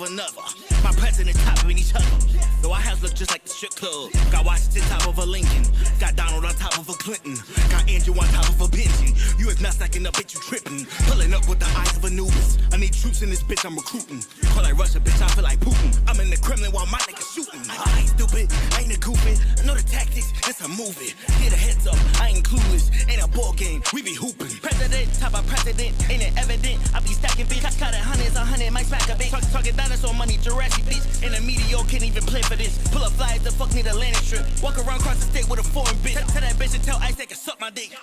another. My president topping each other. The White House look just like the strip club. Got Washington top of a Lincoln. Got Donald on top of a Clinton. Got Andrew on top of a Benji. You is not stacking up, bitch, you tripping. Pulling up with the eyes of Anubis. I need troops in this bitch, I'm recruiting. Call like Russia, bitch, I feel like Putin. I'm in the Kremlin while my niggas shooting. I ain't stupid, I ain't a goofy. I know the tactics, it's a movie. Get a heads up, I ain't clueless. Ain't a ball game, we be hooping. President, top of president, ain't it evident? I be stacking bitch, I cut it hundreds, 100, might smack a bitch. Talking dinosaur money, Jurassic bitch. And the media can't even play for this. Pull up flies, the fuck need a landing strip. Walk around across the state with a foreign bitch. Tell that bitch and tell Ice they can suck my dick.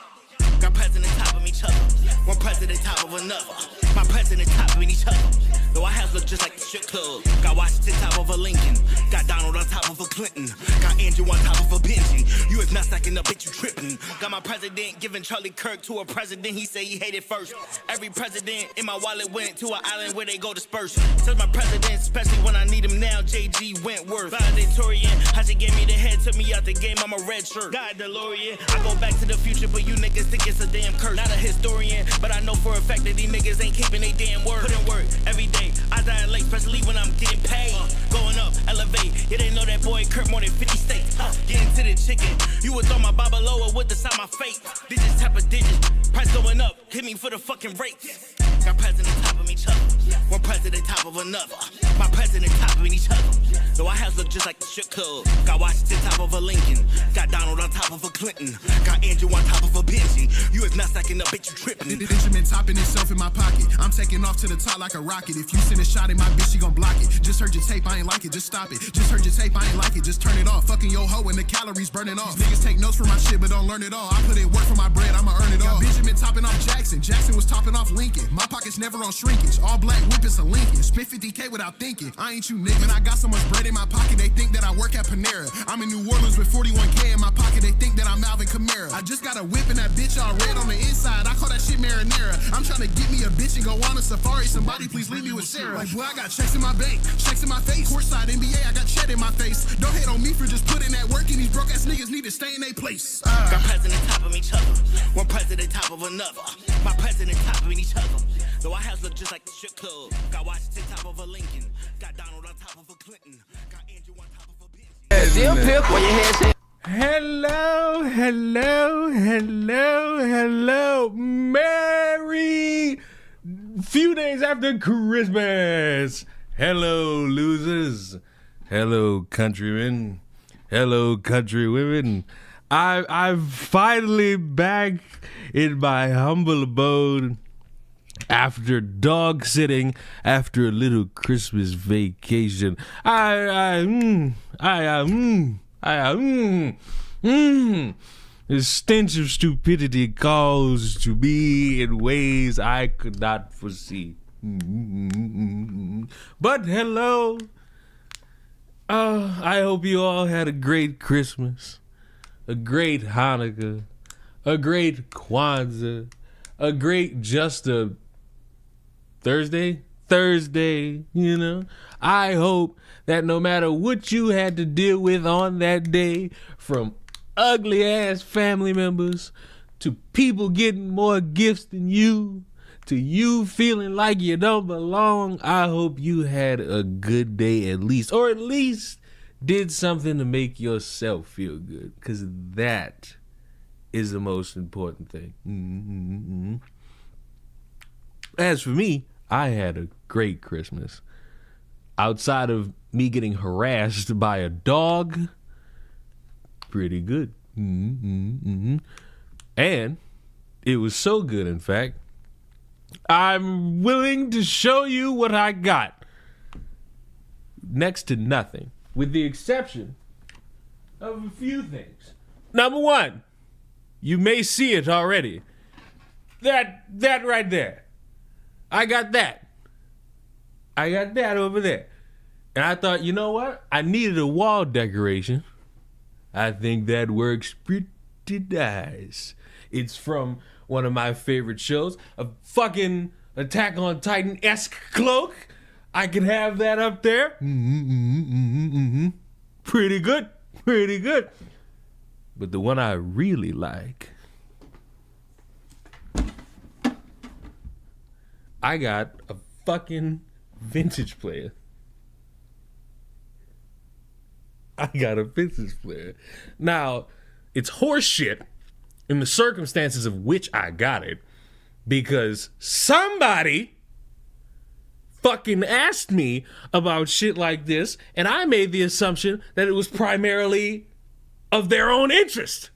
Got presidents topping each other. One president top of another. My president topping each other. The White House look just like the strip club. Got Washington top of a Lincoln. Got Donald on top of a Clinton. Got Andrew on top of a Benji. You is not stacking up, bitch, you tripping. Got my president giving Charlie Kirk to a president he say he hated first. Every president in my wallet went to an island where they go disperse. Says my president, especially when I need him now, JG Wentworth. Valedictorian, how she gave me the head, took me out the game, I'm a red shirt. God DeLorean, I go back to the future, but you niggas think it's a damn curse. Not a historian, but I know for a fact that these niggas ain't keeping they damn word. Put in work every day. I die late, especially when I'm getting paid. Going up, elevate. Yeah, they know that boy Kurt more than 50 states. Getting to the chicken. You would throw my Babaloa with the side my face. Digits type of digits. Price going up. Hit me for the fucking rates. Got presidents topping each other. One president top of another. My president topping each other. The White House look just like the strip club. Got Washington top of a Lincoln. Got Donald on top of a Clinton. Got Andrew on top of a Benji. You is not stacking up, bitch, you tripping. Benjamin topping himself in my pocket. I'm taking off to the top like a rocket. If you send a shot at my bitch, she gon' block it. Just heard your tape, I ain't like it, just stop it. Just heard your tape, I ain't like it, just turn it off. Fucking your hoe and the calories burning off. These niggas take notes for my shit, but don't learn it all. I put in work for my bread, I'ma earn it all. Benjamin topping off Jackson. Jackson was topping off Lincoln. My pocket's never on shrinkage. All black whip is a Lincoln. Spent 50K without thinking. I ain't you nigga. Man, I got so much bread in my pocket, they think that I work at Panera. I'm in New Orleans with 41K in my pocket, they think that I'm Alvin Kamara. I just got a whip and that bitch all red on the inside. I call that shit marinara. I'm trying to get me a bitch and go on a safari. Somebody please leave me with Sarah. Like, boy, I got checks in my bank, checks in my face. Courtside NBA, I got chat in my face. Don't hate on me for just putting that work in. These broke ass niggas need to stay in their place. Got presidents topping each other. One president top of another. My president topping each other. The White House look just like the strip club. Got Washington top of a Lincoln. Got Donald on top of a Clinton. Got Andrew on top of a Benji. Still pip where your head shit. Hello, hello, hello, hello. Merry few days after Christmas. Hello, losers. Hello, countrymen. Hello, countrywomen. I'm finally back in my humble abode after dog sitting, after a little Christmas vacation. The stench of stupidity calls to me in ways I could not foresee. But hello. I hope you all had a great Christmas, a great Hanukkah, a great Kwanzaa, a great just a Thursday, you know. I hope that no matter what you had to deal with on that day, from ugly ass family members to people getting more gifts than you, to you feeling like you don't belong, I hope you had a good day at least, or at least did something to make yourself feel good, because that is the most important thing. As for me, I had a great Christmas. Outside of me getting harassed by a dog, pretty good. And it was so good, in fact, I'm willing to show you what I got. Next to nothing, with the exception of a few things. Number one, you may see it already. That right there. I got that. I got that over there. And I thought, you know what? I needed a wall decoration. I think that works pretty nice. It's from one of my favorite shows, a fucking Attack on Titan-esque cloak. I can have that up there. Pretty good, pretty good. But the one I really like, I got a fucking vintage player. I got a business plan. Now, it's horseshit in the circumstances of which I got it because somebody fucking asked me about shit like this, and I made the assumption that it was primarily of their own interest.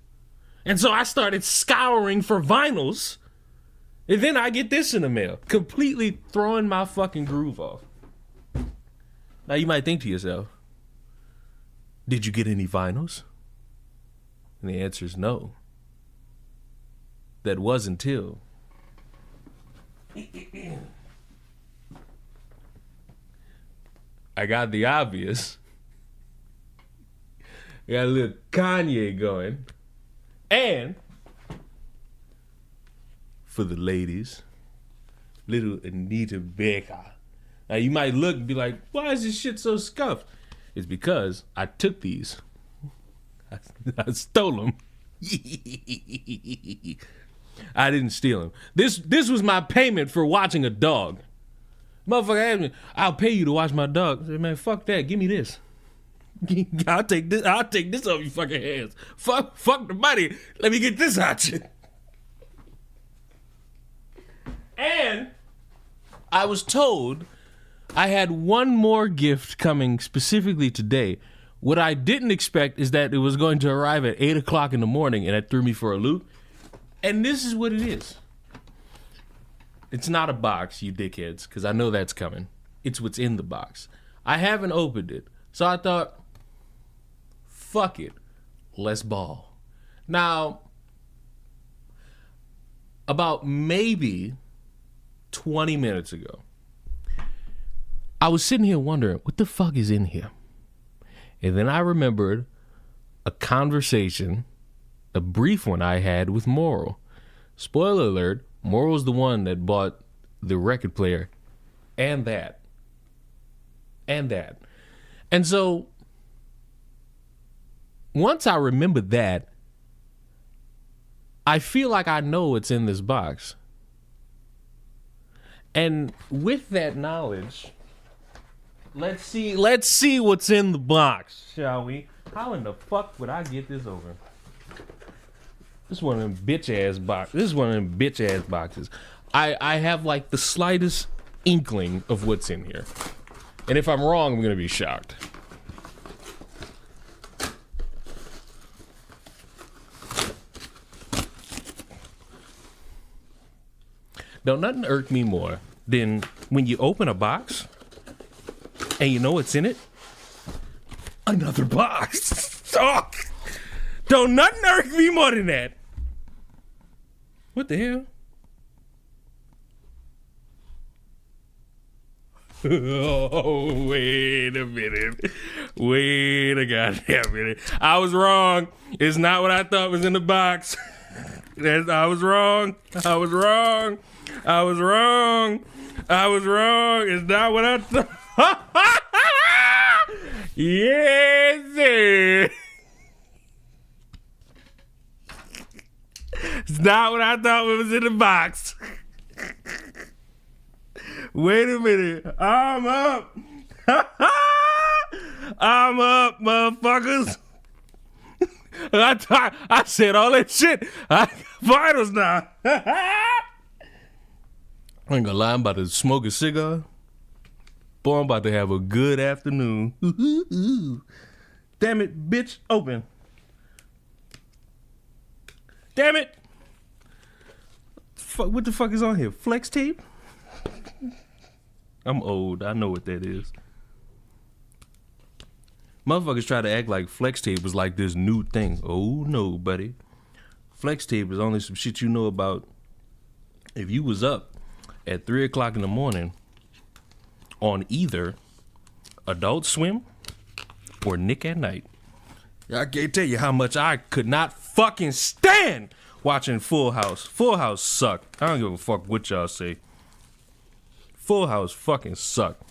And so I started scouring for vinyls, and then I get this in the mail, completely throwing my fucking groove off. Now you might think to yourself, did you get any vinyls? And the answer is no. That was until I got the obvious. I got a little Kanye going. And for the ladies, little Anita Baker. Now you might look and be like, why is this shit so scuffed? It's because I took these. I stole them. I didn't steal them. This was my payment for watching a dog. Motherfucker asked me, I'll pay you to watch my dog. I said, man, fuck that. Give me this. I'll take this off your fucking hands. Fuck the money. Let me get this out you. And I was told I had one more gift coming specifically today. What I didn't expect is that it was going to arrive at 8 o'clock in the morning, and that threw me for a loop. And this is what it is. It's not a box, you dickheads, because I know that's coming. It's what's in the box. I haven't opened it, so I thought, fuck it, let's ball. Now, about maybe 20 minutes ago, I was sitting here wondering, what the fuck is in here? And then I remembered a conversation, a brief one I had with Moral. Spoiler alert, Moral's the one that bought the record player and that. And that. And so, once I remembered that, I feel like I know what's in this box. And with that knowledge, let's see what's in the box, shall we? How in the fuck would I get this open? This is one of them bitch-ass boxes. This is one of them bitch-ass boxes. I have like the slightest inkling of what's in here. And if I'm wrong, I'm going to be shocked. Don't nothing irk me more than when you open a box and you know what's in it? Another box. Oh, don't nothing irk me more than that. What the hell? Oh, wait a minute. Wait a goddamn minute. I was wrong. It's not what I thought was in the box. I was wrong. I was wrong. I was wrong. I was wrong. It's not what I thought. Yes, sir. It's not what I thought was in the box. Wait a minute. I'm up. I'm up, motherfuckers. I said all that shit. I got vitals now. I ain't gonna lie, I'm about to smoke a cigar. Boy, I'm about to have a good afternoon. Damn it, bitch, open. Damn it. What the fuck is on here? Flex tape? I'm old. I know what that is. Motherfuckers try to act like flex tape was like this new thing. Oh, no, buddy. Flex tape is only some shit you know about if you was up at 3 o'clock in the morning on either Adult Swim or Nick at Night. I can't tell you how much I could not fucking stand watching Full House. Full House sucked. I don't give a fuck what y'all say. Full House fucking sucked.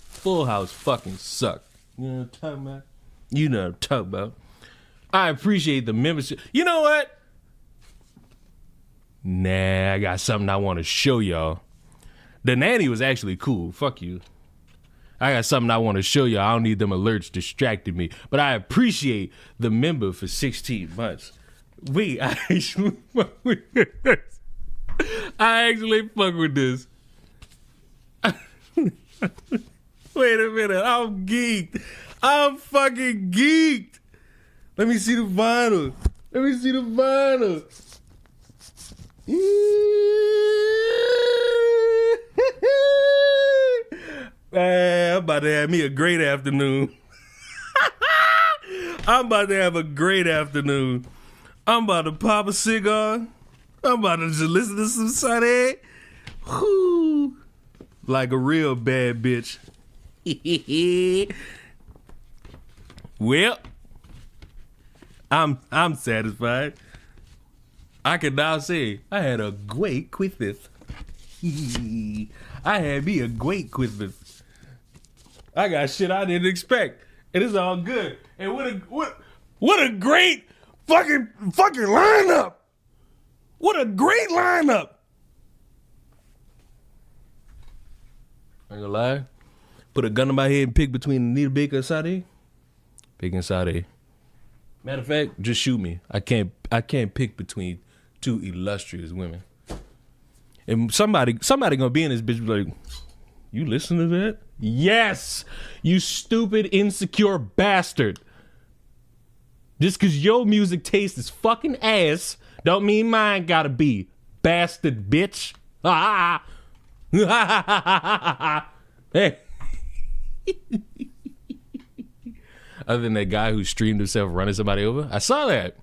Full House fucking sucked. You know what I'm talking about? You know what I'm talking about. I appreciate the membership. You know what? Nah, I got something I want to show y'all. The nanny was actually cool. Fuck you. I got something I want to show you. I don't need them alerts distracting me. But I appreciate the member for 16 months. Wait, I actually fuck with this. I actually fuck with this. Wait a minute. I'm geeked. I'm fucking geeked. Let me see the vinyl. Let me see the vinyl. Man, I'm about to have me a great afternoon. I'm about to have a great afternoon. I'm about to pop a cigar. I'm about to just listen to some Sade. Whoo. Like a real bad bitch. Well, I'm satisfied. I can now say I had a great Christmas. I had me a great Christmas. I got shit I didn't expect, and it's all good. And what a great fucking lineup! What a great lineup! I ain't gonna lie. Put a gun in my head and pick between Anita Baker and Sade. Picking Sade. Matter of fact, just shoot me. I can't pick between two illustrious women. And somebody gonna be in this bitch like, you listen to that? Yes, you stupid insecure bastard. Just cause your music taste is fucking ass, don't mean mine gotta be. Bastard bitch. Hey. Other than that guy who streamed himself running somebody over, I saw that.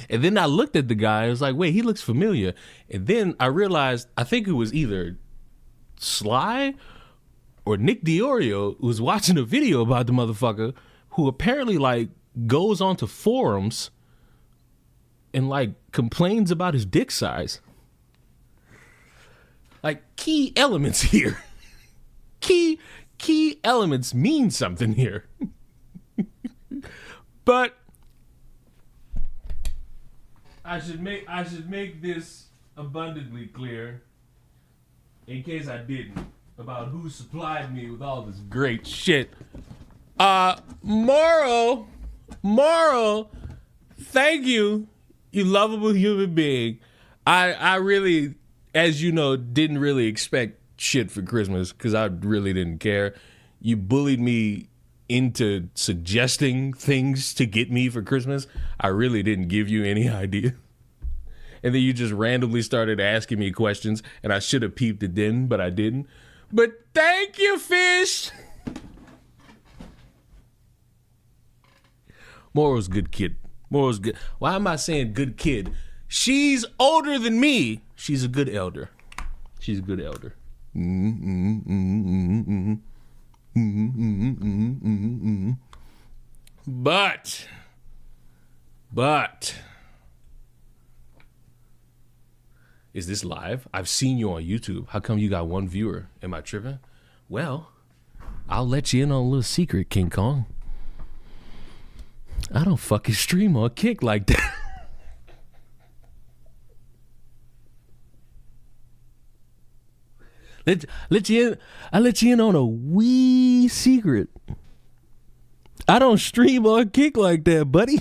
And then I looked at the guy, I was like, wait, he looks familiar. And then I realized, I think it was either Sly or Nick Diorio who was watching a video about the motherfucker who apparently like goes onto forums and like complains about his dick size. Like key elements here. Key elements mean something here. But I should make this abundantly clear, in case I didn't, about who supplied me with all this great shit. Morrow, thank you, you lovable human being. I really, as you know, didn't really expect shit for Christmas because I really didn't care. You bullied me into suggesting things to get me for Christmas. I really didn't give you any idea. And then you just randomly started asking me questions, and I should have peeped it then, but I didn't. But thank you, fish. Moral's good kid. Moral's good. Why am I saying good kid? She's older than me. She's a good elder. She's a good elder. But is this live? I've seen you on YouTube. How come you got one viewer? Am I tripping? Well, I'll let you in on a little secret, King Kong. I don't fucking stream or kick like that. Let you in. I let you in on a wee secret. I don't stream or kick like that, buddy.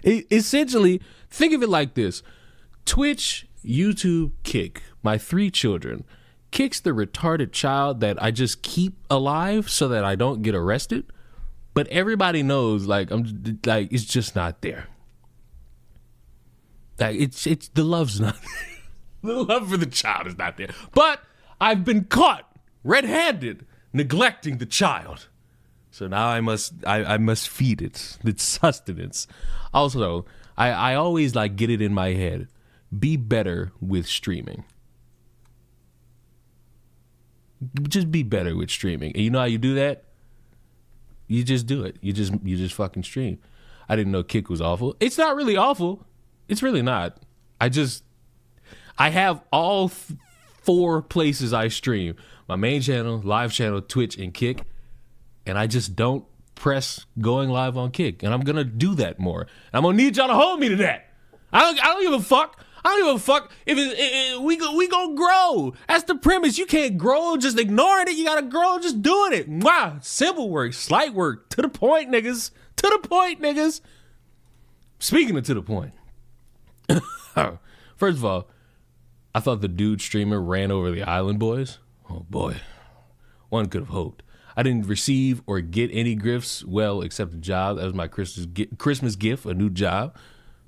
Essentially, think of it like this: Twitch, YouTube, Kick. My 3 children. Kick's the retarded child that I just keep alive so that I don't get arrested. But everybody knows, like, it's just not there. Like, it's the love's not there. The love for the child is not there. But I've been caught red-handed neglecting the child. So now I must feed it its sustenance. Also, I always like get it in my head. Be better with streaming. Just be better with streaming. And you know how you do that? You just do it. You just fucking stream. I didn't know Kick was awful. It's not really awful. It's really not. I have all 4 places I stream. My main channel, live channel, Twitch, and Kick. And I just don't press going live on Kick. And I'm going to do that more. I'm going to need y'all to hold me to that. I don't give a fuck. I don't give a fuck if we gonna grow. That's the premise. You can't grow just ignoring it. You gotta grow just doing it. Mwah. Simple work, slight work, to the point, niggas. To the point, niggas. Speaking of to the point. First of all, I thought the dude streamer ran over the Island Boys. Oh boy, one could have hoped. I didn't receive or get any gifts, well, except a job. That was my Christmas gift, a new job.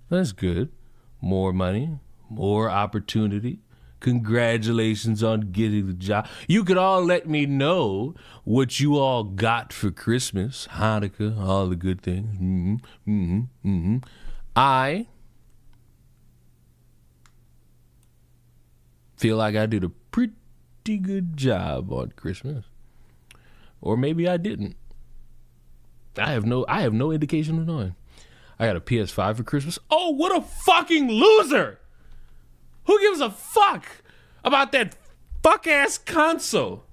That's good. More money, more opportunity. Congratulations on getting the job. You could all let me know what you all got for Christmas, Hanukkah, all the good things. I feel like I did a pretty good job on Christmas. Or maybe I didn't. I have no indication of knowing. I got a PS5 for Christmas. Oh, what a fucking loser! Who gives a fuck about that fuck-ass console?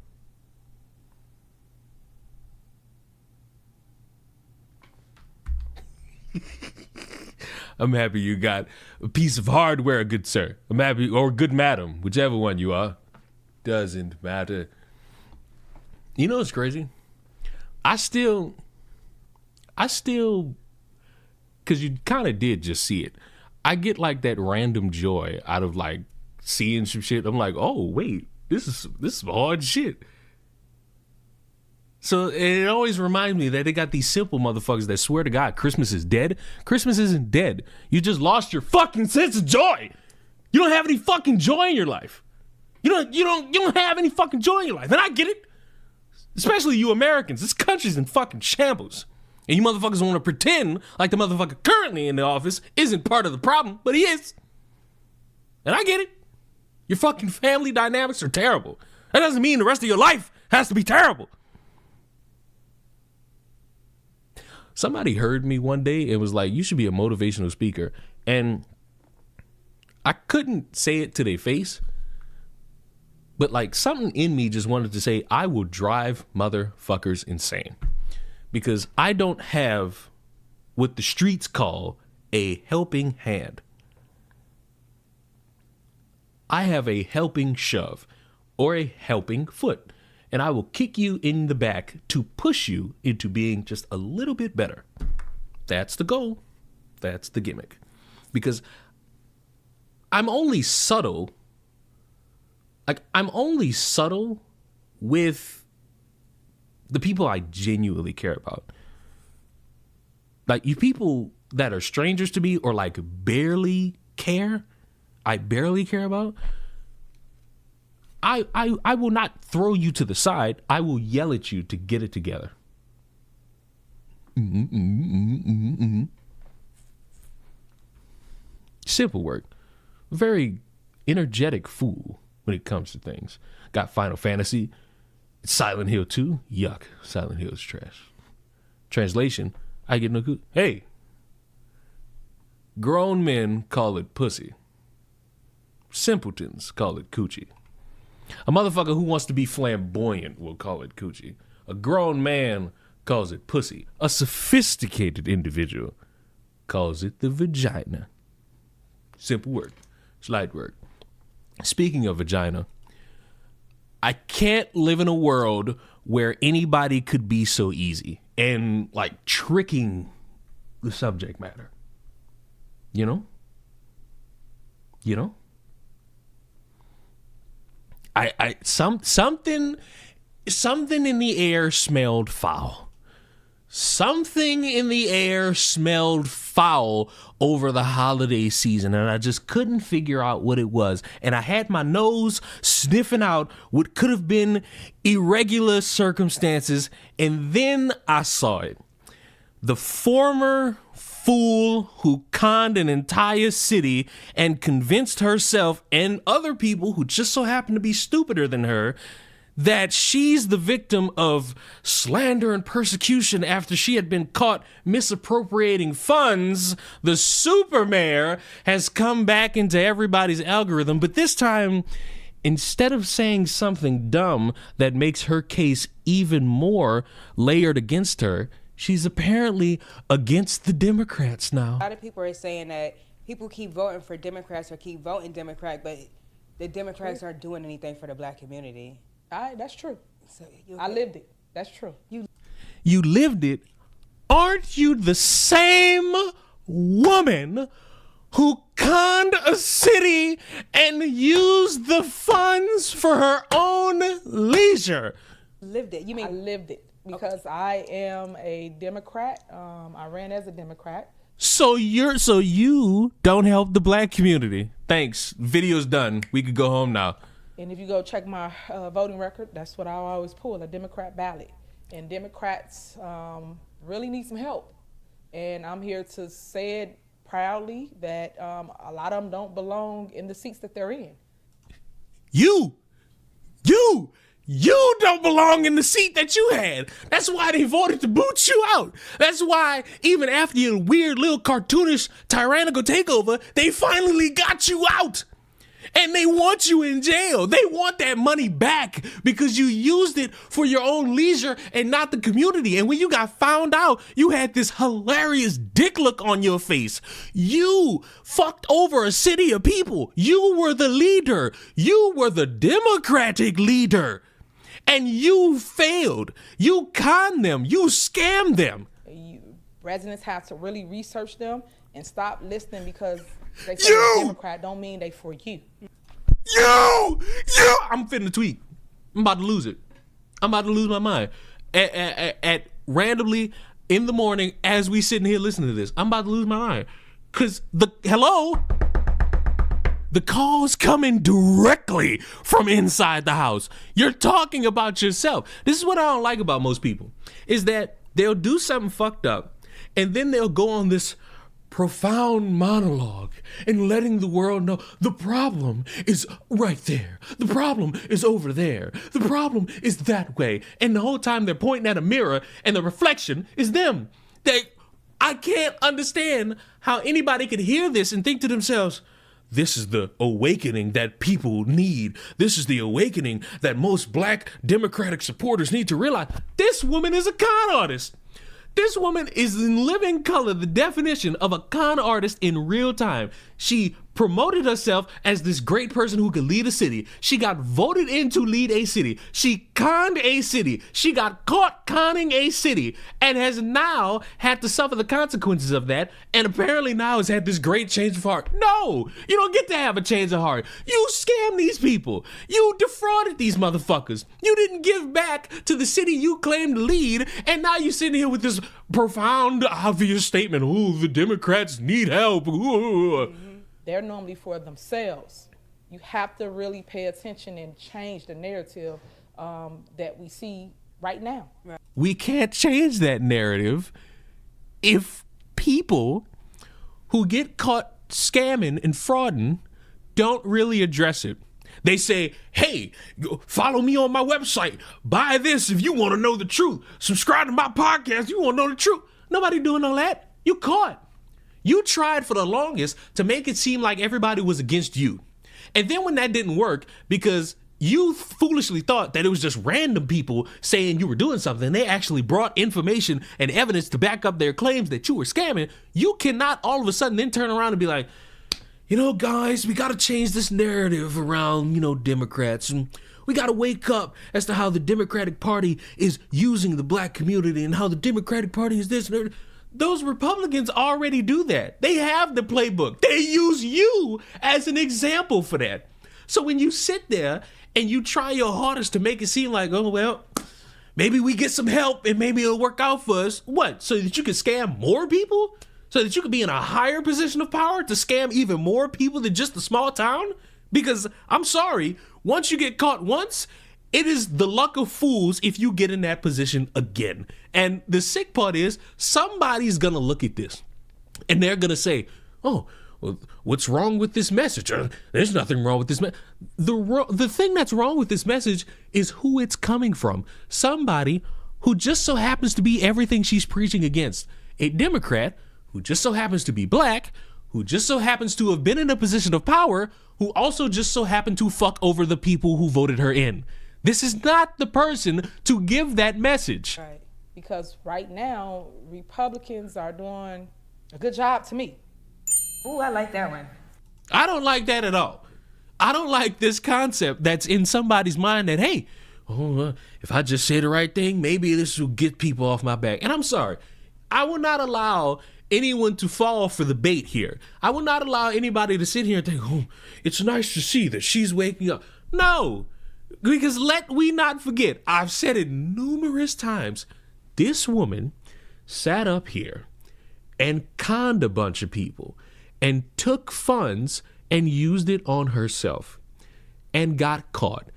I'm happy you got a piece of hardware, good sir. I'm happy, or good madam, whichever one you are. Doesn't matter. You know what's crazy? I still, because you kind of did just see it. I get like that random joy out of like seeing some shit. I'm like, oh wait, this is hard shit. So it always reminds me that they got these simple motherfuckers that swear to God Christmas is dead. Christmas isn't dead. You just lost your fucking sense of joy. You don't have any fucking joy in your life. You don't have any fucking joy in your life. And I get it. Especially you Americans. This country's in fucking shambles. And you motherfuckers want to pretend like the motherfucker currently in the office isn't part of the problem, but he is. And I get it. Your fucking family dynamics are terrible. That doesn't mean the rest of your life has to be terrible. Somebody heard me one day and was like, you should be a motivational speaker. And I couldn't say it to their face. But like something in me just wanted to say, I will drive motherfuckers insane. Because I don't have what the streets call a helping hand. I have a helping shove or a helping foot. And I will kick you in the back to push you into being just a little bit better. That's the goal. That's the gimmick. Because I'm only subtle. Like, I'm only subtle with the people I genuinely care about. Like, you people that are strangers to me or like barely care, I barely care about, I will not throw you to the side. I will yell at you to get it together. Simple work. Very energetic fool when it comes to things. Got Final Fantasy. Silent Hill 2. Yuck. Silent Hill is trash. Translation. I get no good. Hey. Grown men call it pussy. Simpletons call it coochie. A motherfucker who wants to be flamboyant will call it coochie. A grown man calls it pussy. A sophisticated individual calls it the vagina. Simple word. Slight word. Speaking of vagina, I can't live in a world where anybody could be so easy and like tricking the subject matter. You know? You know? Something in the air smelled foul. Something in the air smelled foul over the holiday season, and I just couldn't figure out what it was. And I had my nose sniffing out what could have been irregular circumstances, and then I saw it. The former fool who conned an entire city and convinced herself and other people who just so happen to be stupider than her that she's the victim of slander and persecution after she had been caught misappropriating funds. The super mayor has come back into everybody's algorithm, but this time, instead of saying something dumb that makes her case even more layered against her, she's apparently against the Democrats now. A lot of people are saying that people keep voting for Democrats or keep voting Democrat, but the Democrats aren't doing anything for the black community. That's true. So I lived it. That's true. You lived it. Aren't you the same woman who conned a city and used the funds for her own leisure? Lived it. You mean I lived it because I am a Democrat. I ran as a Democrat. So you don't help the black community. Thanks. Video's done. We could go home now. And if you go check my voting record, that's what I always pull, a Democrat ballot. And Democrats really need some help. And I'm here to say it proudly that a lot of them don't belong in the seats that they're in. You don't belong in the seat that you had. That's why they voted to boot you out. That's why even after your weird little cartoonish tyrannical takeover, they finally got you out. And they want you in jail. They want that money back because you used it for your own leisure and not the community. And when you got found out, you had this hilarious dick look on your face. You fucked over a city of people. You were the leader. You were the Democratic leader. And you failed. You conned them. You scammed them. Residents have to really research them and stop listening because they say they're Democrat don't mean they for you. I'm finna tweet. I'm about to lose it. I'm about to lose my mind. At randomly in the morning as we sitting here listening to this, I'm about to lose my mind. Cause the call's coming directly from inside the house. You're talking about yourself. This is what I don't like about most people, is that they'll do something fucked up and then they'll go on this profound monologue and letting the world know the problem is right there. The problem is over there. The problem is that way. And the whole time they're pointing at a mirror and the reflection is them. I can't understand how anybody could hear this and think to themselves, this is the awakening that people need. This is the awakening that most black Democratic supporters need to realize. This woman is a con artist. This woman is in living color the definition of a con artist in real time. She promoted herself as this great person who could lead a city. She got voted in to lead a city. She conned a city. She got caught conning a city and has now had to suffer the consequences of that, and apparently now has had this great change of heart. No, you don't get to have a change of heart. You scammed these people. You defrauded these motherfuckers. You didn't give back to the city you claimed to lead, and now you're sitting here with this profound, obvious statement, ooh, the Democrats need help. Ooh. They're normally for themselves. You have to really pay attention and change the narrative that we see right now. We can't change that narrative if people who get caught scamming and frauding don't really address it. They say, hey, follow me on my website. Buy this if you want to know the truth. Subscribe to my podcast if you want to know the truth. Nobody doing all that. You caught. You tried for the longest to make it seem like everybody was against you. And then when that didn't work, because you foolishly thought that it was just random people saying you were doing something, they actually brought information and evidence to back up their claims that you were scamming, you cannot all of a sudden then turn around and be like, you know, guys, we got to change this narrative around, Democrats. And we got to wake up as to how the Democratic Party is using the black community and how the Democratic Party is this and that. Those Republicans already do that. They have the playbook. They use you as an example for that. So when you sit there and you try your hardest to make it seem like, oh, well, maybe we get some help and maybe it'll work out for us. What? So that you can scam more people? So that you could be in a higher position of power to scam even more people than just a small town? Because I'm sorry, once you get caught once, it is the luck of fools if you get in that position again. And the sick part is somebody's going to look at this and they're going to say, oh, well, what's wrong with this message? There's nothing wrong with this message. The thing that's wrong with this message is who it's coming from. Somebody who just so happens to be everything she's preaching against. A Democrat who just so happens to be black, who just so happens to have been in a position of power, who also just so happened to fuck over the people who voted her in. This is not the person to give that message. Right. Because right now, Republicans are doing a good job to me. Ooh, I like that one. I don't like that at all. I don't like this concept that's in somebody's mind that, hey, if I just say the right thing, maybe this will get people off my back. And I'm sorry. I will not allow anyone to fall for the bait here. I will not allow anybody to sit here and think, oh, it's nice to see that she's waking up. No, because let we not forget, I've said it numerous times, this woman sat up here and conned a bunch of people and took funds and used it on herself and got caught.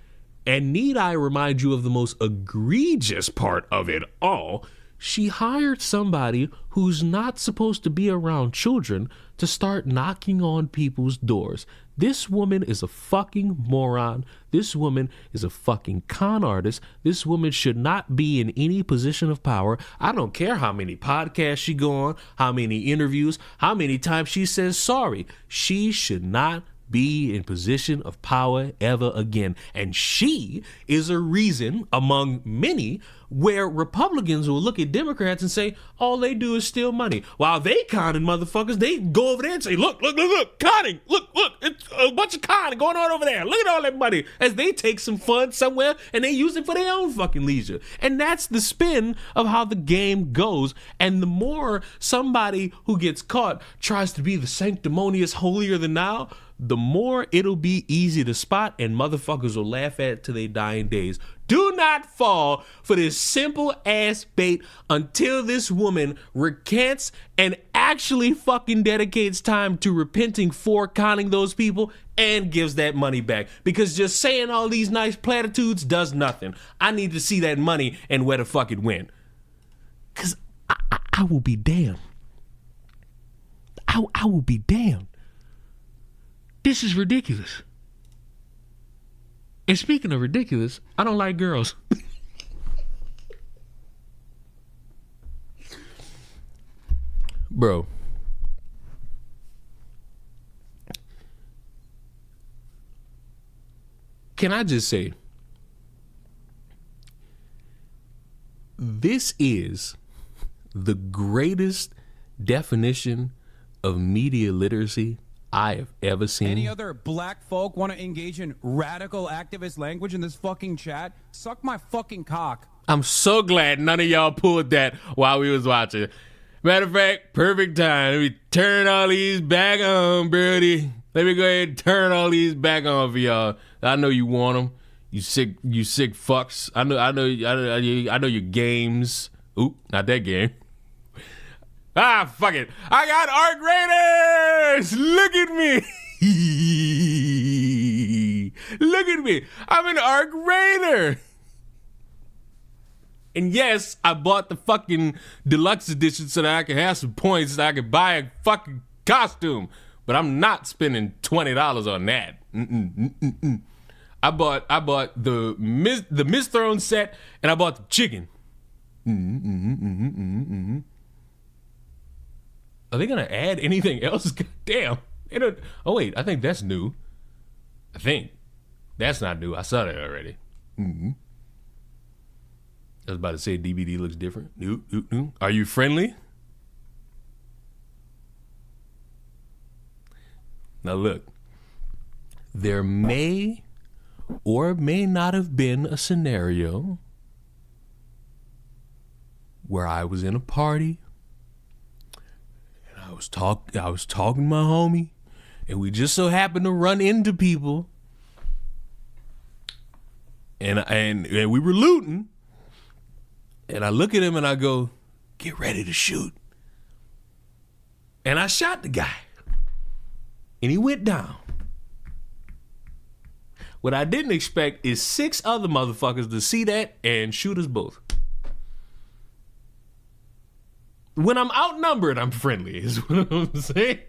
And need I remind you of the most egregious part of it all? She hired somebody who's not supposed to be around children to start knocking on people's doors. This woman is a fucking moron. This woman is a fucking con artist. This woman should not be in any position of power. I don't care how many podcasts she go on, how many interviews, how many times she says sorry. She should not be in position of power ever again. And she is a reason among many where Republicans will look at Democrats and say, all they do is steal money. While they conning motherfuckers, they go over there and say, look, conning, look, it's a bunch of conning going on over there. Look at all that money, as they take some funds somewhere and they use it for their own fucking leisure. And that's the spin of how the game goes. And the more somebody who gets caught tries to be the sanctimonious holier than thou, the more it'll be easy to spot and motherfuckers will laugh at to their dying days. Do not fall for this simple ass bait until this woman recants and actually fucking dedicates time to repenting for conning those people and gives that money back. Because just saying all these nice platitudes does nothing. I need to see that money and where the fuck it went. Because I will be damned. I will be damned. This is ridiculous. And speaking of ridiculous, I don't like girls. Bro. Can I just say, this is the greatest definition of media literacy I have ever seen. Any other black folk want to engage in radical activist language in this fucking chat? Suck my fucking cock. I'm so glad none of y'all pulled that while we was watching. Matter of fact, perfect time. Let me turn all these back on, Brody. Let me go ahead and turn all these back on for y'all. I know you want them. You sick fucks. I know your games. Oop, not that game. Ah, fuck it. I got arc raiders. Look at me. Look at me. I'm an arc raider. And yes, I bought the fucking deluxe edition so that I can have some points so that I can buy a fucking costume. But I'm not spending $20 on that. I bought the Miss Throne set and I bought the chicken. Are they gonna add anything else? God damn. Oh wait, I think that's new. I think that's not new. I saw that already. I was about to say DVD looks different. New. Are you friendly? Now look, there may or may not have been a scenario where I was in a party. I was talking to my homie, and we just so happened to run into people, and we were looting, and I look at him and I go, "Get ready to shoot," and I shot the guy, and he went down. What I didn't expect is 6 other motherfuckers to see that and shoot us both. When I'm outnumbered, I'm friendly, is what I'm saying.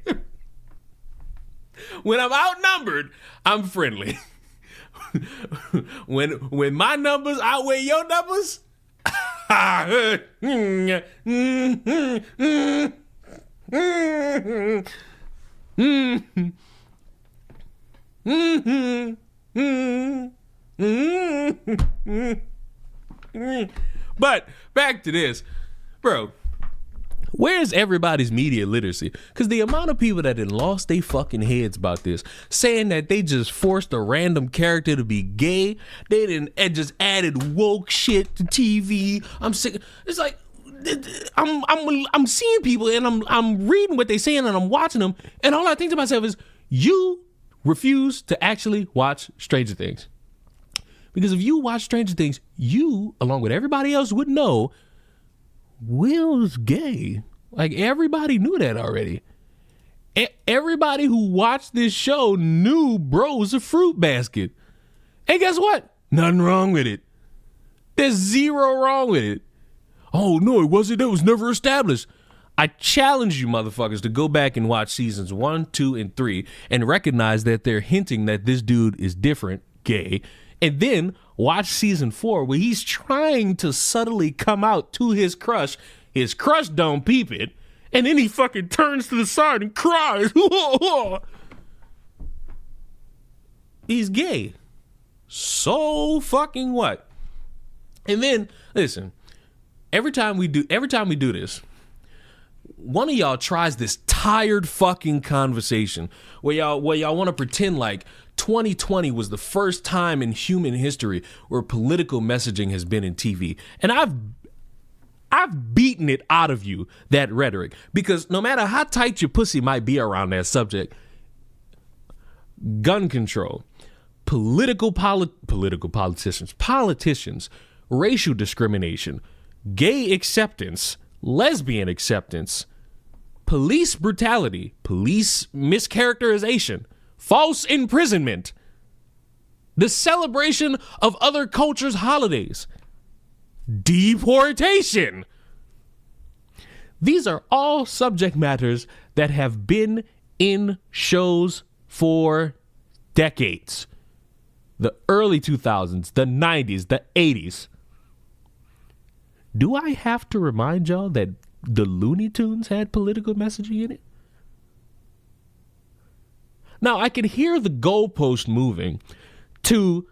When I'm outnumbered, I'm friendly. When my numbers outweigh your numbers, but back to this, bro. Where's everybody's media literacy? Because the amount of people that had lost their fucking heads about this, saying that they just forced a random character to be gay, they didn't and just added woke shit to TV. I'm sick. It's like I'm seeing people and I'm reading what they're saying and I'm watching them, and all I think to myself is, you refuse to actually watch Stranger Things. Because if you watch Stranger Things, you, along with everybody else, would know Will's gay. Like, everybody knew that already. Everybody who watched this show knew bro's a fruit basket. And guess what? Nothing wrong with it. There's zero wrong with it. Oh, no, it wasn't. That was never established. I challenge you motherfuckers to go back and watch seasons 1, 2, and 3 and recognize that they're hinting that this dude is different, gay. And then watch season 4 where he's trying to subtly come out to his crush. His crush don't peep it. And then he fucking turns to the side and cries. He's gay. So fucking what? And then, listen, every time we do this, one of y'all tries this tired fucking conversation where y'all want to pretend like 2020 was the first time in human history where political messaging has been in TV. And I've beaten it out of you, that rhetoric, because no matter how tight your pussy might be around that subject, gun control, politicians, racial discrimination, gay acceptance, lesbian acceptance, police brutality, police mischaracterization, false imprisonment, the celebration of other cultures' holidays, deportation. These are all subject matters that have been in shows for decades. The early 2000s, the 90s, the 80s. Do I have to remind y'all that the Looney Tunes had political messaging in it? Now, I can hear the goalpost moving to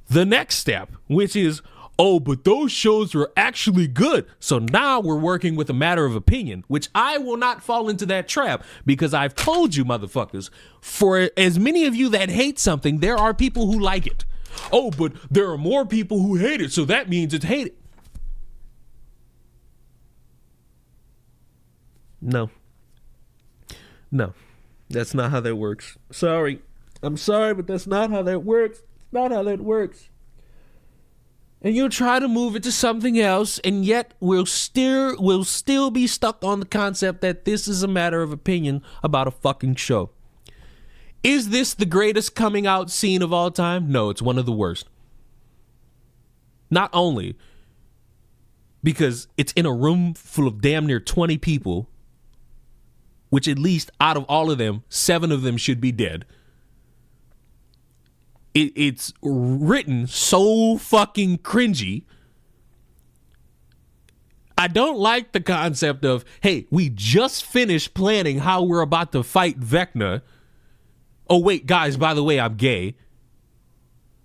the next step, which is, oh, but those shows were actually good. So now we're working with a matter of opinion, which I will not fall into that trap, because I've told you motherfuckers, for as many of you that hate something, there are people who like it. Oh, but there are more people who hate it, so that means it's hated. No, that's not how that works. Sorry. I'm sorry, but that's not how that works. It's not how that works. And you'll try to move it to something else, and yet we'll still be stuck on the concept that this is a matter of opinion about a fucking show. Is this the greatest coming out scene of all time? No, it's one of the worst. Not only because it's in a room full of damn near 20 people, which at least out of all of them, 7 of them should be dead. It's written so fucking cringy. I don't like the concept of, hey, we just finished planning how we're about to fight Vecna. Oh, wait, guys, by the way, I'm gay.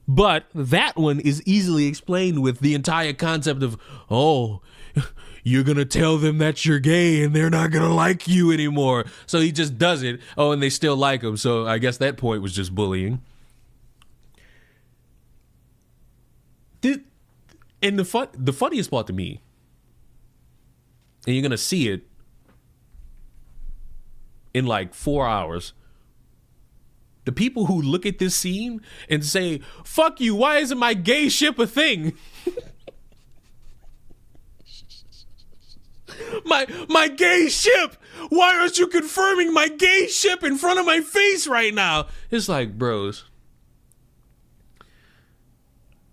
But that one is easily explained with the entire concept of, oh, you're going to tell them that you're gay and they're not going to like you anymore. So he just does it. Oh, and they still like him. So I guess that point was just bullying. And the funniest part to me, and you're going to see it in like 4 hours, the people who look at this scene and say, fuck you, why isn't my gay ship a thing? My gay ship! Why aren't you confirming my gay ship in front of my face right now? It's like, bros,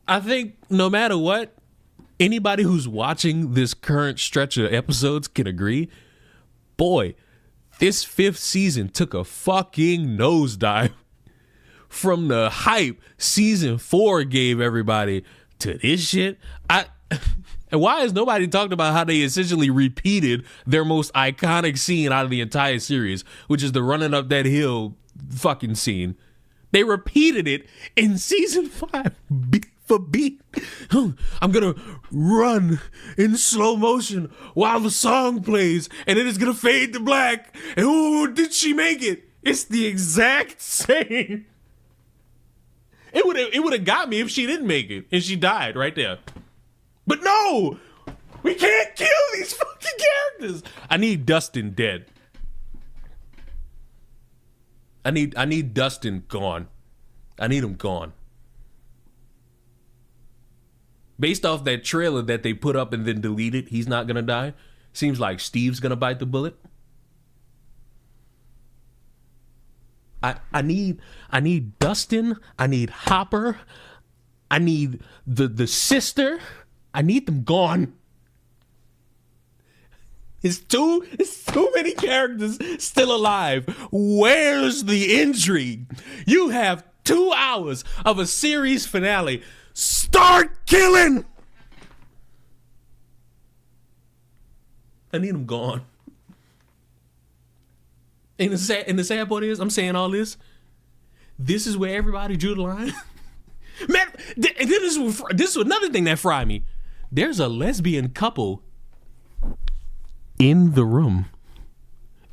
I think no matter what, anybody who's watching this current stretch of episodes can agree, boy, this 5th season took a fucking nosedive from the hype season 4 gave everybody to this shit. And why has nobody talked about how they essentially repeated their most iconic scene out of the entire series, which is the running up that hill fucking scene? They repeated it in season 5. for beat. I'm gonna run in slow motion while the song plays, and then it's gonna fade to black. And oh, did she make it? It's the exact same. It would have got me if she didn't make it and she died right there. But no, we can't kill these fucking characters. I need Dustin dead. I need Dustin gone. I need him gone. Based off that trailer that they put up and then deleted, he's not gonna die. Seems like Steve's gonna bite the bullet. I need Dustin. I need Hopper. I need the sister. I need them gone. It's too many characters still alive. Where's the intrigue? You have 2 hours of a series finale. Start killing. I need them gone. And the sad part is, I'm saying all this. This is where everybody drew the line. Man, and this is another thing that fried me. There's a lesbian couple in the room.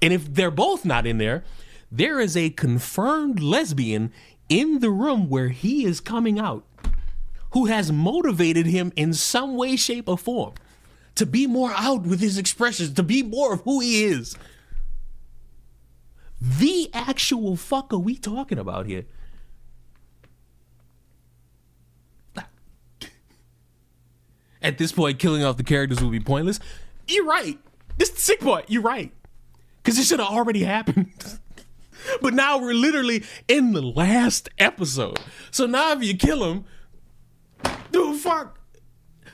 And if they're both not in there, there is a confirmed lesbian in the room where he is coming out, who has motivated him in some way, shape, or form to be more out with his expressions, to be more of who he is. The actual fuck are we talking about here? At this point, killing off the characters would be pointless. You're right. This is the sick part. You're right. Because it should have already happened. But now we're literally in the last episode. So now if you kill him, dude, fuck.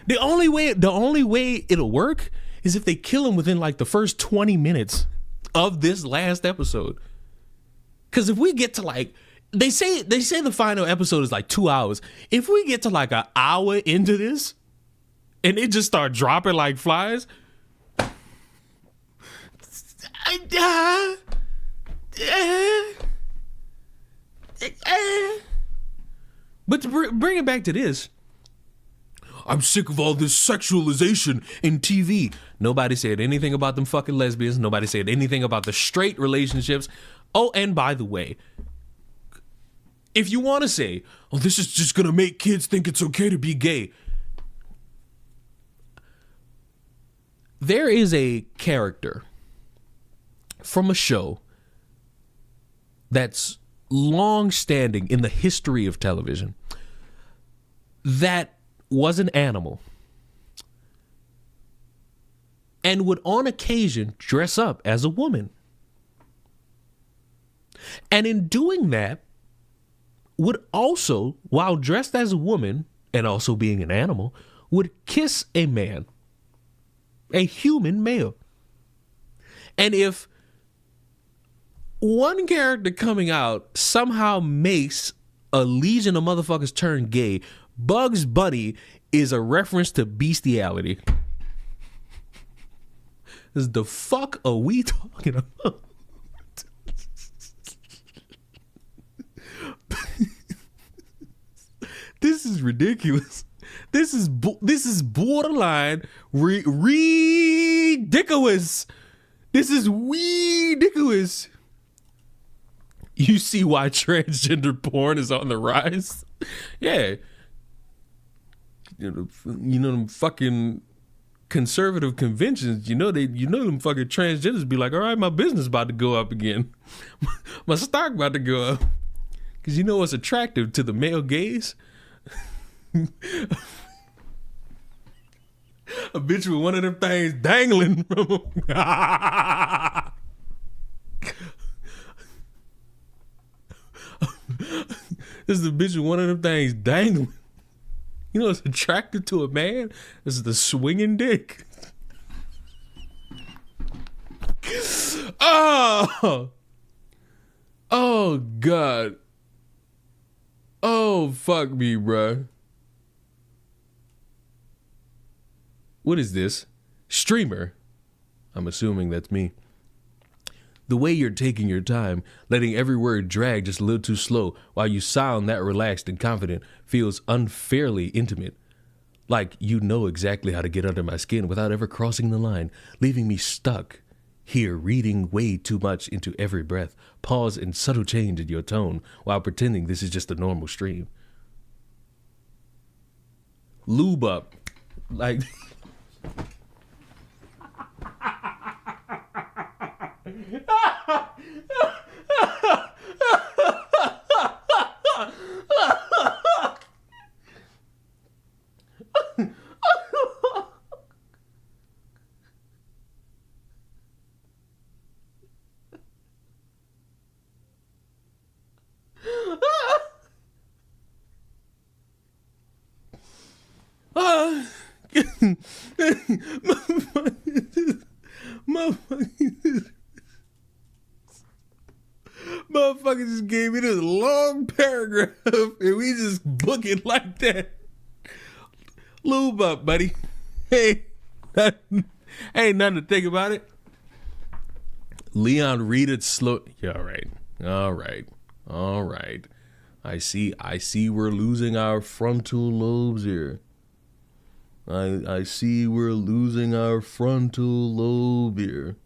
The only way it'll work is if they kill him within like the first 20 minutes of this last episode. Because if we get to like, they say the final episode is like 2 hours. If we get to like an hour into this and it just start dropping like flies, but to bring it back to this, I'm sick of all this sexualization in TV. Nobody said anything about them fucking lesbians. Nobody said anything about the straight relationships. Oh, and by the way, if you want to say, oh, this is just going to make kids think it's okay to be gay. There is a character from a show that's long-standing in the history of television that was an animal and would on occasion dress up as a woman. And in doing that, would also, while dressed as a woman and also being an animal, would kiss a man, a human male. And if one character coming out somehow makes a legion of motherfuckers turn gay, Bugs Bunny is a reference to bestiality. The fuck are we talking about? This is ridiculous. This is borderline ridiculous. This is ridiculous. You see why transgender porn is on the rise? Yeah. You know them fucking conservative conventions, them fucking transgenders be like, all right, my business about to go up again. My stock about to go up. Because you know what's attractive to the male gaze? A bitch with one of them things dangling from him. This is a bitch with one of them things dangling. You know what's attractive to a man? This is the swinging dick. Oh God. Oh, fuck me, bruh. What is this? Streamer. I'm assuming that's me. The way you're taking your time, letting every word drag just a little too slow while you sound that relaxed and confident feels unfairly intimate. Like you know exactly how to get under my skin without ever crossing the line, leaving me stuck here reading way too much into every breath, pause and subtle change in your tone while pretending this is just a normal stream. Lube up. Like... Motherfucker just gave me this long paragraph and we just book it like that. Lube up, buddy. Hey, ain't nothing to think about it. Leon, read it slow. Yeah, all right. I see we're losing our frontal lobes here. I see we're losing our frontal lobe here.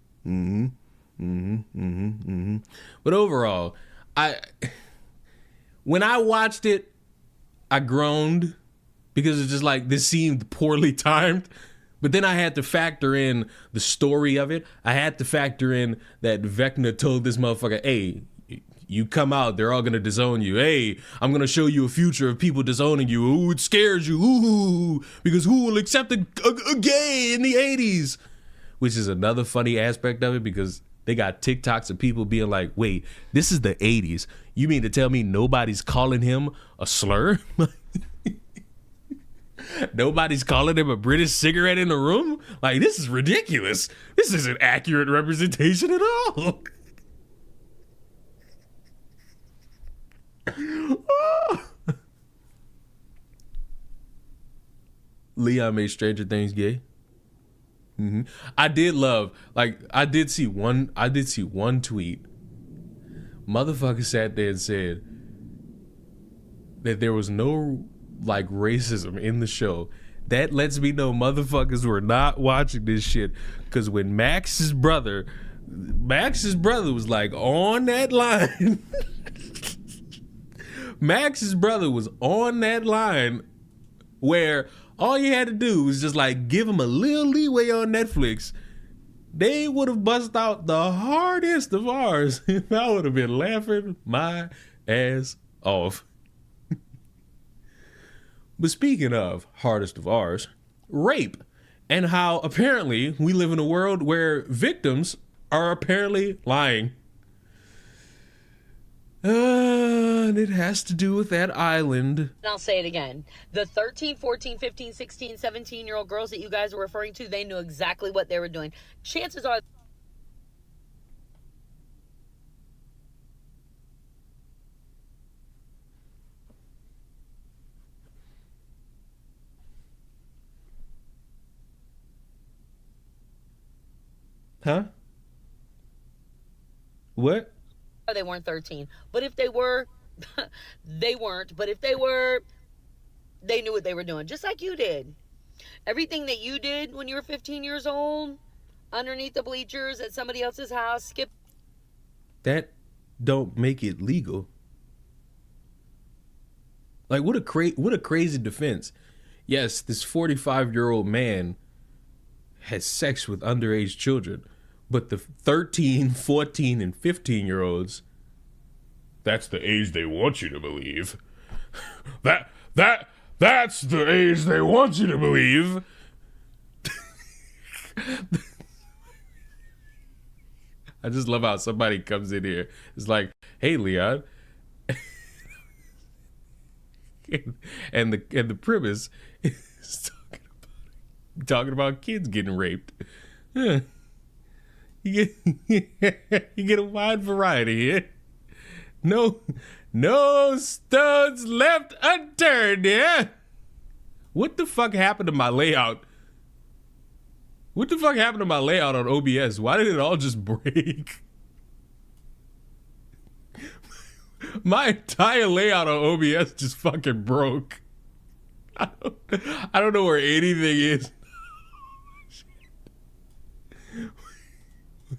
But overall, when I watched it, I groaned because it's just like this seemed poorly timed. But then I had to factor in the story of it. I had to factor in that Vecna told this motherfucker, hey, you come out, they're all going to disown you. Hey, I'm going to show you a future of people disowning you. Ooh, it scares you. Ooh, because who will accept a gay in the 80s? Which is another funny aspect of it because they got TikToks of people being like, wait, this is the 80s. You mean to tell me nobody's calling him a slur? Nobody's calling him a British cigarette in the room? Like, this is ridiculous. This isn't accurate representation at all. Leon made Stranger Things gay. I did love, like, I did see one tweet. Motherfucker sat there and said that there was no like racism in the show. That lets me know motherfuckers were not watching this shit. Cause when Max's brother was like on that line. Max's brother was on that line where all you had to do was just like give him a little leeway on Netflix. They would have bust out the hardest of ours. I would have been laughing my ass off. But speaking of hardest of ours, rape, and how apparently we live in a world where victims are apparently lying. And it has to do with that island. And I'll say it again. The 13, 14, 15, 16, 17-year-old girls that you guys were referring to, they knew exactly what they were doing. Chances are... Huh? What? They weren't 13. But if they were, they weren't. But if they were, they knew what they were doing. Just like you did. Everything that you did when you were 15 years old, underneath the bleachers at somebody else's house, skip. That don't make it legal. Like, what a crazy defense. Yes, this 45-year-old man has sex with underage children. But the 13, 14, and 15-year-olds, that's the age they want you to believe. That's the age they want you to believe. I just love how somebody comes in here. It's like, hey, Leon. and the premise is talking about kids getting raped. Huh. You get a wide variety here. No stones left unturned here. What the fuck happened to my layout? What the fuck happened to my layout on OBS? Why did it all just break? My entire layout on OBS just fucking broke. I don't know where anything is.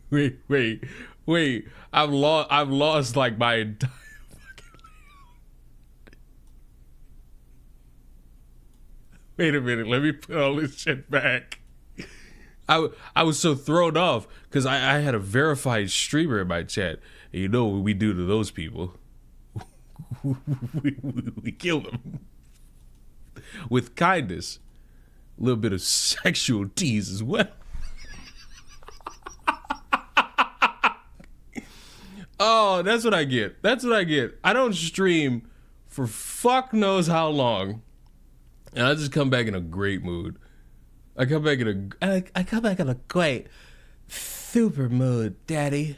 Wait. I've lost like my entire fucking layout. Wait a minute, let me put all this shit back. I was so thrown off because I had a verified streamer in my chat. And you know what we do to those people? we kill them. With kindness. A little bit of sexual tease as well. Oh, that's what I get. I don't stream for fuck knows how long. And I just come back in a great mood. I come back in a great super mood, Daddy.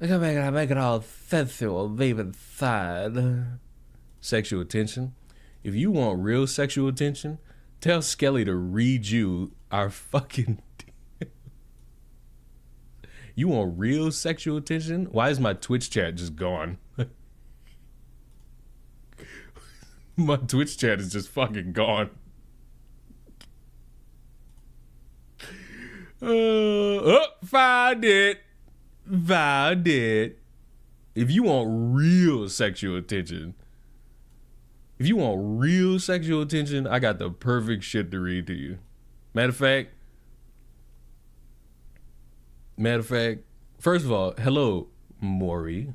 I come back and I make it all sensual deep inside. Sexual attention. If you want real sexual attention, tell Skelly to read you our fucking... You want real sexual attention? Why is my Twitch chat just gone? My Twitch chat is just fucking gone. Found it. If you want real sexual attention, I got the perfect shit to read to you. Matter of fact, first of all, hello, Maury,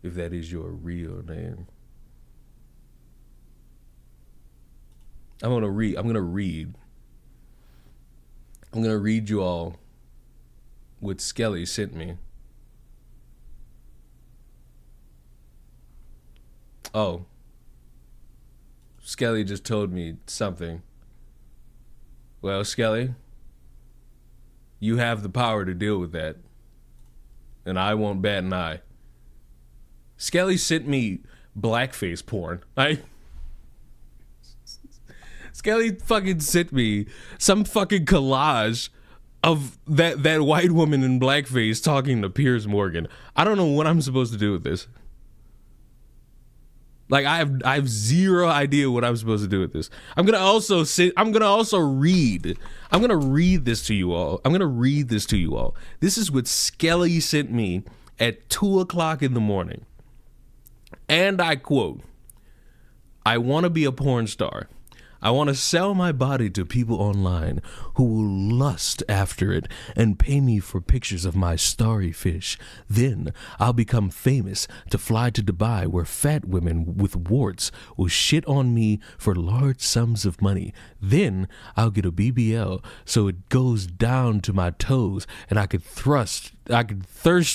if that is your real name. I'm gonna read you all what Skelly sent me. Oh. Skelly just told me something. Well, Skelly, you have the power to deal with that. And I won't bat an eye. Skelly sent me blackface porn. Skelly fucking sent me some fucking collage of that white woman in blackface talking to Piers Morgan. I don't know what I'm supposed to do with this. Like I have zero idea what I'm supposed to do with this. I'm gonna read this to you all. This is what Skelly sent me at 2:00 in the morning. And I quote, "I want to be a porn star. I want to sell my body to people online who will lust after it and pay me for pictures of my starry fish. Then I'll become famous to fly to Dubai where fat women with warts will shit on me for large sums of money. Then I'll get a BBL so it goes down to my toes and I could thirst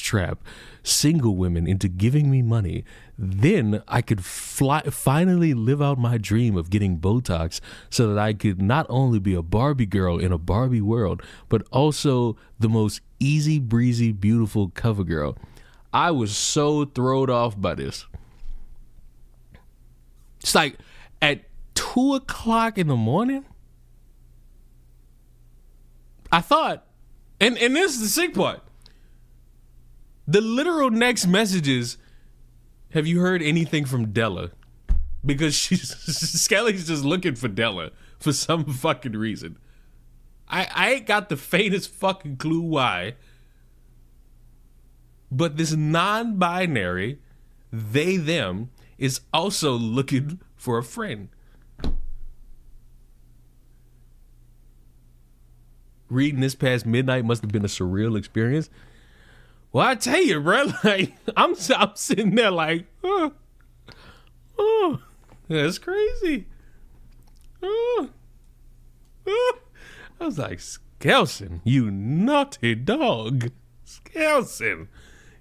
trap single women into giving me money. Then I could finally live out my dream of getting Botox so that I could not only be a Barbie girl in a Barbie world, but also the most easy breezy, beautiful cover girl." I was so thrown off by this. It's like at 2:00 in the morning, I thought, and this is the sick part. The literal next message is, "Have you heard anything from Della?" Because Skelly's just looking for Della for some fucking reason. I ain't got the faintest fucking clue why. But this non-binary, they, them, is also looking for a friend. Reading this past midnight must have been a surreal experience. Well, I tell you, bro, like I'm sitting there like, oh, that's crazy. I was like, Skelson, you naughty dog. Skelson,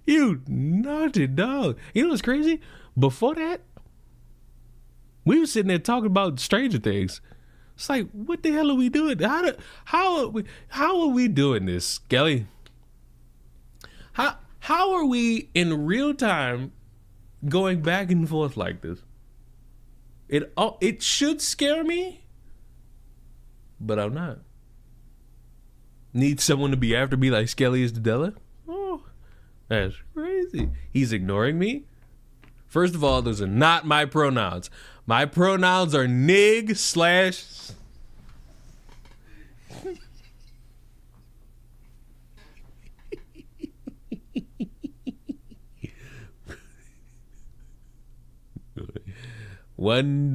you naughty dog. You know what's crazy? Before that, we were sitting there talking about Stranger Things. It's like, what the hell are we doing? How are we doing this, Skelly? How are we in real time going back and forth like this? It should scare me, but I'm not. Need someone to be after me like Skelly is to Della? Oh, that's crazy. He's ignoring me? First of all, those are not my pronouns. My pronouns are nig slash. One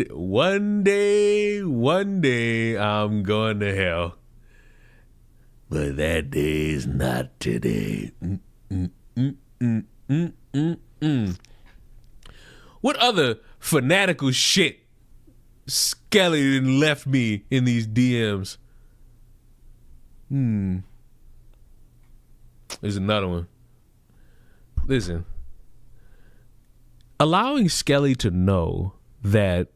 day, I'm going to hell. But that day is not today. What other fanatical shit Skelly done left me in these DMs? There's another one. Listen. Allowing Skelly to know that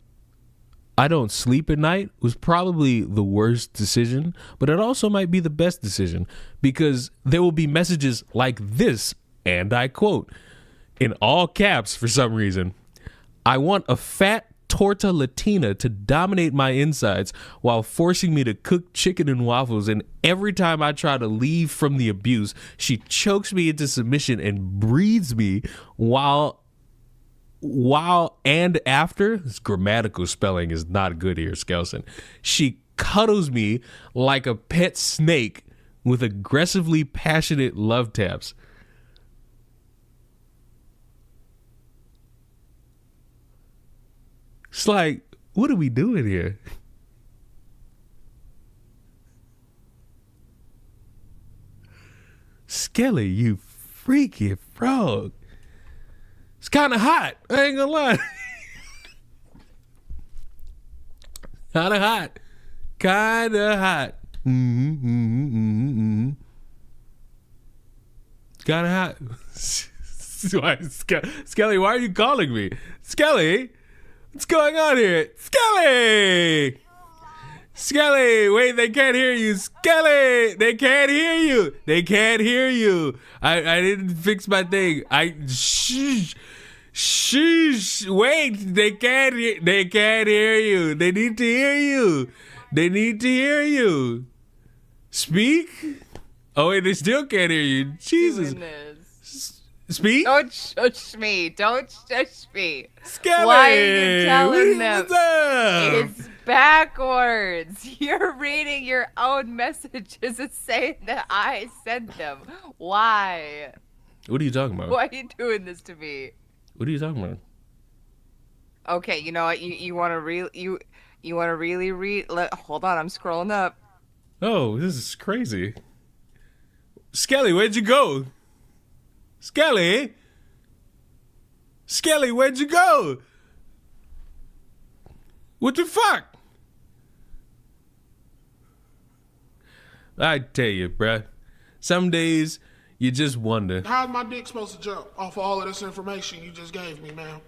I don't sleep at night was probably the worst decision, but it also might be the best decision because there will be messages like this, and I quote, in all caps for some reason. I want a fat torta latina to dominate my insides while forcing me to cook chicken and waffles, and every time I try to leave from the abuse, she chokes me into submission and breathes me while and after. This grammatical spelling is not good here, Skelson. She cuddles me like a pet snake with aggressively passionate love taps. It's like, what are we doing here? Skelly, you freaky frog. It's kind of hot. I ain't gonna lie. Kind of hot. Kind of hot. Kind of hot. Skelly, why are you calling me? Skelly, what's going on here? Skelly! Skelly, wait, they can't hear you. Skelly, they can't hear you. They can't hear you. I didn't fix my thing. Shh, wait, they can't hear you. They need to hear you. They need to hear you. Speak? Oh wait, they still can't hear you. Jesus. Speak? Don't shush me. Don't shush me. Skelly, why are you telling them? What's up? It's backwards. You're reading your own messages and saying that I sent them. Why? What are you talking about? Why are you doing this to me? What are you talking about? Okay, you know what? You want to really read? Hold on, I'm scrolling up. Oh, this is crazy. Skelly, where'd you go? Skelly, where'd you go? What the fuck? I tell you, bruh. Some days you just wonder. How's my dick supposed to jump off of all of this information you just gave me, man?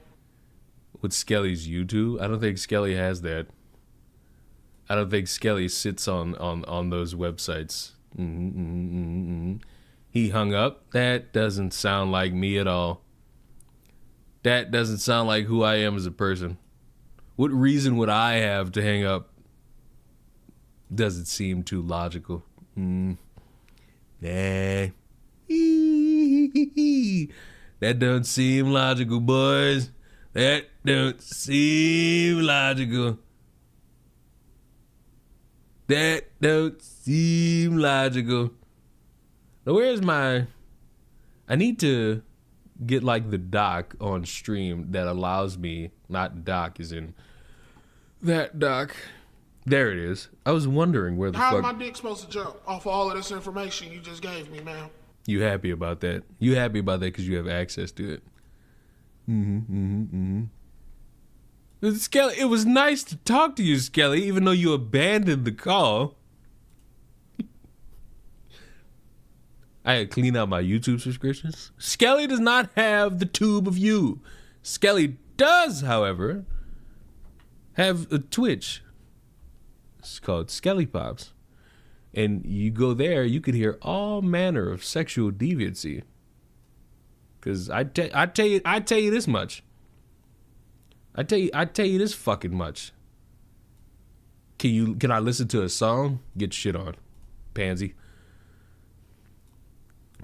With Skelly's YouTube? I don't think Skelly has that. I don't think Skelly sits on those websites. He hung up. That doesn't sound like me at all. That doesn't sound like who I am as a person. What reason would I have to hang up? Doesn't seem too logical. Nah. That don't seem logical, boys. That don't seem logical. That don't seem logical. Now, where's my... I need to get like the doc on stream that allows me... Not doc as in... That doc. There it is. I was wondering where the How's fuck... my dick supposed to jump off of all of this information you just gave me, man? You happy about that? You happy about that because you have access to it? Skelly, it was nice to talk to you, Skelly, even though you abandoned the call. I had to clean out my YouTube subscriptions. Skelly does not have the tube of you. Skelly does, however, have a Twitch. It's called Skelly Pops. And you go there, you could hear all manner of sexual deviancy. Cause I tell you this much. I tell you this fucking much. Can I listen to a song? Get shit on, pansy.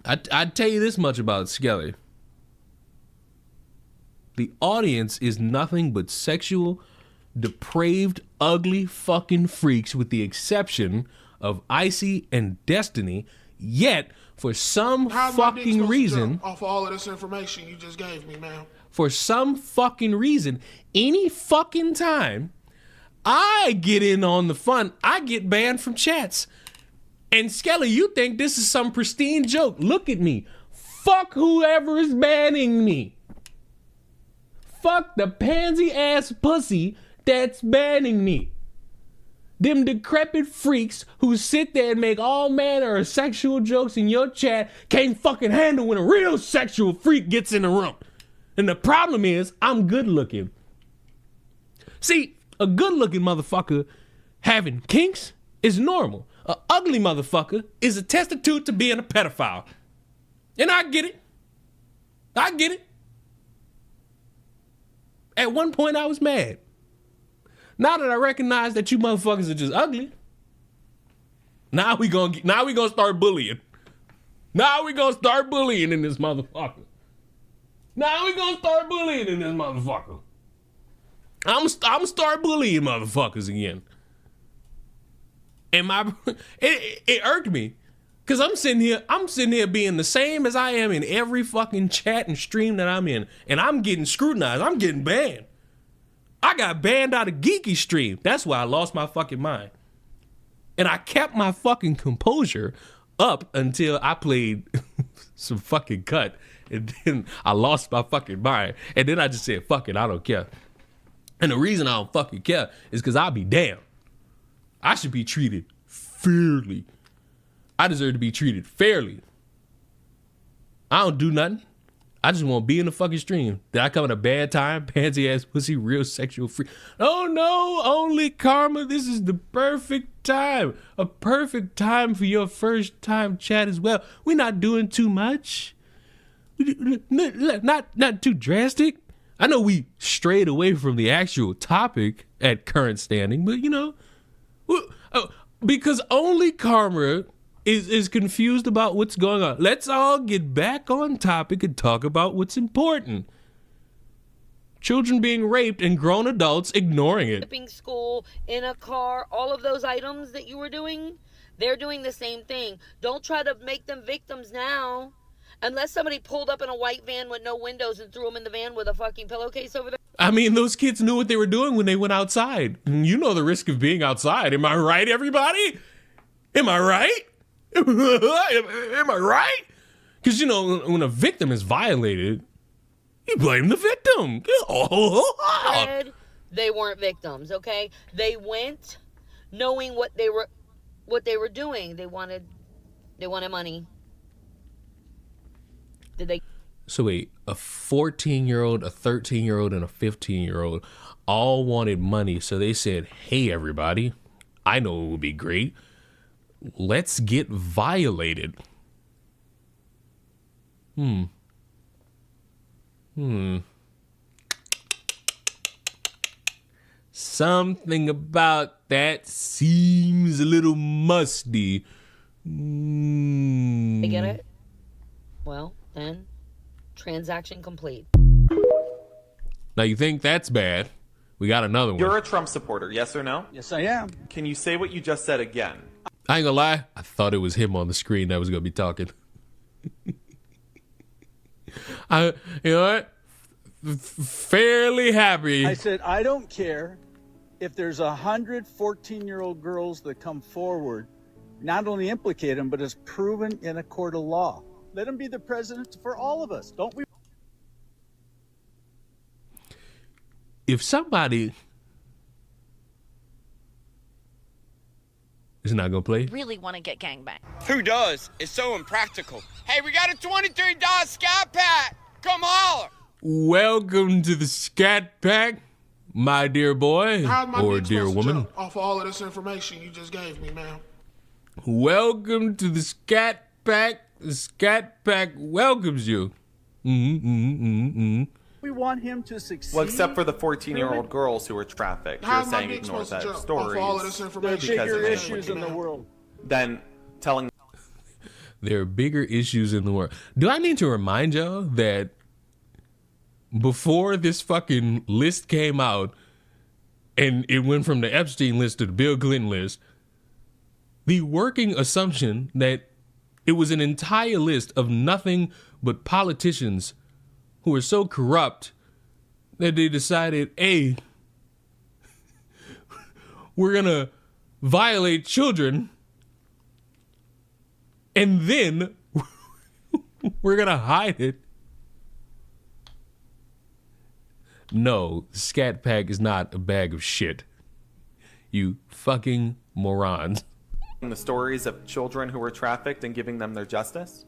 I tell you this much about Skelly. The audience is nothing but sexual, depraved, ugly fucking freaks with the exception of Icy and Destiny. Yet, for some How's my dick fucking supposed to reason, jump off of all of this information you just gave me, man? for some fucking reason, any fucking time I get in on the fun, I get banned from chats. And Skelly, you think this is some pristine joke. Look at me. Fuck whoever is banning me. Fuck the pansy ass pussy that's banning me. Them decrepit freaks who sit there and make all manner of sexual jokes in your chat can't fucking handle when a real sexual freak gets in the room. And the problem is, I'm good looking. See, a good looking motherfucker having kinks is normal. A ugly motherfucker is a testament to being a pedophile. And I get it. I get it. At one point I was mad. Now that I recognize that you motherfuckers are just ugly, now we gonna start bullying. Now we gonna start bullying in this motherfucker. Now we gonna start bullying in this motherfucker. I'm start bullying motherfuckers again. And it irked me. Cause I'm sitting here being the same as I am in every fucking chat and stream that I'm in. And I'm getting scrutinized. I'm getting banned. I got banned out of Geeky stream. That's why I lost my fucking mind. And I kept my fucking composure up until I played some fucking cut. And then I lost my fucking mind. And then I just said, fuck it, I don't care. And the reason I don't fucking care is because I'll be damned. I should be treated fairly. I deserve to be treated fairly. I don't do nothing. I just want to be in the fucking stream. Did I come at a bad time? Pansy ass pussy, real sexual freak. Oh no, only karma. This is the perfect time. A perfect time for your first time chat as well. We're not doing too much. Not too drastic. I know we strayed away from the actual topic at current standing, but you know, because only karma is confused about what's going on. Let's all get back on topic and talk about what's important. Children being raped and grown adults ignoring it. Skipping school, in a car, all of those items that you were doing, they're doing the same thing. Don't try to make them victims now. Unless somebody pulled up in a white van with no windows and threw them in the van with a fucking pillowcase over there. I mean, those kids knew what they were doing when they went outside. You know the risk of being outside. Am I right, everybody? Am I right? Am I right? Because, you know, when a victim is violated, you blame the victim. They weren't victims, okay? They went knowing what they were doing. They wanted money. Did they? So wait, a 14-year-old, a 13-year-old, and a 15-year-old all wanted money. So they said, hey, everybody, I know it would be great. Let's get violated. Something about that seems a little musty. I get it? Well, then, transaction complete. Now you think that's bad? We got another one. You're a Trump supporter, yes or no? Yes, I am. Can you say what you just said again? I ain't gonna lie, I thought it was him on the screen that was gonna be talking. You know what? Fairly happy. I said, I don't care if there's 100 14-year-old girls that come forward, not only implicate him, but is proven in a court of law. Let him be the president for all of us, don't we? If somebody is not gonna play, Really want to get gangbanged. Who does? It's so impractical. Hey, we got a $23 Scat Pack. Come holler. welcome to the Scat Pack, my dear boy How's my or dick dear supposed to woman. jump off of all of this information you just gave me, man? Welcome to the Scat Pack. The Scat Pack welcomes you. We want him to succeed. Well, except for the 14-year-old girls who were trafficked. You're How's my saying dick ignore supposed to that jump stories. off of all of this There are information? bigger Because of issues in the world. Then telling There are bigger issues in the world. Do I need to remind y'all that before this fucking list came out and it went from the Epstein list to the Bill Clinton list, the working assumption that it was an entire list of nothing but politicians who were so corrupt that they decided, hey, we're going to violate children and then we're going to hide it. No, Scat Pack is not a bag of shit. You fucking morons. The stories of children who were trafficked and giving them their justice?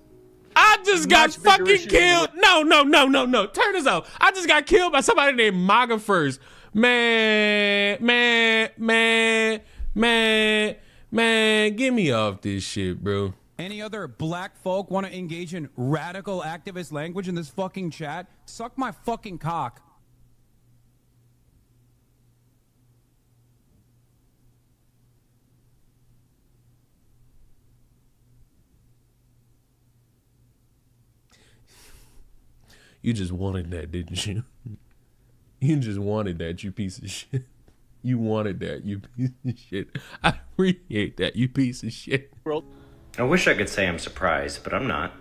I just got fucking killed. No. Turn this off. I just got killed by somebody named MAGA First. Man, get me off this shit, bro. Any other black folk want to engage in radical activist language in this fucking chat? Suck my fucking cock. You just wanted that, didn't you? You just wanted that, you piece of shit. You wanted that, you piece of shit. I appreciate that, you piece of shit. I wish I could say I'm surprised, but I'm not.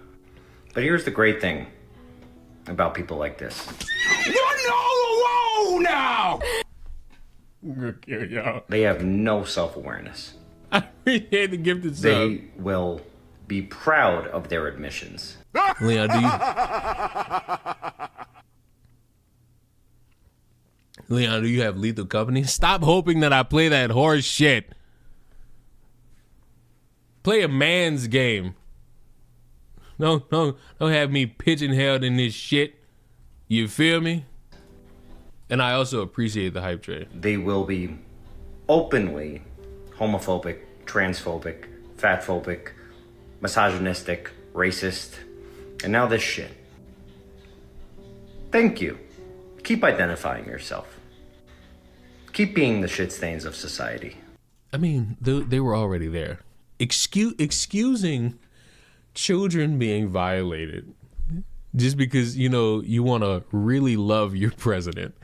But here's the great thing about people like this. Whoa now! They have no self-awareness. I appreciate the gifted sub. They will be proud of their admissions. Leon, do you have Lethal Company? Stop hoping that I play that horse shit. Play a man's game. Don't have me pigeon-held in this shit. You feel me? And I also appreciate the hype train. They will be openly homophobic, transphobic, fatphobic, misogynistic, racist, and now this shit. Thank you. Keep identifying yourself. Keep being the shit stains of society. I mean, they were already there. Excusing children being violated just because, you know, you want to really love your president.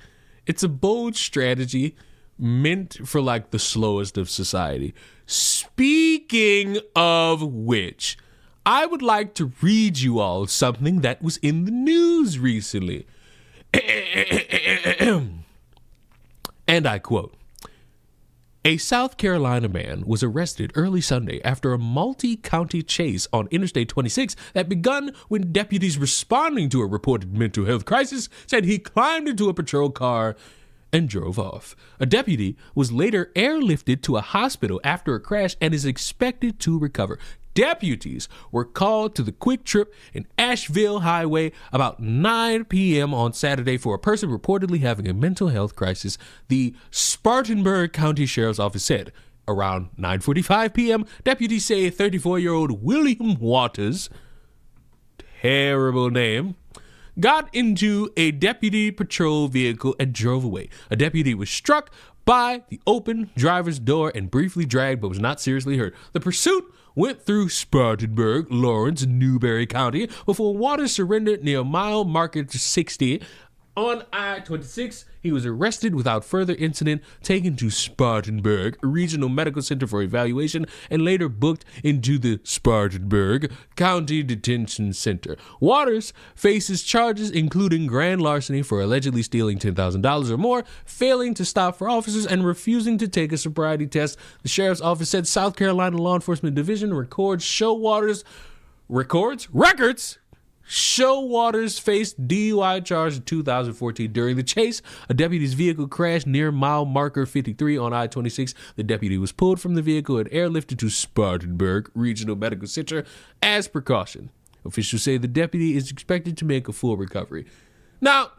It's a bold strategy meant for like the slowest of society. Speaking of which, I would like to read you all something that was in the news recently. And I quote, "A South Carolina man was arrested early Sunday after a multi-county chase on Interstate 26 that begun when deputies responding to a reported mental health crisis said he climbed into a patrol car and drove off. A deputy was later airlifted to a hospital after a crash and is expected to recover. Deputies were called to the Quick Trip in Asheville Highway about 9 p.m. on Saturday for a person reportedly having a mental health crisis, the Spartanburg County Sheriff's Office said. Around 9:45 p.m., deputies say 34-year-old William Waters, terrible name, got into a deputy patrol vehicle and drove away. A deputy was struck by the open driver's door and briefly dragged but was not seriously hurt. The pursuit went through Spartanburg, Lawrence, Newberry County before Waters surrendered near mile marker 60. On I-26, he was arrested without further incident, taken to Spartanburg Regional Medical Center for evaluation, and later booked into the Spartanburg County Detention Center. Waters faces charges including grand larceny for allegedly stealing $10,000 or more, failing to stop for officers, and refusing to take a sobriety test. The sheriff's office said South Carolina Law Enforcement Division records show Waters faced DUI charge in 2014. During the chase, a deputy's vehicle crashed near mile marker 53 on I-26. The deputy was pulled from the vehicle and airlifted to Spartanburg Regional Medical Center as precaution. Officials say the deputy is expected to make a full recovery. Now,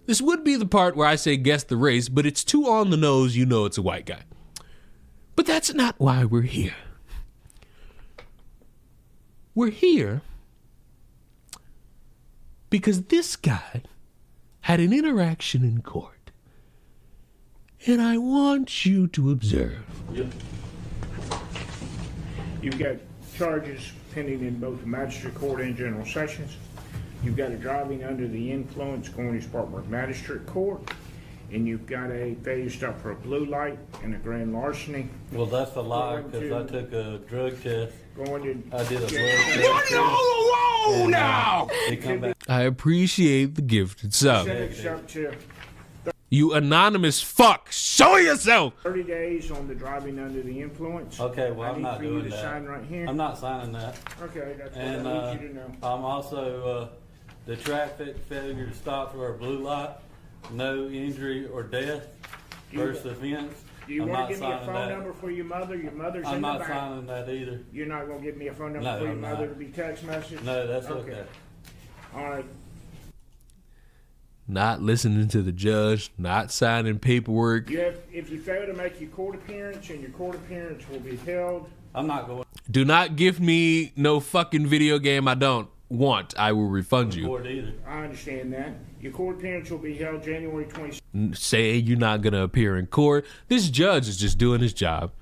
this would be the part where I say guess the race, but it's too on the nose, you know it's a white guy. But that's not why we're here. We're here because this guy had an interaction in court. And I want you to observe. Yep. You've got charges pending in both the magistrate court and general sessions. You've got a driving under the influence going to Spartanburg Magistrate Court, and you've got a failure stop for a blue light and a grand larceny. Well, that's a lie, because I took a drug test. I did a blood test. Whoa, now! They come back. I appreciate the gifted sub. Civics up to You anonymous fuck, show yourself! 30 days on the driving under the influence. Okay, well, I'm not I need for you doing to that. sign right here. I'm not signing that. Okay, that's And what I need you to know. I'm also the traffic failure to stop for a blue light, no injury or death, first offense. Do you I'm want not to give me a signing phone that. number for your mother? Your mother's I'm in the not back. signing that either. You're not going to give me a phone number No, for your I'm mother not. to be text message? No, that's okay. All right. Not listening to the judge, not signing paperwork. If you fail to make your court appearance, and your court appearance will be held. I'm not going. Do not give me no fucking video game I don't want. I will refund you. I understand that. Your court appearance will be held January 26th. Say you're not gonna appear in court. This judge is just doing his job.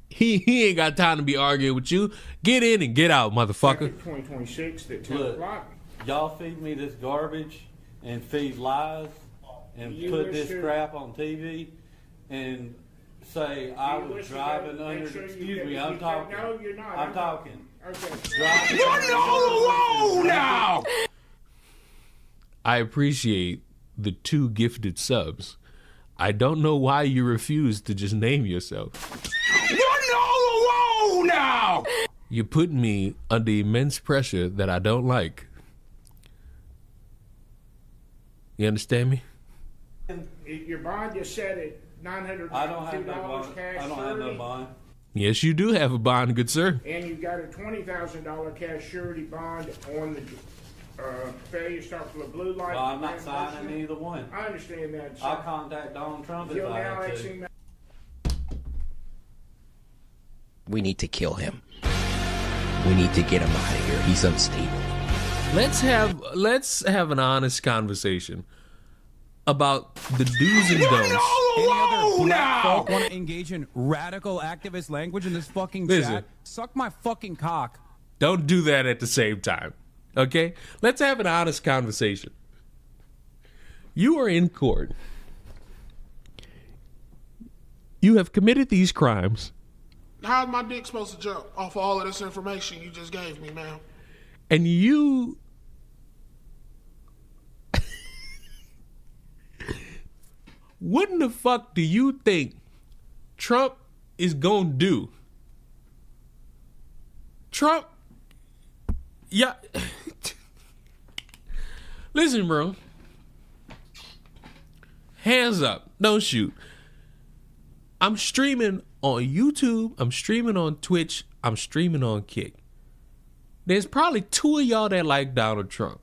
He ain't got time to be arguing with you. Get in and get out, motherfucker. 2026 at 10 Look, o'clock. y'all feed me this garbage and feed lies and You put wish this to- crap on TV and say I You was wish to driving make under. sure you Excuse get- me, I'm you- talking. No, you're not. I'm talking. Okay. Driving Whoa, now! I appreciate the 2 gifted subs. I don't know why you refuse to just name yourself. Whoa, now! You put me under immense pressure that I don't like. You understand me? Your bond is set at $902 I don't have no bond. cash. I don't have no surety, bond. Yes, you do have a bond, good sir. And you've got a $20,000 cash surety bond on the failure stop for the blue light. Well, I'm not and signing motion. either one. I understand that. I'll contact Donald Trump if You'll I now have actually to. We need to kill him. We need to get him out of here. He's unstable. Let's have an honest conversation about the do's and don'ts. Any other black folk want to engage in radical activist language in this fucking Listen. chat? Suck my fucking cock. Don't do that at the same time. Okay? Let's have an honest conversation. You are in court. You have committed these crimes, How's my dick supposed to jump off of all of this information you just gave me, ma'am? and you what in the fuck do you think Trump is gonna do? Trump, yeah. Listen, bro. Hands up. Don't shoot. I'm streaming on YouTube. I'm streaming on Twitch. I'm streaming on Kick. There's probably 2 of y'all that like Donald Trump.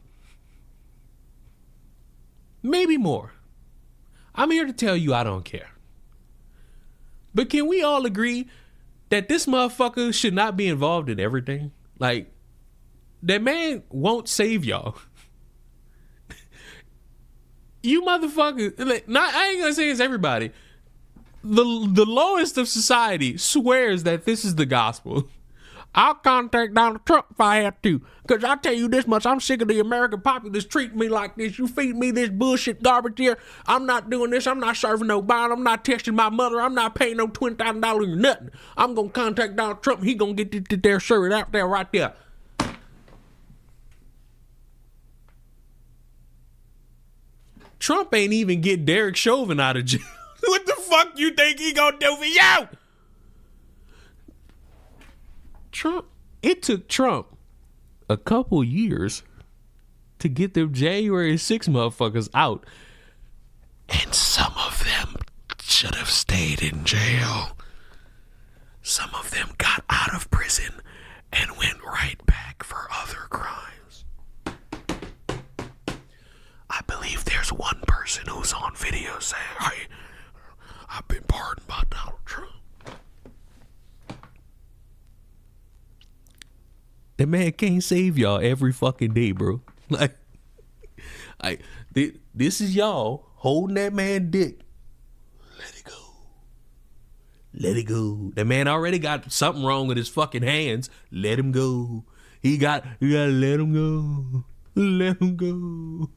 Maybe more. I'm here to tell you I don't care. But can we all agree that this motherfucker should not be involved in everything? Like, that man won't save y'all. You motherfuckers, like, I ain't gonna say it's everybody. The lowest of society swears that this is the gospel. I'll contact Donald Trump if I have to. Because I'll tell you this much, I'm sick of the American populace treating me like this. You feed me this bullshit garbage here. I'm not doing this. I'm not serving no bond. I'm not texting my mother. I'm not paying no $20,000 or nothing. I'm going to contact Donald Trump. He going to get this there shirt out there right there. Trump ain't even get Derek Chauvin out of jail. What the fuck you think he gonna do for you? Trump, it took Trump a couple years to get them January 6 motherfuckers out. And some of them should have stayed in jail. Some of them got out of prison and went right back for other crimes. I believe there's one person who's on video saying, hey, I've been pardoned by Donald Trump. That man can't save y'all every fucking day, bro. Like, this is y'all holding that man dick. Let it go. Let it go. That man already got something wrong with his fucking hands. Let him go. You gotta let him go. Let him go.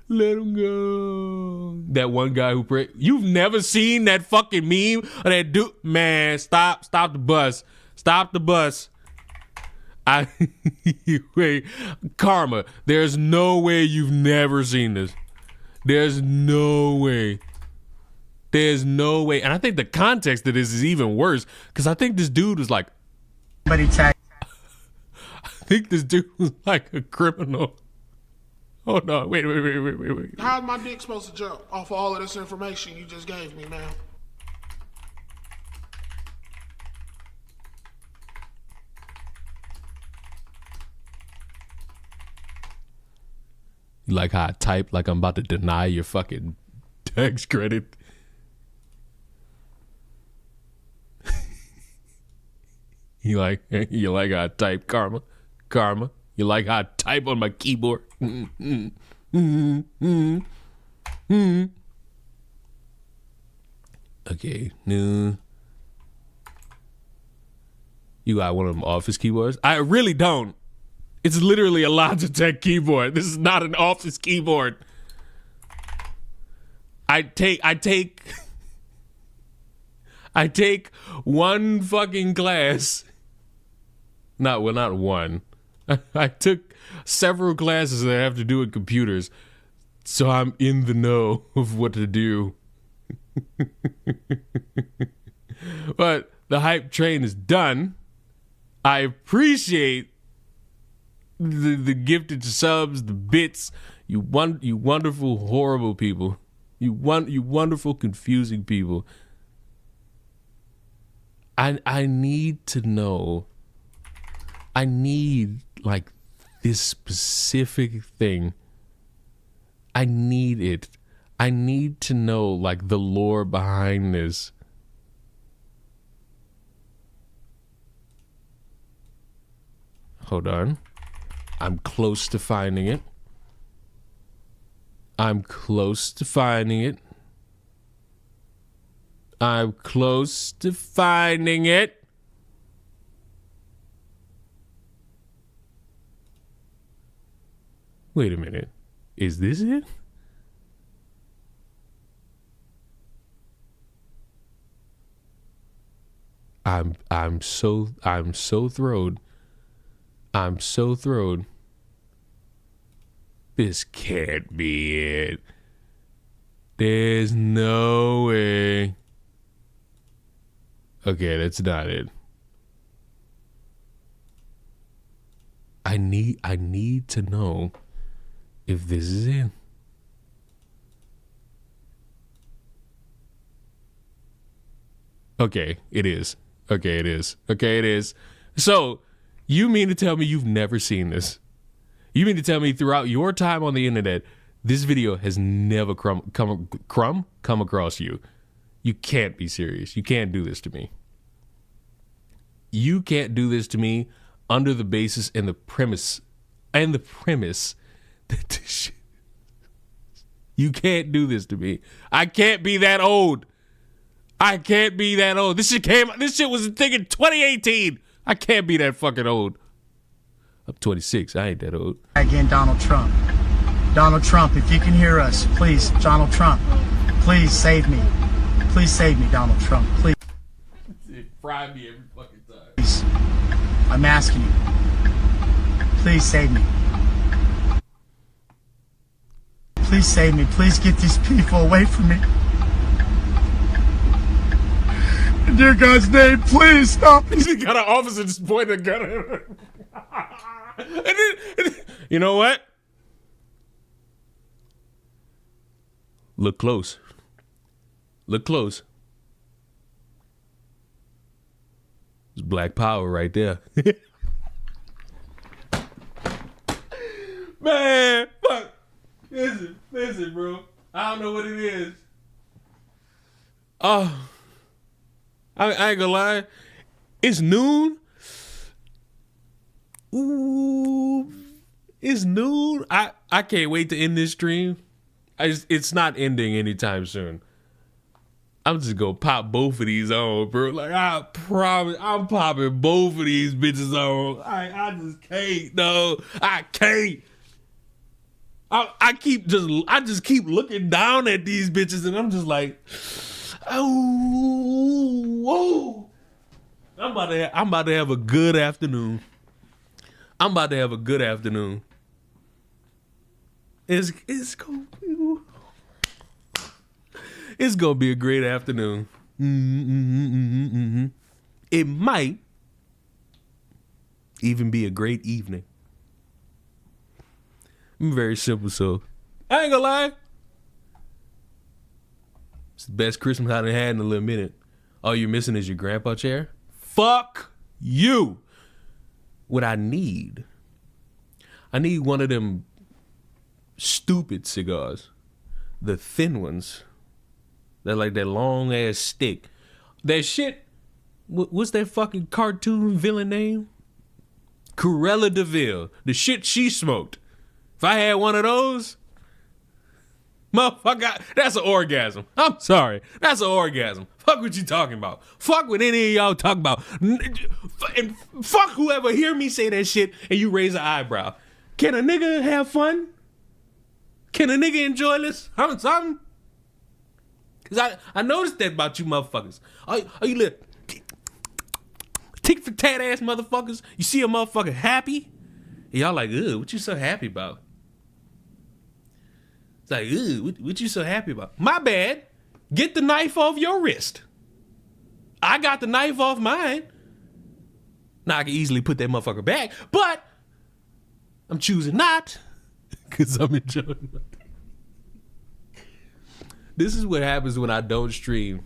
Let him go. That one guy who prayed. You've never seen that fucking meme of that dude? Man, stop the bus. Stop the bus. Wait, Karma, there's no way you've never seen this. There's no way. There's no way. And I think the context of this is even worse because I think this dude was like, I think this dude was like a criminal. Oh no, wait. How's my dick supposed to jump off all of this information you just gave me, man? You like how I type like I'm about to deny your fucking tax credit? You like how I type, Karma? Karma? You like how I type on my keyboard? Okay, no. You got one of them office keyboards? I really don't. It's literally a Logitech keyboard. This is not an office keyboard. I take one fucking class. Not one. I took several classes that have to do with computers, so I'm in the know of what to do. But the hype train is done. I appreciate the gifted subs, the bits. You wonderful, horrible people. You wonderful, confusing people. I need to know. I need like this specific thing. I need it. I need to know like the lore behind this. Hold on. I'm close to finding it. I'm close to finding it. I'm close to finding it. Wait a minute. Is this it? I'm so thrilled. I'm so thrilled. This can't be it. There's no way. Okay, that's not it. I need to know if this is it. Okay, it is. Okay, it is. Okay, it is. So, you mean to tell me you've never seen this? You mean to tell me throughout your time on the internet, this video has never come across you? You can't be serious. You can't do this to me. You can't do this to me under the basis and the premise that this shit. You can't do this to me. I can't be that old. I can't be that old. This shit was a thing in 2018. I can't be that fucking old. I'm 26. I ain't that old. Again, Donald Trump. Donald Trump, if you can hear us, please, Donald Trump, please save me. Please save me, Donald Trump. Please. It fried me every fucking time. Please. I'm asking you. Please save me. Please save me. Please get these people away from me. In dear God's name, please stop. He got an officer just pointing a gun at him. and then, you know what? Look close. Look close. It's black power right there. Man, fuck. Listen, bro. I don't know what it is. Oh. I ain't gonna lie. It's noon. Ooh. It's noon. I can't wait to end this stream. It's not ending anytime soon. I'm just gonna pop both of these on, bro. Like, I promise, I'm popping both of these bitches on. I just can't, no. I can't. I just keep looking down at these bitches, and I'm just like, oh, whoa. I'm about to have a good afternoon. I'm about to have a good afternoon. It's gonna be a great afternoon. It might even be a great evening. I'm very simple, so I ain't gonna lie. It's the best Christmas I done had in a little minute. All you're missing is your grandpa chair. Fuck you. What I need one of them stupid cigars, the thin ones. They're like that long ass stick. That shit. What's that fucking cartoon villain name? Cruella de Vil. The shit she smoked. If I had one of those, motherfucker, that's an orgasm. I'm sorry. That's an orgasm. Fuck what you talking about. Fuck what any of y'all talk about. And fuck whoever hear me say that shit and you raise an eyebrow. Can a nigga have fun? Can a nigga enjoy this? Something? Because I noticed that about you motherfuckers. Are you little tick for tat ass motherfuckers? You see a motherfucker happy? And y'all like, ugh, what you so happy about? It's like, ugh, what you so happy about? My bad. Get the knife off your wrist. I got the knife off mine. Now I can easily put that motherfucker back, but I'm choosing not because I'm enjoying my day. This is what happens when I don't stream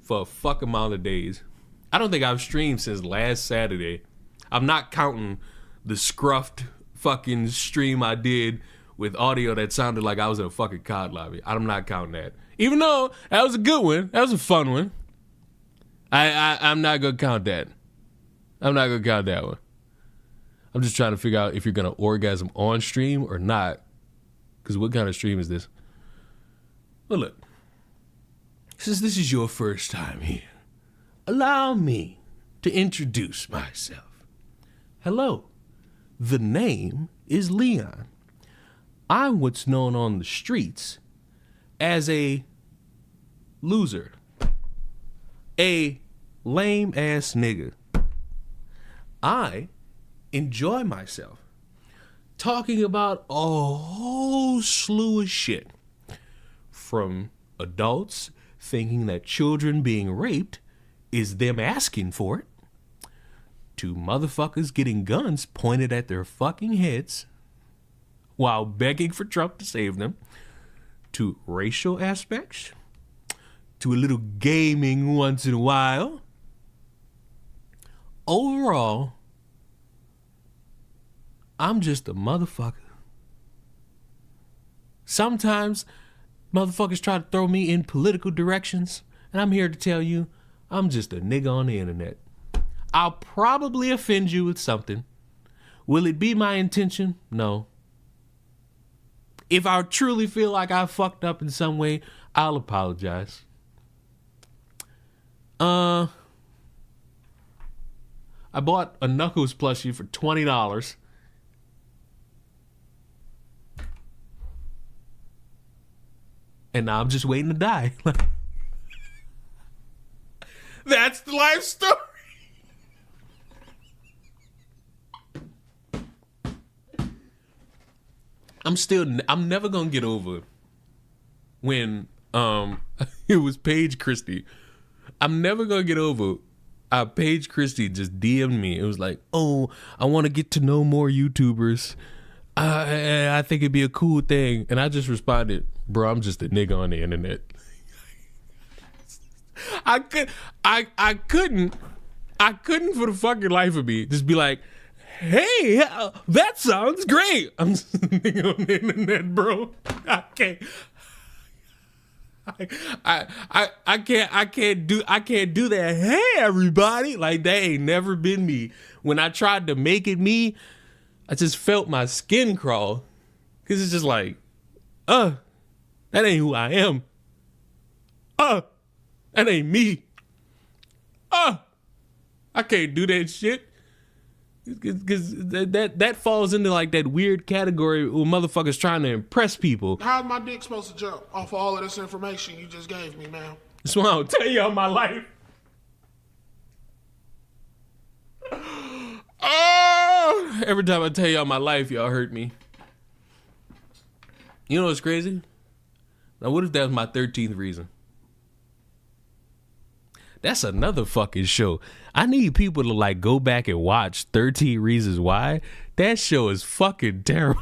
for a fuck amount of days. I don't think I've streamed since last Saturday. I'm not counting the scruffed fucking stream I did with audio that sounded like I was in a fucking COD lobby. I'm not counting that. Even though that was a good one. That was a fun one. I'm not going to count that. I'm not going to count that one. I'm just trying to figure out if you're going to orgasm on stream or not. Because what kind of stream is this? Well, look. Since this is your first time here, allow me to introduce myself. Hello. The name is Leon. I'm what's known on the streets as a loser. A lame ass nigga. I enjoy myself talking about a whole slew of shit. From adults thinking that children being raped is them asking for it, to motherfuckers getting guns pointed at their fucking heads while begging for Trump to save them, to racial aspects, to a little gaming once in a while. Overall, I'm just a motherfucker. Sometimes motherfuckers try to throw me in political directions, and I'm here to tell you, I'm just a nigga on the internet. I'll probably offend you with something. Will it be my intention? No. If I truly feel like I fucked up in some way, I'll apologize. I bought a Knuckles plushie for $20. And now I'm just waiting to die. That's the life story. I'm never gonna get over when it was Paige Christie. I'm never gonna get over Paige Christie just DM'd me. It was like, oh, I want to get to know more YouTubers. I think it'd be a cool thing. And I just responded, bro, I'm just a nigga on the internet. I couldn't for the fucking life of me just be like, hey, that sounds great. I'm just a nigga on the internet, bro. I can't. I can't do that. Hey, everybody. Like, that ain't never been me. When I tried to make it me, I just felt my skin crawl. Cause it's just like, that ain't who I am. That ain't me. I can't do that shit. Because that falls into like that weird category where motherfuckers trying to impress people. How's my dick supposed to jump off of all of this information you just gave me, man? That's why I don't tell y'all my life. Oh, every time I tell y'all my life, y'all hurt me. You know what's crazy? Now, what if that was my 13th reason? That's another fucking show. I need people to like go back and watch 13 Reasons Why. That show is fucking terrible.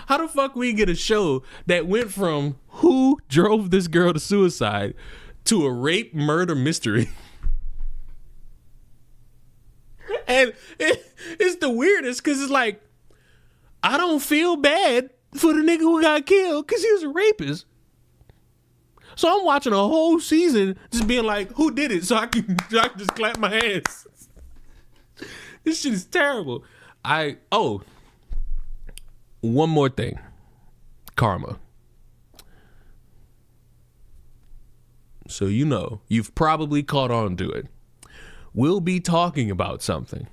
How the fuck we get a show that went from who drove this girl to suicide to a rape murder mystery? And it's the weirdest because it's like, I don't feel bad for the nigga who got killed because he was a rapist. So I'm watching a whole season just being like, who did it? So I can just clap my hands. This shit is terrible. One more thing. Karma. So you know, you've probably caught on to it. We'll be talking about something.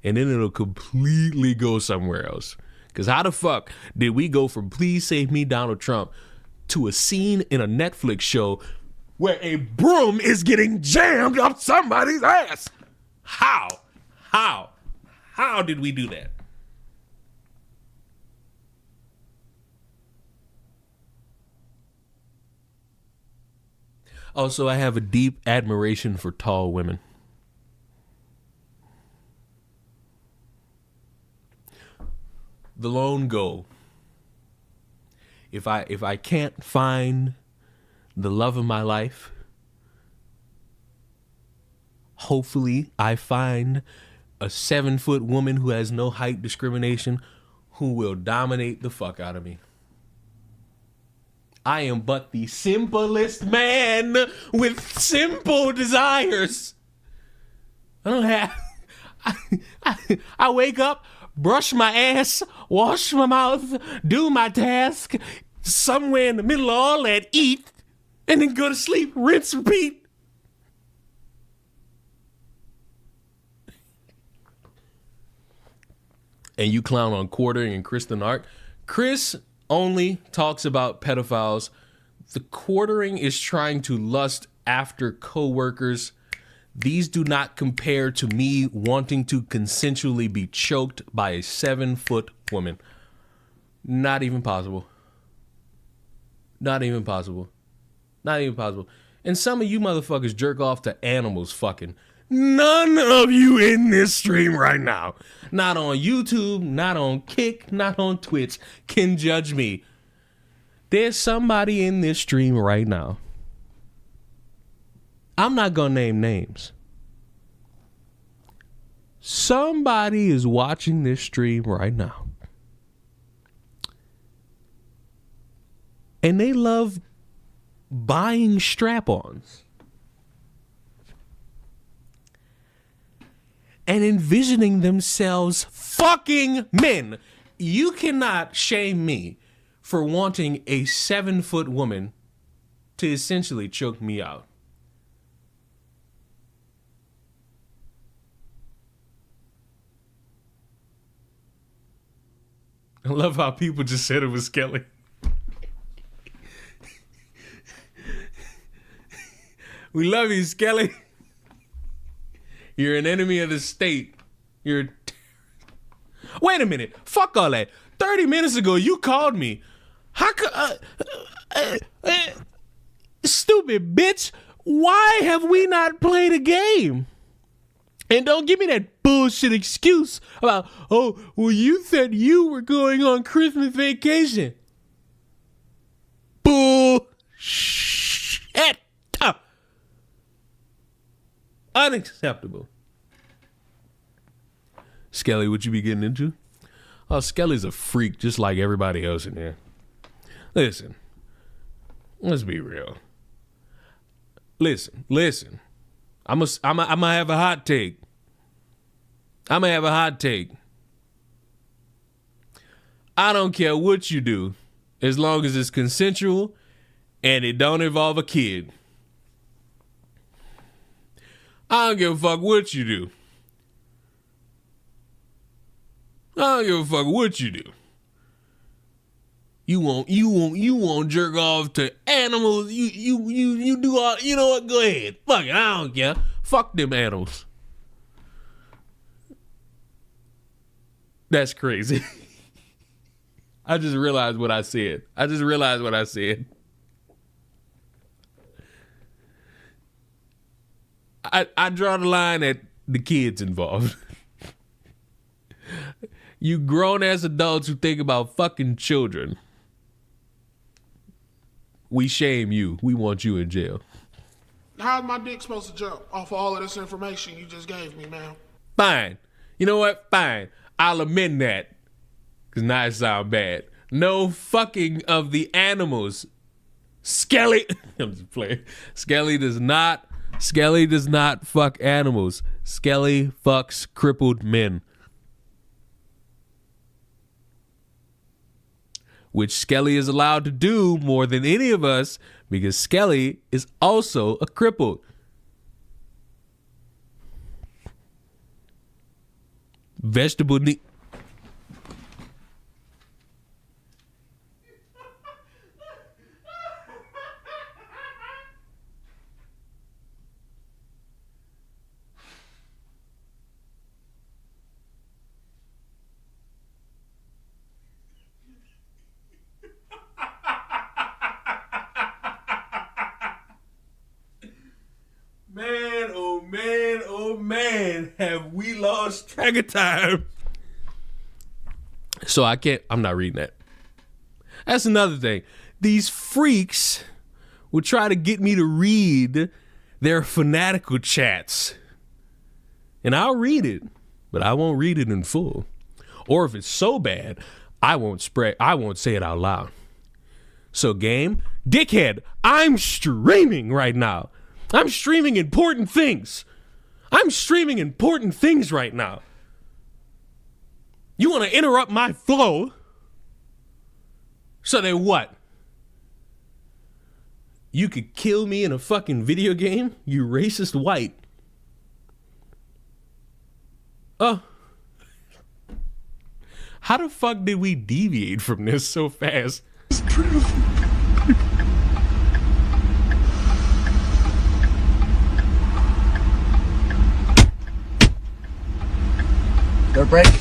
And then it'll completely go somewhere else. Because how the fuck did we go from Please Save Me, Donald Trump to a scene in a Netflix show where a broom is getting jammed up somebody's ass? How did we do that? Also, I have a deep admiration for tall women. The lone goal. If I can't find the love of my life, hopefully I find a 7-foot woman who has no height discrimination who will dominate the fuck out of me. I am but the simplest man with simple desires. I don't have... I wake up, brush my ass, wash my mouth, do my task, somewhere in the middle of all that, eat, and then go to sleep, rinse, repeat. And you clown on Quartering and Kristen Art. Chris only talks about pedophiles. The Quartering is trying to lust after coworkers. These do not compare to me wanting to consensually be choked by a 7-foot woman. Not even possible. Not even possible. Not even possible. And some of you motherfuckers jerk off to animals fucking. None of you in this stream right now, not on YouTube, not on Kick, not on Twitch, can judge me. There's somebody in this stream right now. I'm not gonna name names. Somebody is watching this stream right now. And they love buying strap-ons. And envisioning themselves fucking men. You cannot shame me for wanting a 7-foot woman to essentially choke me out. I love how people just said it was Skelly. We love you, Skelly. You're an enemy of the state. Wait a minute. Fuck all that. 30 minutes ago, you called me. How could... stupid bitch. Why have we not played a game? And don't give me that bullshit excuse about, oh, well, you said you were going on Christmas vacation. Bullshit. Unacceptable. Skelly, what you be getting into? Oh, Skelly's a freak just like everybody else in here. Listen. Let's be real. Listen. I'm gonna have a hot take. I don't care what you do. as long as it's consensual and it don't involve a kid. I don't give a fuck what you do. I don't give a fuck what you do. You won't jerk off to animals. You do all, you know what? Go ahead. Fuck it. I don't care. Fuck them animals. That's crazy. I just realized what I said. I draw the line at the kids involved. You grown ass adults who think about fucking children. We shame you. We want you in jail. How's my dick supposed to jump off of all of this information you just gave me, man? Fine. You know what? Fine. I'll amend that. Because now it sounds bad. No fucking of the animals. Skelly. I'm just playing. Skelly does not fuck animals. Skelly fucks crippled men. Which Skelly is allowed to do more than any of us because Skelly is also a cripple. Vegetable meat. Man, have we lost track of time. So I'm not reading that. That's another thing. These freaks will try to get me to read their fanatical chats. And I'll read it, but I won't read it in full. Or if it's so bad, I won't say it out loud. So game, dickhead, I'm streaming right now. I'm streaming important things. Right now. You want to interrupt my flow? So then what? You could kill me in a fucking video game? You racist white. Oh. How the fuck did we deviate from this so fast? They're breaking.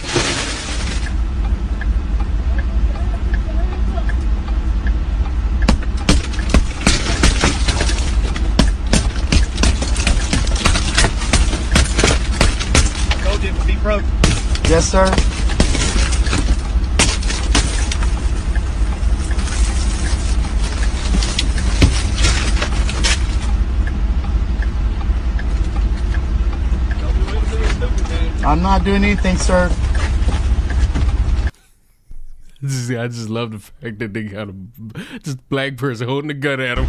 Told you it would be broken. Yes, sir. I'm not doing anything, sir. I just love the fact that they got just a black person holding a gun at him.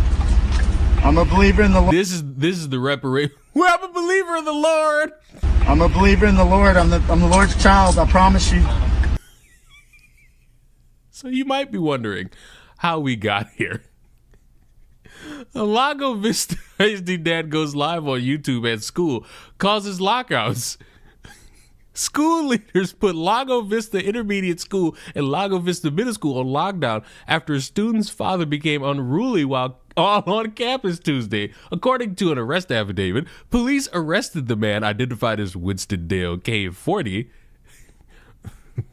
I'm a believer in the Lord. This is the reparation. Well, I'm a believer in the Lord. I'm a believer in the Lord. I'm the Lord's child. I promise you. So you might be wondering how we got here. A Lago Vista HD dad goes live on YouTube at school, causes lockouts. School leaders put Lago Vista Intermediate School and Lago Vista Middle School on lockdown after a student's father became unruly while on campus Tuesday. According to an arrest affidavit, police arrested the man identified as Winston Dale K. 40,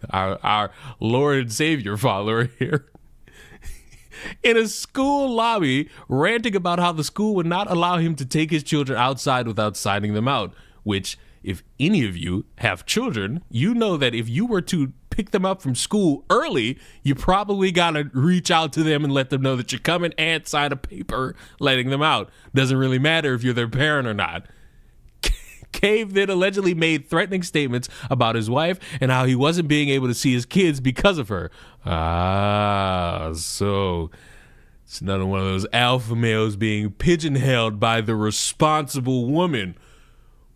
our Lord and Savior follower here, in a school lobby, ranting about how the school would not allow him to take his children outside without signing them out, which, if any of you have children, you know that if you were to pick them up from school early, you probably gotta reach out to them and let them know that you're coming and sign a paper letting them out. Doesn't really matter if you're their parent or not. Cave then allegedly made threatening statements about his wife and how he wasn't being able to see his kids because of her. So it's another one of those alpha males being pigeonholed by the responsible woman.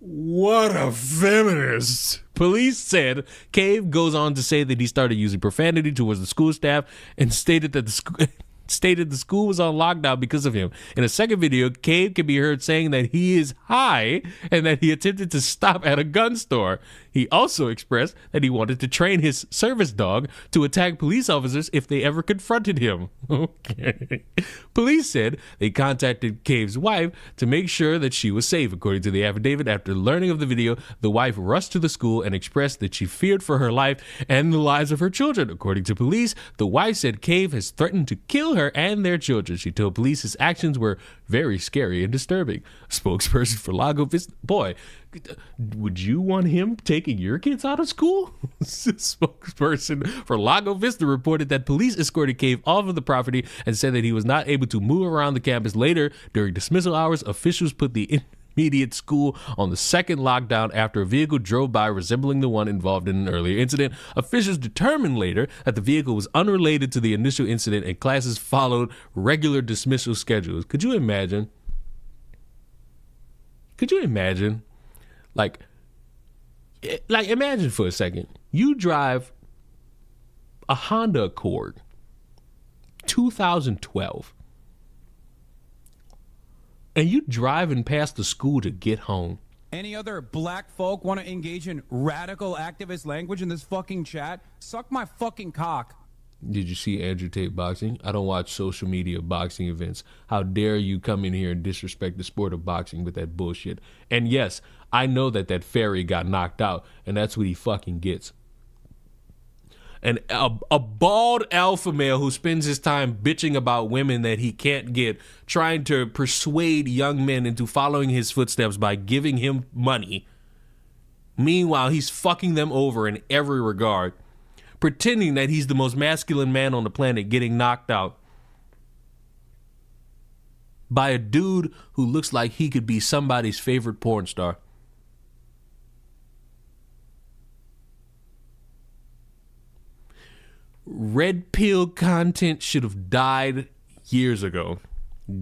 What a feminist. Police said Cave goes on to say that he started using profanity towards the school staff and stated that the school was on lockdown because of him. In a second video, Cave can be heard saying that he is high and that he attempted to stop at a gun store. He also expressed that he wanted to train his service dog to attack police officers if they ever confronted him. Okay. Police said they contacted Cave's wife to make sure that she was safe. According to the affidavit, after learning of the video, the wife rushed to the school and expressed that she feared for her life and the lives of her children. According to police, the wife said Cave has threatened to kill her and their children. She told police his actions were very scary and disturbing. A spokesperson for Lago Vista, boy, would you want him taking your kids out of school? Spokesperson for Lago Vista reported that police escorted Cave off of the property and said that he was not able to move around the campus. Later, during dismissal hours, officials put the intermediate school on the second lockdown after a vehicle drove by resembling the one involved in an earlier incident. Officials determined later that the vehicle was unrelated to the initial incident and classes followed regular dismissal schedules. Could you imagine? Like imagine for a second, you drive a Honda Accord, 2012, and you driving past the school to get home. Any other black folk want to engage in radical activist language in this fucking chat? Suck my fucking cock. Did you see Andrew Tate boxing? I don't watch social media boxing events. How dare you come in here and disrespect the sport of boxing with that bullshit? And yes, I know that fairy got knocked out, and that's what he fucking gets. And a bald alpha male who spends his time bitching about women that he can't get, trying to persuade young men into following his footsteps by giving him money. Meanwhile, he's fucking them over in every regard, pretending that he's the most masculine man on the planet, getting knocked out by a dude who looks like he could be somebody's favorite porn star. Red pill content should have died years ago.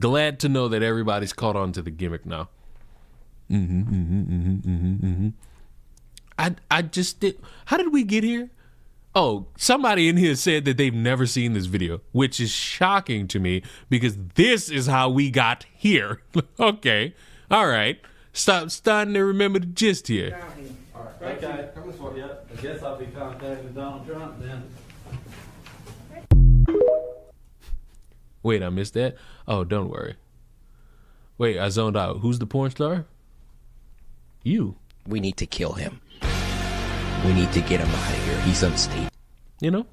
Glad to know that everybody's caught on to the gimmick now. I just did. How did we get here? Oh, somebody in here said that they've never seen this video, which is shocking to me because this is how we got here. Okay. All right. Stop starting to remember the gist here. All right. Okay. Yeah, I guess I'll be contacting Donald Trump then. Wait, I missed that? Oh, don't worry. Wait, I zoned out. Who's the porn star? You. We need to kill him. We need to get him out of here. He's unstable. You know?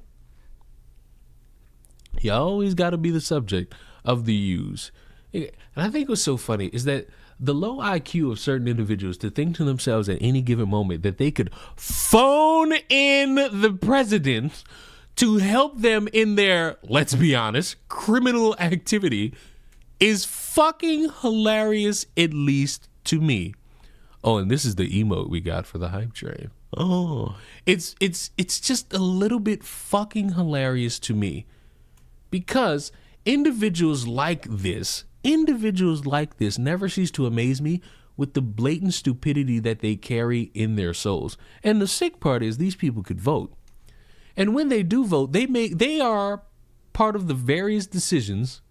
You always got to be the subject of the use. And I think what's so funny is that the low IQ of certain individuals to think to themselves at any given moment that they could phone in the president to help them in their, let's be honest, criminal activity is fucking hilarious, at least to me. Oh, and this is the emote we got for the hype train. Oh, it's just a little bit fucking hilarious to me because individuals like this never cease to amaze me with the blatant stupidity that they carry in their souls. And the sick part is these people could vote. And when they do vote, they are part of the various decisions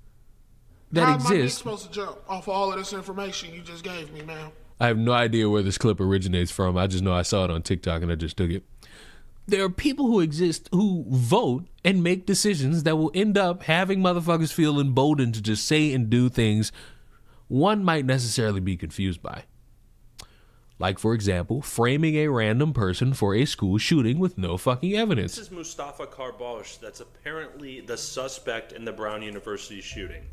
that How am I exist. supposed to jump off of all of this information you just gave me, man? I have no idea where this clip originates from. I just know I saw it on TikTok and I just took it. There are people who exist who vote and make decisions that will end up having motherfuckers feel emboldened to just say and do things one might necessarily be confused by. Like, for example, framing a random person for a school shooting with no fucking evidence. This is Mustafa Karbash. That's apparently the suspect in the Brown University shooting.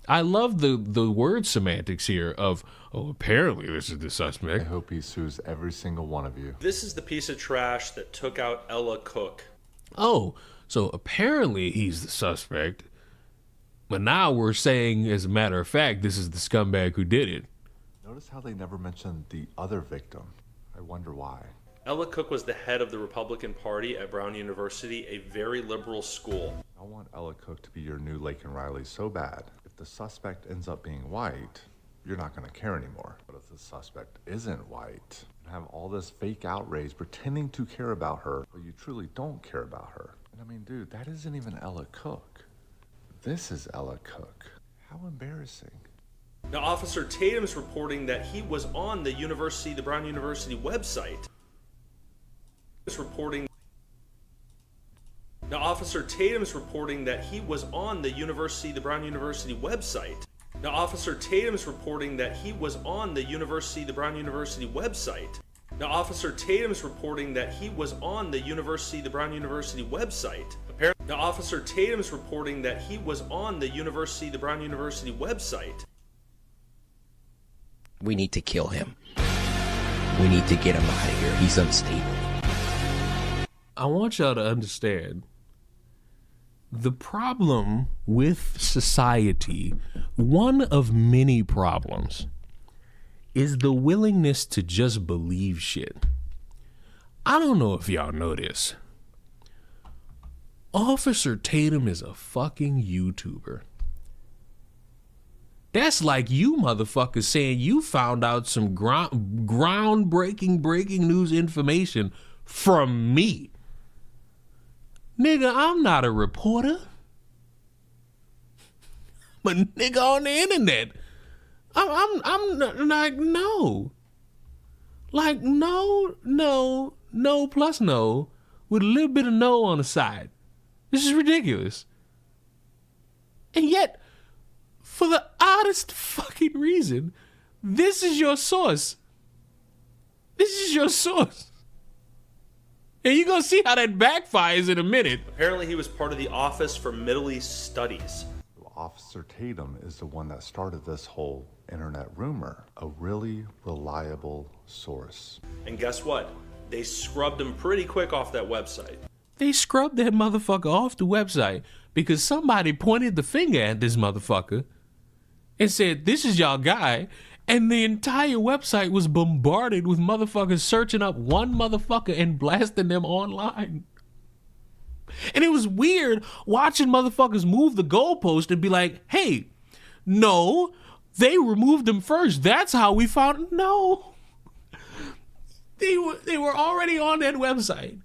I love the word semantics here of, oh, apparently this is the suspect. I hope he sues every single one of you. This is the piece of trash that took out Ella Cook. Oh, so apparently he's the suspect. But now we're saying, as a matter of fact, this is the scumbag who did it. Notice how they never mentioned the other victim. I wonder why. Ella Cook was the head of the Republican Party at Brown University, a very liberal school. I want Ella Cook to be your new Laken Riley so bad. If the suspect ends up being white, you're not going to care anymore. But if the suspect isn't white, you have all this fake outrage pretending to care about her, but you truly don't care about her. And I mean, dude, that isn't even Ella Cook. This is Ella Cook. How embarrassing. Now, Officer Tatum's reporting that he was on the Brown University website. Now, Officer Tatum's reporting that he was on the Brown University website. Now, Officer Tatum's reporting that he was on the Brown University website. Now, Officer Tatum's reporting that he was on the Brown University website. Now, Officer Tatum's reporting that he was on the Brown University website. We need to kill him. We need to get him out of here. He's unstable. I want y'all to understand the problem with society, one of many problems, is the willingness to just believe shit. I don't know if y'all know this. Officer Tatum is a fucking YouTuber. That's like you motherfuckers saying you found out some groundbreaking breaking news information from me. Nigga, I'm not a reporter. I'm a nigga on the internet. I'm not, like, no. Like, no plus no with a little bit of no on the side. This is ridiculous. And yet, for the oddest fucking reason, this is your source. This is your source. And you're going to see how that backfires in a minute. Apparently, he was part of the Office for Middle East Studies. Officer Tatum is the one that started this whole internet rumor, a really reliable source. And guess what? They scrubbed him pretty quick off that website. They scrubbed that motherfucker off the website because somebody pointed the finger at this motherfucker and said, this is y'all guy. And the entire website was bombarded with motherfuckers searching up one motherfucker and blasting them online. And it was weird watching motherfuckers move the goalpost and be like, hey, no, they removed them first. That's how we found. No. They were already on that website.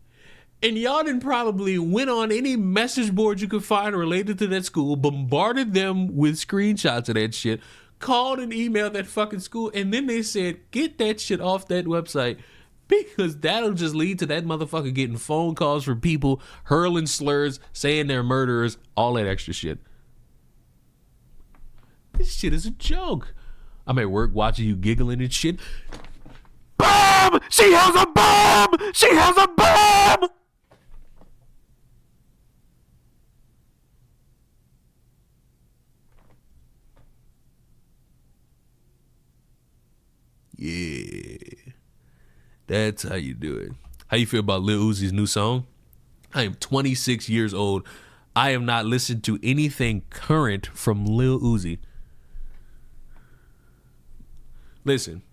And y'all didn't probably went on any message board you could find related to that school, bombarded them with screenshots of that shit, called and emailed that fucking school, and then they said, get that shit off that website because that'll just lead to that motherfucker getting phone calls from people hurling slurs, saying they're murderers, all that extra shit. This shit is a joke. I'm at work watching you giggling and shit. Bomb! She has a bomb! She has a bomb! Yeah, that's how you do it. How you feel about Lil Uzi's new song? I am 26 years old. I have not listened to anything current from Lil Uzi. Listen,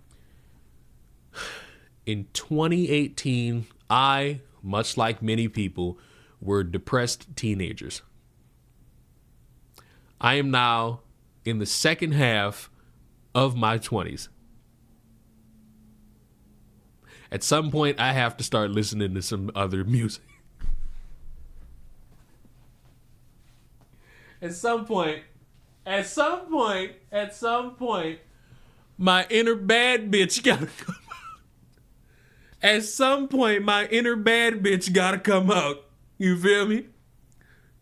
in 2018, I, much like many people, were depressed teenagers. I am now in the second half of my 20s. At some point, I have to start listening to some other music. At some point, my inner bad bitch gotta come out. At some point, my inner bad bitch gotta come out. You feel me?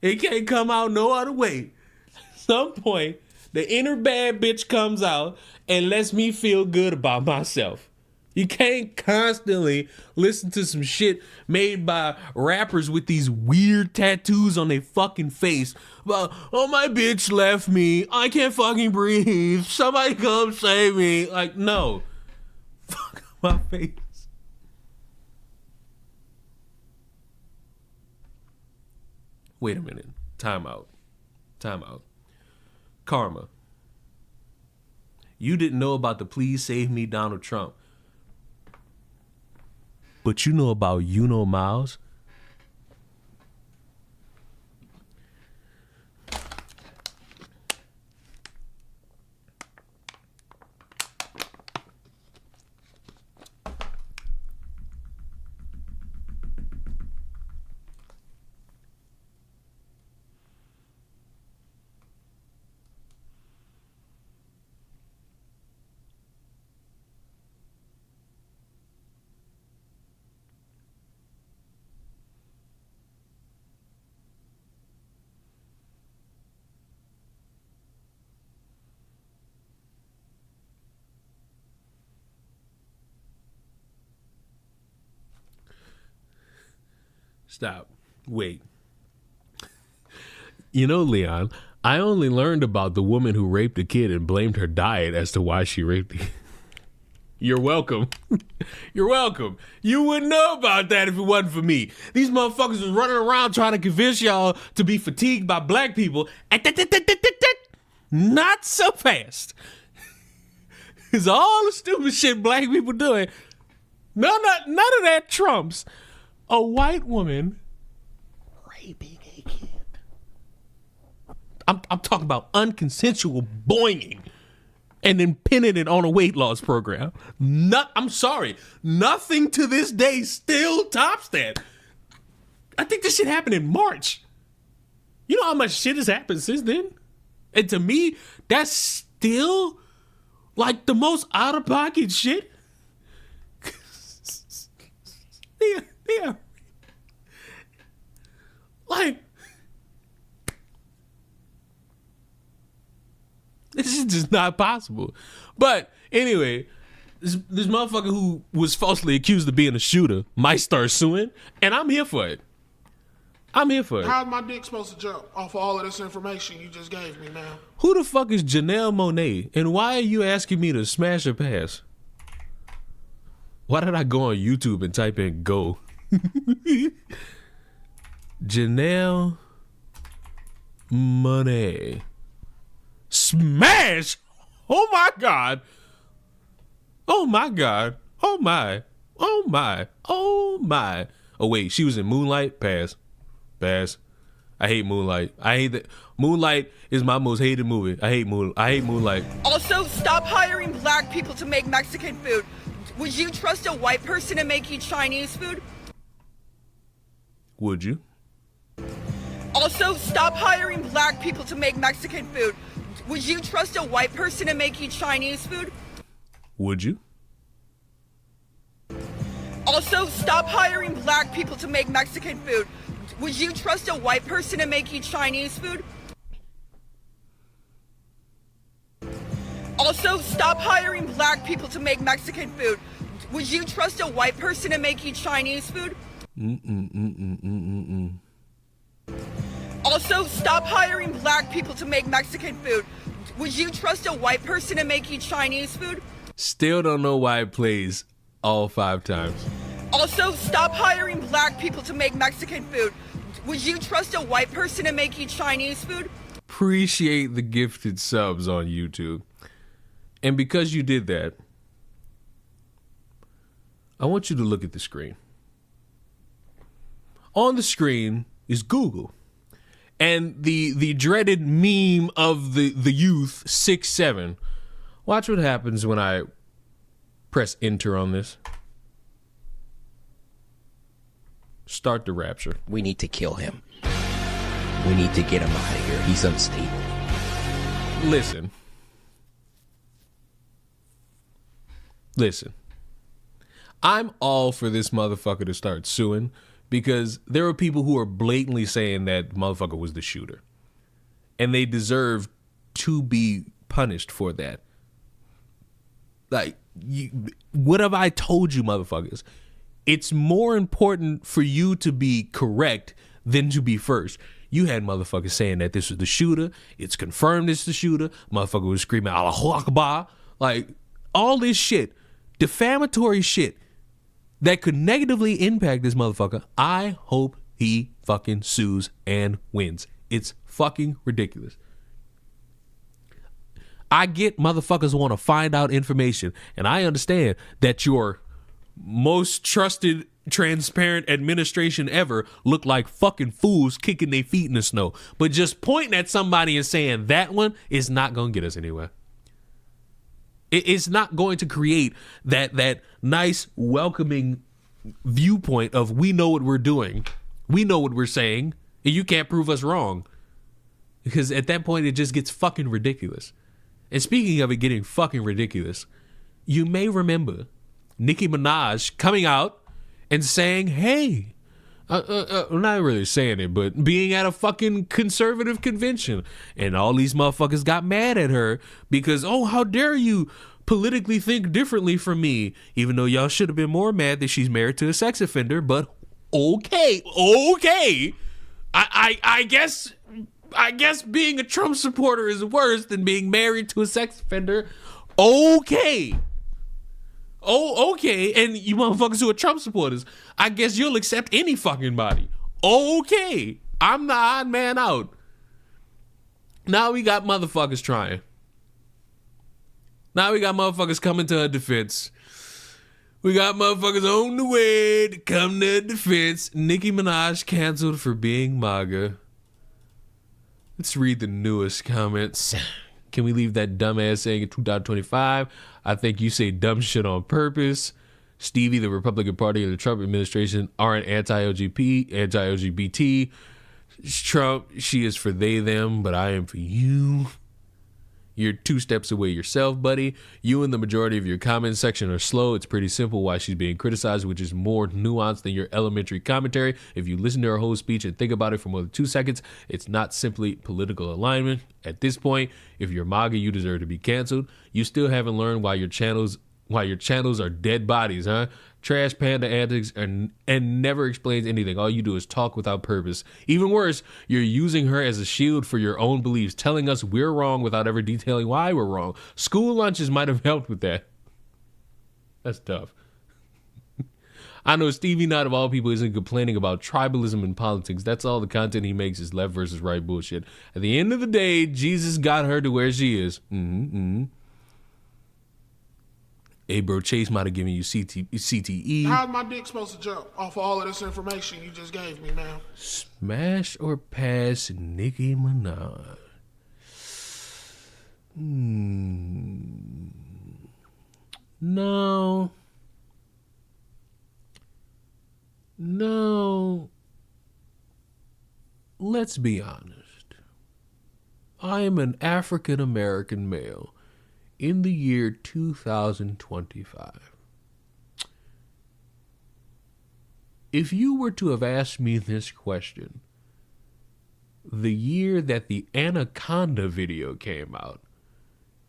It can't come out no other way. At some point, the inner bad bitch comes out and lets me feel good about myself. You can't constantly listen to some shit made by rappers with these weird tattoos on their fucking face. Well, oh, my bitch left me. I can't fucking breathe. Somebody come save me. Like, no. Fuck my face. Wait a minute. Time out. Karma. You didn't know about the Please Save Me Donald Trump. But you know about Miles? Stop. Wait. You know, Leon, I only learned about the woman who raped a kid and blamed her diet as to why she raped the kid. You're welcome. You're welcome. You wouldn't know about that if it wasn't for me. These motherfuckers was running around trying to convince y'all to be fatigued by black people. Not so fast. It's all the stupid shit black people doing. None of that trumps a white woman raping a kid. I'm talking about unconsensual boinging and then pinning it on a weight loss program. I'm sorry. Nothing to this day still tops that. I think this shit happened in March. You know how much shit has happened since then? And to me, that's still like the most out-of-pocket shit. Yeah. Like, this is just not possible. But anyway, this motherfucker who was falsely accused of being a shooter might start suing, and I'm here for it. How's my dick supposed to jump off of all of this information you just gave me, man? Who the fuck is Janelle Monáe, and why are you asking me to smash her pass? Why did I go on YouTube and type in go? Janelle Monáe. Smash! Oh my God. Oh my God. Oh my. Oh my. Oh my. Oh wait, she was in Moonlight? Pass. I hate Moonlight. I hate that. Moonlight is my most hated movie. I hate Moonlight. Also, stop hiring black people to make Mexican food. Would you trust a white person to make you Chinese food? Would you? Also, stop hiring black people to make Mexican food. Would you trust a white person to make you Chinese food? Would you? Also, stop hiring black people to make Mexican food. Would you trust a white person to make you Chinese food? Also, stop hiring black people to make Mexican food. Would you trust a white person to make you Chinese food? Also, stop hiring black people to make Mexican food. Would you trust a white person to make you Chinese food? Still don't know why it plays all 5 times. Also, stop hiring black people to make Mexican food. Would you trust a white person to make you Chinese food? Appreciate the gifted subs on YouTube. And because you did that, I want you to look at the screen. On the screen is Google. And the dreaded meme of the youth, 6'7". Watch what happens when I press enter on this. Start the rapture. We need to kill him. We need to get him out of here. He's unstable. Listen. I'm all for this motherfucker to start suing because there are people who are blatantly saying that motherfucker was the shooter. And they deserve to be punished for that. Like, what have I told you, motherfuckers? It's more important for you to be correct than to be first. You had motherfuckers saying that this was the shooter. It's confirmed it's the shooter. Motherfucker was screaming, Allahu Akbar. Like, all this shit, defamatory shit that could negatively impact this motherfucker. I hope he fucking sues and wins. It's fucking ridiculous. I get motherfuckers want to find out information, and I understand that your most trusted, transparent administration ever look like fucking fools kicking their feet in the snow. But just pointing at somebody and saying that one is not going to get us anywhere. It's not going to create that nice, welcoming viewpoint of we know what we're doing. We know what we're saying, and you can't prove us wrong. Because at that point, it just gets fucking ridiculous. And speaking of it getting fucking ridiculous, you may remember Nicki Minaj coming out and saying, hey, not really saying it, but being at a fucking conservative convention. And all these motherfuckers got mad at her because, oh, how dare you politically think differently from me, even though y'all should have been more mad that she's married to a sex offender. But Okay. I guess being a Trump supporter is worse than being married to a sex offender. Okay. Oh, okay. And you motherfuckers who are Trump supporters, I guess you'll accept any fucking body. Okay. I'm the odd man out. Now we got motherfuckers trying. Now we got motherfuckers coming to her defense. We got motherfuckers on the way to come to her defense. Nicki Minaj canceled for being MAGA. Let's read the newest comments. Can we leave that dumbass saying in 2025? I think you say dumb shit on purpose. Stevie, the Republican Party and the Trump administration aren't anti-LGBT. Trump, she is for they, them, but I am for you. You're 2 steps away yourself, buddy. You and the majority of your comment section are slow. It's pretty simple why she's being criticized, which is more nuanced than your elementary commentary. If you listen to her whole speech and think about it for more than 2 seconds, it's not simply political alignment. At this point, if you're MAGA, you deserve to be canceled. You still haven't learned why your channels are dead bodies, huh? Trash panda antics and never explains anything. All you do is talk without purpose. Even worse, you're using her as a shield for your own beliefs, telling us we're wrong without ever detailing why we're wrong. School lunches might have helped with that. That's tough. I know Stevie Knott of all people isn't complaining about tribalism in politics. That's all the content he makes is left versus right bullshit. At the end of the day, Jesus got her to where she is. Hey, bro, Chase might have given you CTE. How's my dick supposed to jump off of all of this information you just gave me, man? Smash or pass Nicki Minaj? No. Let's be honest. I am an African American male in the year 2025. If you were to have asked me this question the year that the Anaconda video came out,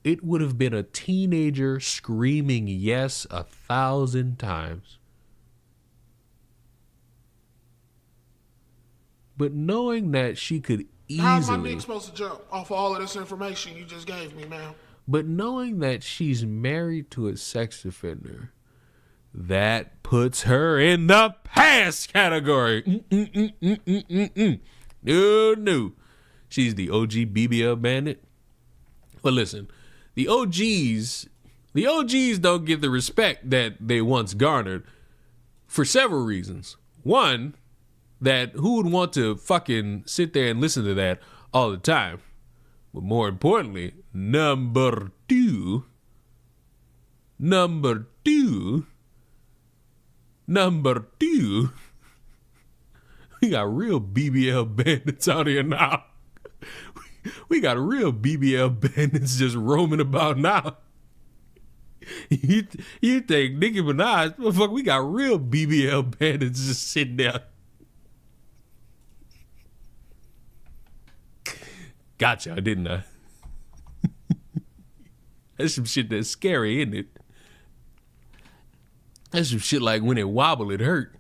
it would have been a teenager screaming yes 1,000 times. But knowing that she could How's my dick supposed to jump off of all of this information you just gave me, man? But knowing that she's married to a sex offender, that puts her in the pass category. No. She's the OG BBL bandit. But listen, the OGs don't get the respect that they once garnered for several reasons. One, that who would want to fucking sit there and listen to that all the time? But more importantly, number two, we got real BBL bandits out here now. We got real BBL bandits just roaming about now. You think Nicki Minaj, motherfucker, we got real BBL bandits just sitting there. Gotcha, didn't I? That's some shit that's scary, isn't it? That's some shit like when it wobble, it hurt.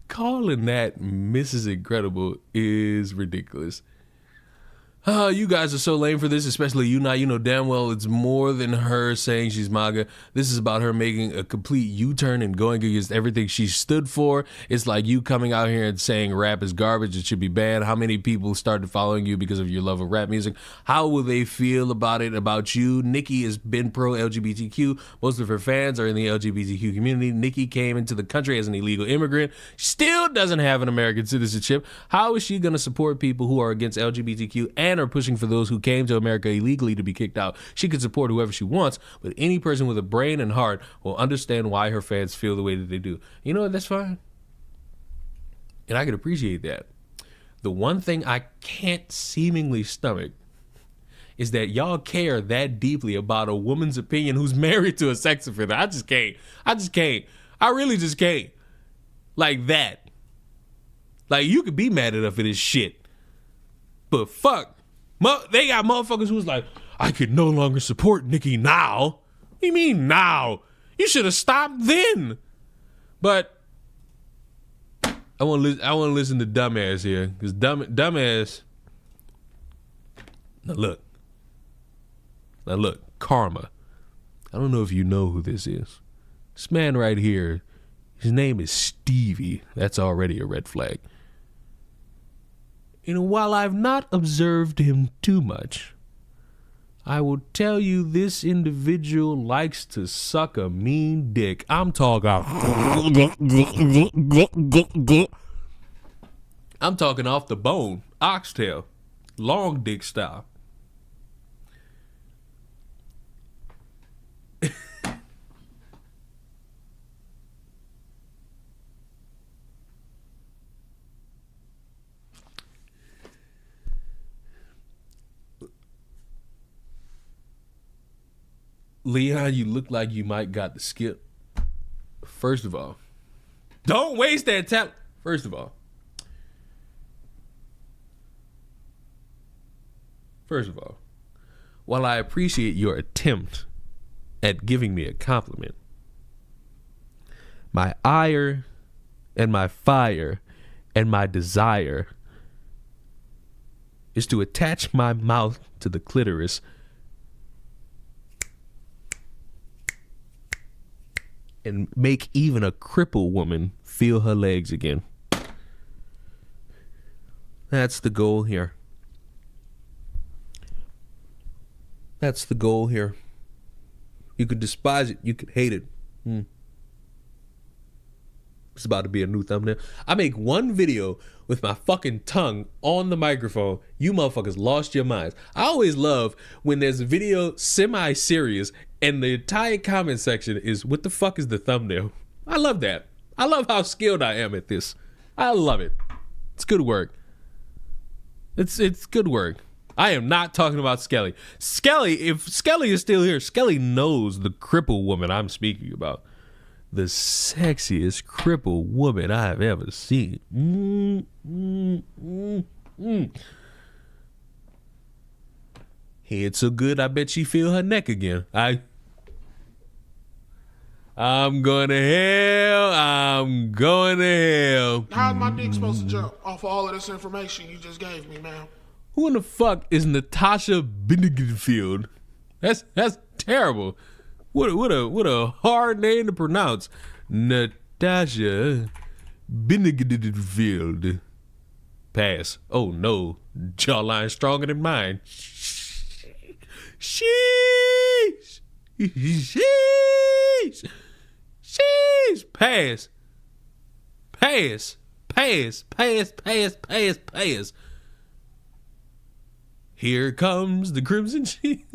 Calling that Mrs. Incredible is ridiculous. You guys are so lame for this, especially you now. You know damn well it's more than her saying she's MAGA. This is about her making a complete U-turn and going against everything she stood for. It's like you coming out here and saying rap is garbage, it should be banned. How many people started following you because of your love of rap music? How will they feel about it, about you? Nicki has been pro-LGBTQ. Most of her fans are in the LGBTQ community. Nicki came into the country as an illegal immigrant. Still doesn't have an American citizenship. How is she going to support people who are against LGBTQ and are pushing for those who came to America illegally to be kicked out? She can support whoever she wants, but any person with a brain and heart will understand why her fans feel the way that they do. You know what? That's fine. And I can appreciate that. The one thing I can't seemingly stomach is that y'all care that deeply about a woman's opinion who's married to a sex offender. I just can't. I really just can't. Like that. Like, you could be mad enough for this shit. But fuck. They got motherfuckers who's like, I could no longer support Nicki now. What do you mean now? You should have stopped then. But I want to listen to dumbass here, because dumbass. Now look, Karma. I don't know if you know who this is. This man right here, his name is Stevie. That's already a red flag. And while I've not observed him too much, I will tell you this individual likes to suck a mean dick. I'm talking off the bone, oxtail, long dick style. Leon, you look like you might got the skip. First of all, don't waste that talent. First of all, while I appreciate your attempt at giving me a compliment, my ire and my fire and my desire is to attach my mouth to the clitoris and make even a crippled woman feel her legs again. That's the goal here. That's the goal here. You could despise it. You could hate it. It's about to be a new thumbnail. I make one video with my fucking tongue on the microphone. You motherfuckers lost your minds. I always love when there's a video semi-serious and the entire comment section is, what the fuck is the thumbnail? I love that. I love how skilled I am at this. I love it. It's good work. It's good work. I am not talking about Skelly. Skelly, if Skelly is still here, Skelly knows the crippled woman I'm speaking about. The sexiest crippled woman I've ever seen. Head so good, I bet she feel her neck again. I'm going to hell. I'm going to hell. How's my dick supposed to jump off of all of this information you just gave me, man? Who in the fuck is Natasha Bedingfield? That's terrible. What a hard name to pronounce. Natasha Bedingfield. Pass. Oh no, jawline stronger than mine. Sheesh. Sheesh. Sheesh. Pass. Pass. Pass. Pass. Pass. Pass. Pass. Here comes the Crimson Sheet.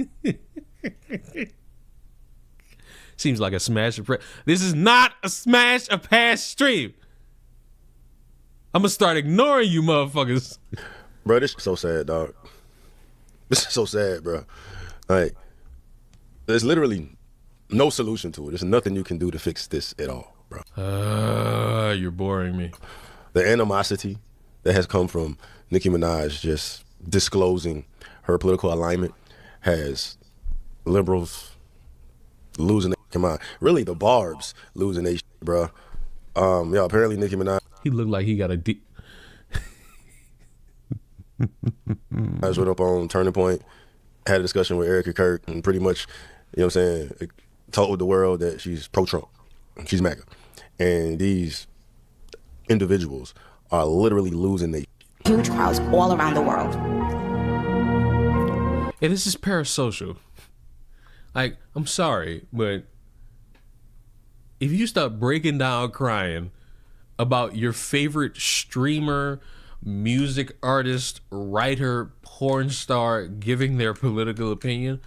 Seems like a smash or pass. This is not a smash or pass stream. I'm gonna start ignoring you motherfuckers. Bro, this is so sad, dog. This is so sad, bro. Like, there's literally no solution to it. There's nothing you can do to fix this at all, bro. You're boring me. The animosity that has come from Nicki Minaj just disclosing her political alignment has liberals losing their mind. Really, the Barbs losing their shit, bro. Yeah, apparently Nicki Minaj. He looked like he got a deep. I just went up on Turning Point, had a discussion with Erica Kirk, and pretty much, you know what I'm saying, told the world that she's pro-Trump. She's MAGA. And these individuals are literally losing their huge crowds all around the world. Yeah, this is parasocial. Like, I'm sorry, but if you start breaking down crying about your favorite streamer, music artist, writer, porn star giving their political opinion,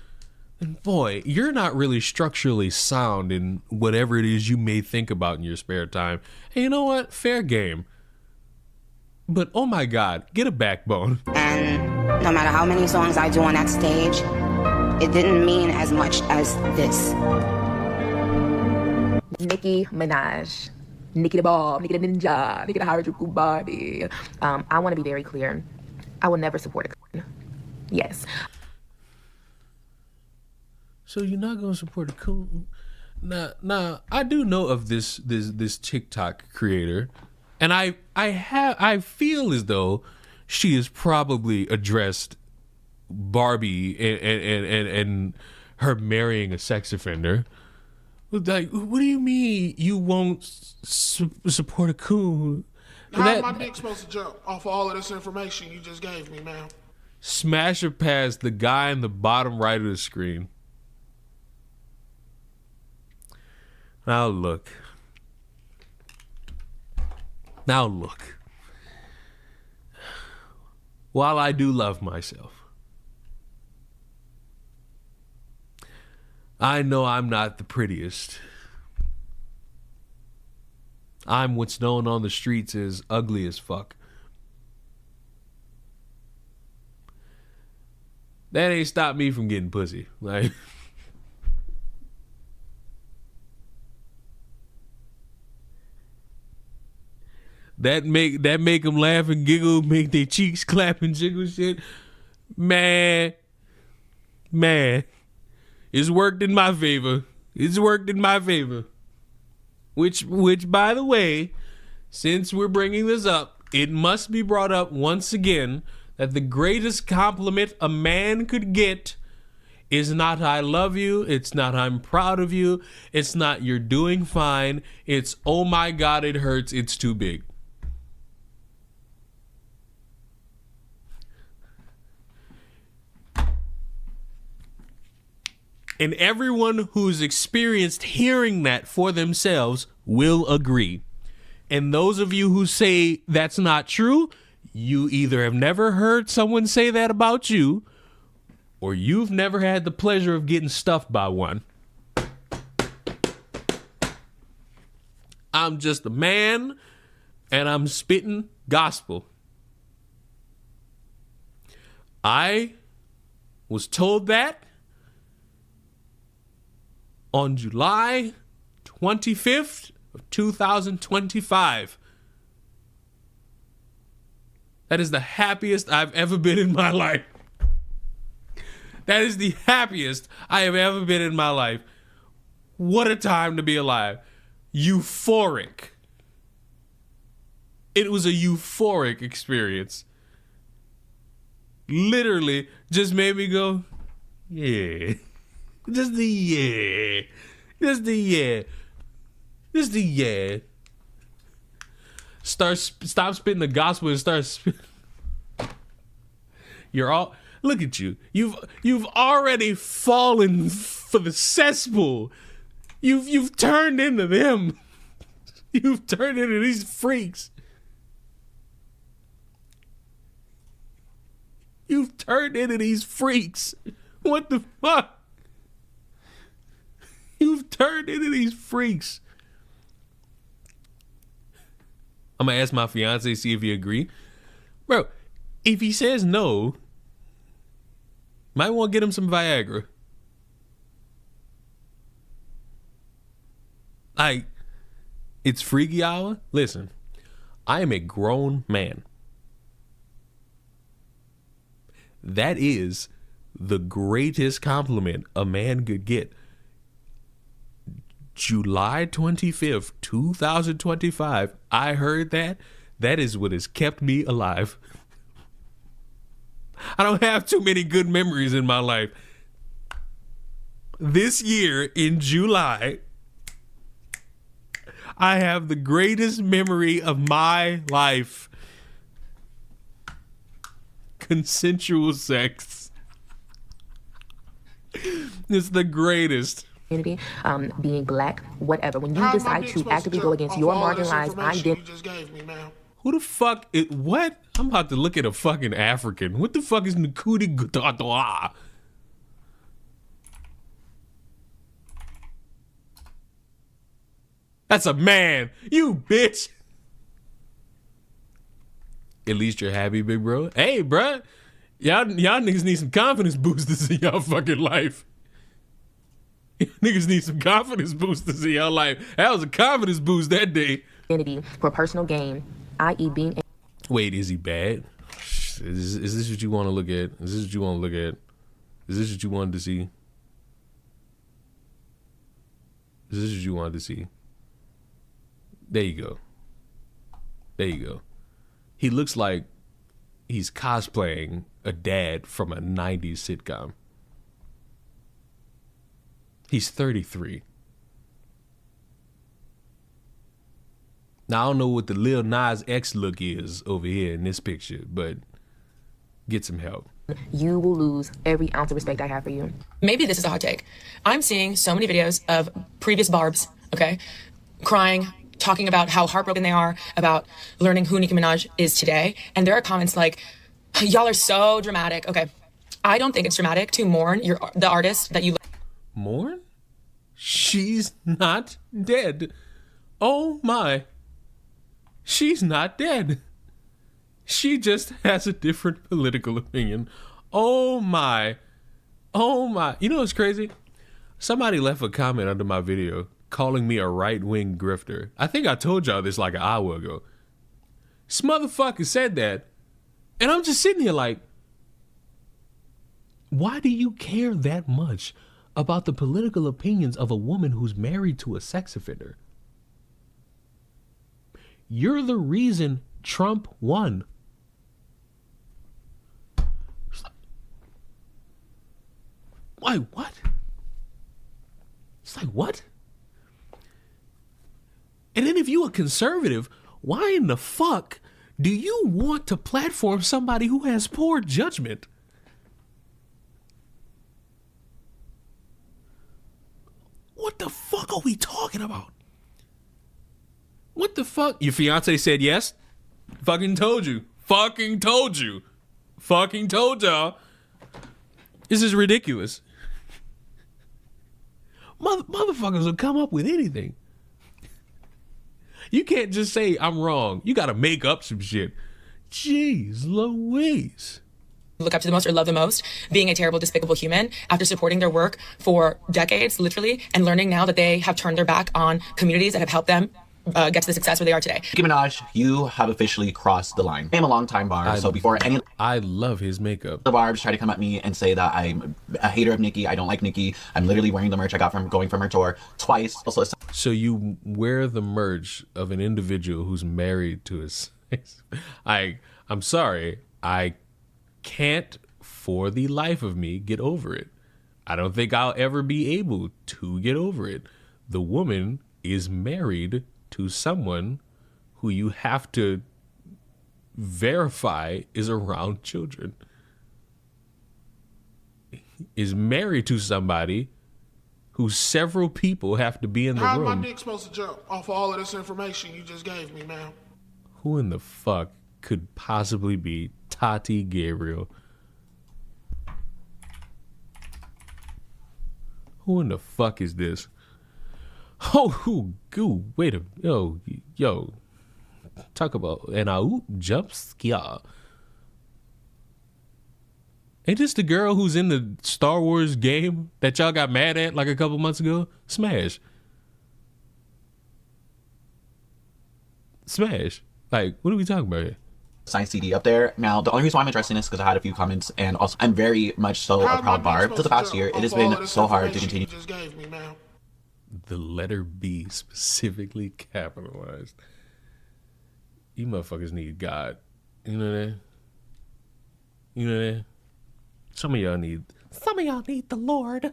then boy, you're not really structurally sound in whatever it is you may think about in your spare time. And you know what? Fair game. But oh my God, get a backbone. And no matter how many songs I do on that stage, it didn't mean as much as this. Nicki Minaj, Nicki the Bob, Nicki the Ninja, Nicki the Harajuku Barbie. I want to be very clear. I will never support a Klan. Yes. So you're not gonna support a coon? Now, I do know of this TikTok creator, and I feel as though she has probably addressed Barbie and her marrying a sex offender. Like, what do you mean you won't support a coon? How is my dick supposed to jump off of all of this information you just gave me, ma'am? Smash her past the guy in the bottom right of the screen. Now look. While I do love myself, I know I'm not the prettiest. I'm what's known on the streets as ugly as fuck. That ain't stopped me from getting pussy. Like, that make them laugh and giggle, make their cheeks clap and jiggle shit. Man, it's worked in my favor. Which, by the way, since we're bringing this up, it must be brought up once again that the greatest compliment a man could get is not "I love you," it's not "I'm proud of you," it's not "you're doing fine," it's "oh my God, it hurts, it's too big." And everyone who's experienced hearing that for themselves will agree. And those of you who say that's not true, you either have never heard someone say that about you, or you've never had the pleasure of getting stuffed by one. I'm just a man, and I'm spitting gospel. I was told that on July 25th of 2025. That is the happiest I've ever been in my life. That is the happiest I have ever been in my life. What a time to be alive. Euphoric. It was a euphoric experience. Literally just made me go, yeah. Just the yeah. Just the yeah. Just the yeah. Stop spitting the gospel and start spitting. You're all, look at you. You've already fallen for the cesspool. You've turned into them. You've turned into these freaks. You've turned into these freaks. What the fuck? You've turned into these freaks. I'm gonna ask my fiance, see if he agree. Bro, if he says no, might want to get him some Viagra. Like, it's freaky hour. Listen, I am a grown man. That is the greatest compliment a man could get. July 25th, 2025, I heard that. That is what has kept me alive. I don't have too many good memories in my life. This year in July, I have the greatest memory of my life. Consensual sex. It's the greatest. Community, being black, whatever. When you decide to actively go against your marginalized identity. Who the fuck is what? I'm about to look at a fucking African. What the fuck is Nkudi Gutadwa? That's a man. You bitch. At least you're happy, big bro. Hey, bro. Y'all niggas need some confidence boosters in y'all fucking life. Niggas need some confidence boosters in y'all life. That was a confidence boost that day. Identity for personal gain, i.e. being... Wait, is he bad? Is this what you want to look at? Is this what you want to look at? Is this what you wanted to see? Is this what you wanted to see? There you go. There you go. He looks like he's cosplaying a dad from a 90s sitcom. He's 33. Now, I don't know what the Lil Nas X look is over here in this picture, but get some help. You will lose every ounce of respect I have for you. Maybe this is a hot take. I'm seeing so many videos of previous Barbs, okay, crying, talking about how heartbroken they are about learning who Nicki Minaj is today. And there are comments like, y'all are so dramatic. Okay, I don't think it's dramatic to mourn the artist that you Mourn? She's not dead. Oh my. She's not dead. She just has a different political opinion. Oh my. Oh my. You know what's crazy? Somebody left a comment under my video calling me a right-wing grifter. I think I told y'all this like an hour ago. This motherfucker said that. And I'm just sitting here like, why do you care that much about the political opinions of a woman who's married to a sex offender? You're the reason Trump won. Why, what? It's like, what? And then if you a conservative, why in the fuck do you want to platform somebody who has poor judgment? What the fuck are we talking about? What the fuck? Your fiance said yes? Fucking told you. Fucking told you. Fucking told y'all. This is ridiculous. Motherfuckers will come up with anything. You can't just say I'm wrong. You gotta make up some shit. Jeez Louise. look up to the most or love the most, being a terrible, despicable human after supporting their work for decades, literally, and learning now that they have turned their back on communities that have helped them get to the success where they are today. Nicki Minaj, you have officially crossed the line. I'm a long-time barb, so before any... I love his makeup. The barbs try to come at me and say that I'm a hater of Nicki, I don't like Nicki, I'm literally wearing the merch I got from going from her tour twice. Also, so you wear the merch of an individual who's married to his... I'm sorry, I can't for the life of me get over it. I don't think I'll ever be able to get over it. The woman is married to someone who you have to verify is around children. Is married to somebody who several people have to be in the How's room. my dick supposed to jump off of all of this information you just gave me, man? Who in the fuck could possibly be Tati Gabriel? Who in the fuck is this? Oh, wait a yo. Talk about an jump scare. Ain't this the girl who's in the Star Wars game that y'all got mad at like a couple months ago? Smash. Like, what are we talking about here? signed CD up there. Now, the only reason why I'm addressing this is because I had a few comments, and also I'm very much so a proud barb. For the past year, it has been so hard to continue. The letter B specifically capitalized. You motherfuckers need God. You know that? You know that? Some of y'all need the Lord.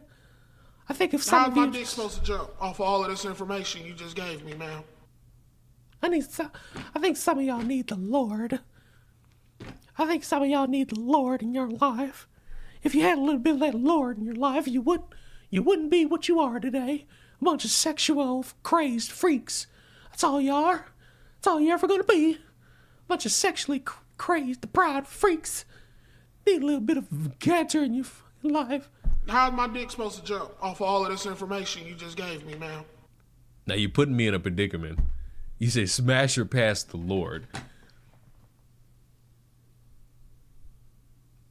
I think if some How's of my you... dick supposed to jump off of all of this information you just gave me, man? I think some of y'all need the Lord. I think some of y'all need the Lord in your life. If you had a little bit of that Lord in your life, you wouldn't be what you are today. A bunch of sexual crazed freaks. That's all you are. That's all you're ever gonna be. A bunch of sexually crazed, deprived freaks. Need a little bit of gadget in your fucking life. How's my dick supposed to jump off of all of this information you just gave me, man? Now you're putting me in a predicament. You say smash or pass the Lord.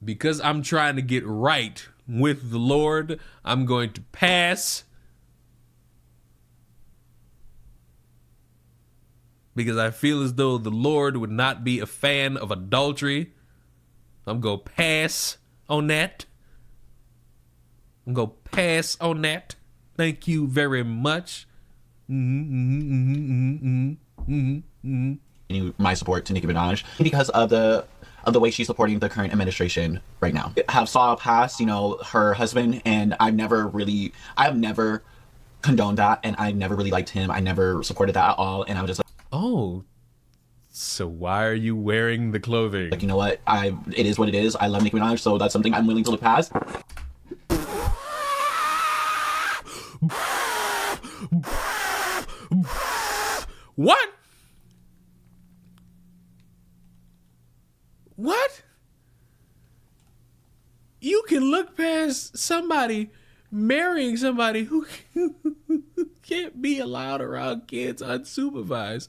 Because I'm trying to get right with the Lord, I'm going to pass. Because I feel as though the Lord would not be a fan of adultery. I'm going to pass on that. I'm going to pass on that. Thank you very much. My support to Nicki Minaj because of the way she's supporting the current administration right now. Have saw past, you know, her husband, and I have never condoned that, and I never really liked him. I never supported that at all, and I was just like, oh, so why are you wearing the clothing? Like, you know what? It is what it is. I love Nicki Minaj, so that's something I'm willing to look past. What? What? You can look past somebody marrying somebody who can't be allowed around kids unsupervised.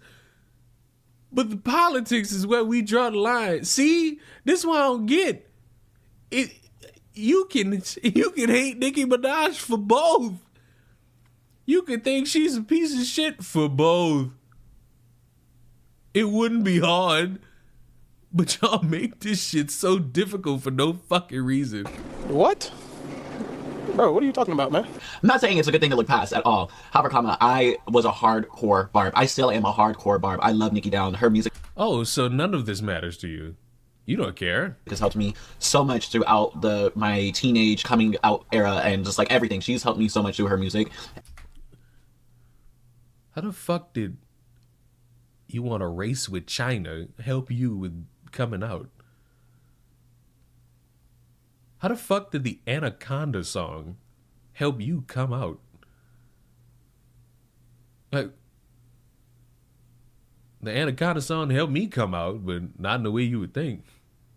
But the politics is where we draw the line. See, this one I don't get. You can hate Nicki Minaj for both. You can think she's a piece of shit for both. It wouldn't be hard. But y'all make this shit so difficult for no fucking reason. What? Bro, what are you talking about, man? I'm not saying it's a good thing to look past at all. However, I was a hardcore Barb. I still am a hardcore Barb. I love Nicki down. Her music. Oh, so none of this matters to you. You don't care. This helped me so much throughout my teenage coming out era and just like everything. She's helped me so much through her music. How the fuck did You Want to Race with China help you with coming out? How the fuck did the Anaconda song help you come out? Like, the Anaconda song helped me come out, but not in the way you would think.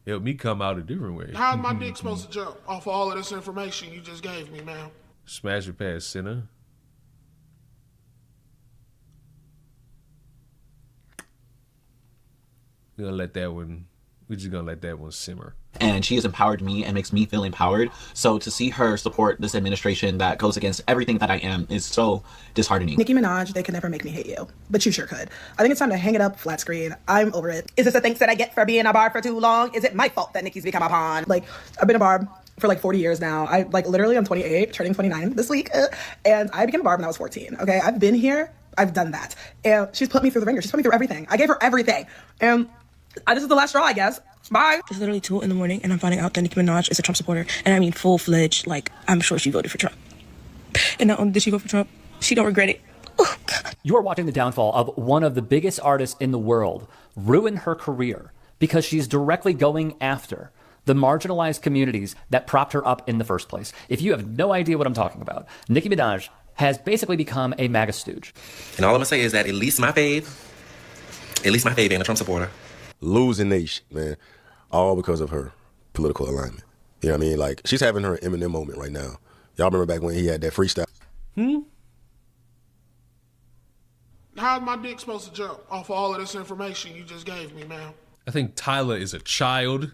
It helped me come out a different way. How's my dick supposed to jump off of all of this information you just gave me, man? Smash it past center. We're just gonna let that one simmer. And she has empowered me and makes me feel empowered. So to see her support this administration that goes against everything that I am is so disheartening. Nicki Minaj, they could never make me hate you, but you sure could. I think it's time to hang it up, flat screen. I'm over it. Is this the thanks that I get for being a barb for too long? Is it my fault that Nicki's become a pawn? Like, I've been a barb for like 40 years now. I'm 28, turning 29 this week. And I became a barb when I was 14, okay? I've been here, I've done that. And she's put me through the ringer. She's put me through everything. I gave her everything. And this is the last straw, I guess. Bye. It's literally 2 in the morning and I'm finding out that Nicki Minaj is a Trump supporter. And I mean full-fledged, like, I'm sure she voted for Trump. And not only did she vote for Trump, she don't regret it. Oh, God. You are watching the downfall of one of the biggest artists in the world ruin her career because she's directly going after the marginalized communities that propped her up in the first place. If you have no idea what I'm talking about, Nicki Minaj has basically become a MAGA stooge. And all I'm gonna say is that at least my fave being a Trump supporter. Losing nation, man. All because of her political alignment. You know what I mean? Like, she's having her Eminem moment right now. Y'all remember back when he had that freestyle? How's my dick supposed to jump off of all of this information you just gave me, man? I think Tyler is a child.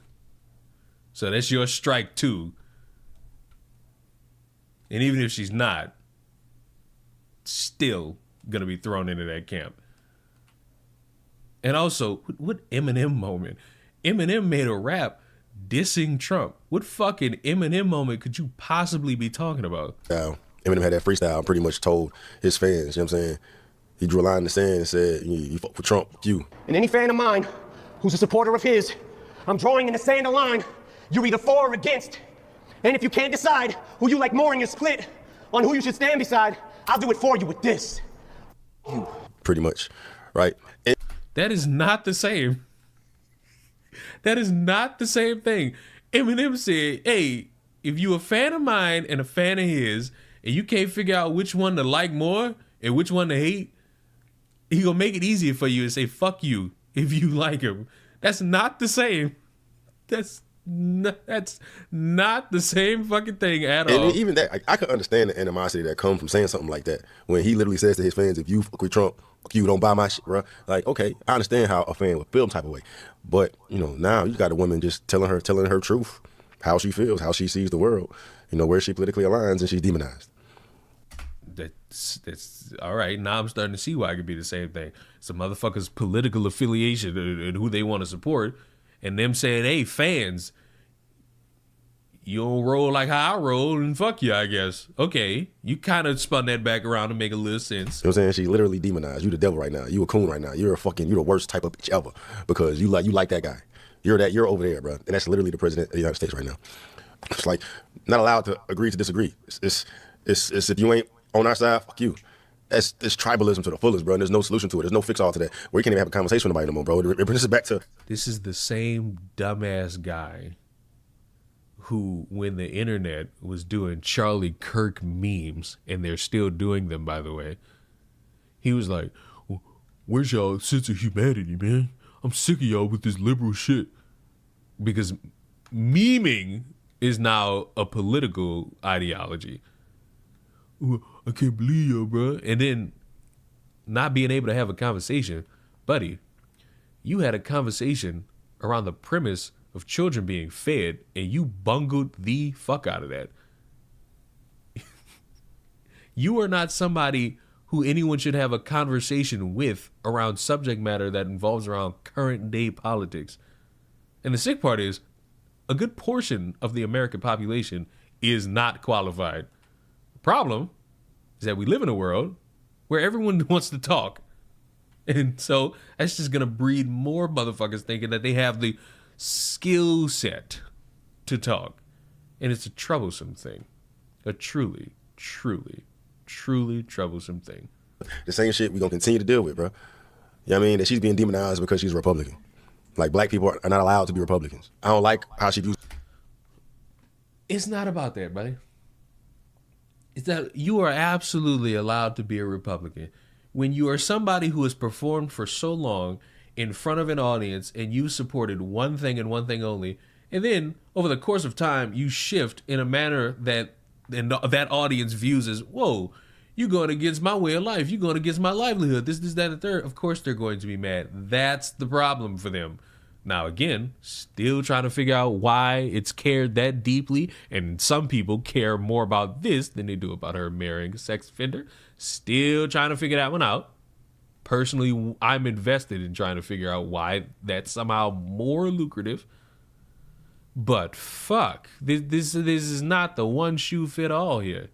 So that's your strike too. And even if she's not, still gonna be thrown into that camp. And also, what Eminem moment? Eminem made a rap dissing Trump. What fucking Eminem moment could you possibly be talking about? Eminem had that freestyle and pretty much told his fans, you know what I'm saying? He drew a line in the sand and said, you fuck with Trump, you. And any fan of mine who's a supporter of his, I'm drawing in the sand a line. You're either for or against. And if you can't decide who you like more in your split on who you should stand beside, I'll do it for you with this. You. Pretty much, right? That is not the same. That is not the same thing. Eminem said, hey, if you a fan of mine and a fan of his, and you can't figure out which one to like more and which one to hate, he gonna make it easier for you and say, fuck you, if you like him. That's not the same. That's not the same fucking thing at all. And even that, I could understand the animosity that comes from saying something like that. When he literally says to his fans, if you fuck with Trump, you don't buy my shit, bro. Like, okay, I understand how a fan would feel type of way. But, now you got a woman just telling her truth, how she feels, how she sees the world, where she politically aligns, and she's demonized. That's all right. Now I'm starting to see why it could be the same thing. It's a motherfucker's political affiliation and who they want to support, and them saying, hey, fans, you don't roll like how I roll, and fuck you, I guess. Okay, you kind of spun that back around to make a little sense. You know what I'm saying? She literally demonized. You the devil right now. You a coon right now. You're the worst type of bitch ever because you like that guy. You're over there, bro. And that's literally the president of the United States right now. It's like not allowed to agree to disagree. It's if you ain't on our side, fuck you. It's tribalism to the fullest, bro. And there's no solution to it. There's no fix all to that. Where you can't even have a conversation with nobody no more, bro. It brings us back to This is the same dumbass guy who, when the internet was doing Charlie Kirk memes, and they're still doing them, by the way, he was like, where's y'all sense of humanity, man? I'm sick of y'all with this liberal shit. Because memeing is now a political ideology. I can't believe y'all, bro. And then not being able to have a conversation. Buddy, you had a conversation around the premise of children being fed, and you bungled the fuck out of that. You are not somebody who anyone should have a conversation with around subject matter that involves around current day politics. And the sick part is, a good portion of the American population is not qualified. The problem is that we live in a world where everyone wants to talk. And so that's just going to breed more motherfuckers thinking that they have the skill set to talk. And it's a troublesome thing. A truly, truly, truly troublesome thing. the same shit we're going to continue to deal with, bro. You know what I mean? That she's being demonized because she's a Republican. Like, black people are not allowed to be Republicans. I don't like how she views. It's not about that, buddy. It's that you are absolutely allowed to be a Republican. When you are somebody who has performed for so long in front of an audience and you supported one thing and one thing only, and then over the course of time, you shift in a manner that that audience views as, whoa, you're going against my way of life. You're going against my livelihood. This, that, and the third. Of course they're going to be mad. That's the problem for them. Now, again, still trying to figure out why it's cared that deeply. And some people care more about this than they do about her marrying a sex offender. Still trying to figure that one out. Personally, I'm invested in trying to figure out why that's somehow more lucrative. But fuck, this is not the one shoe fit all here.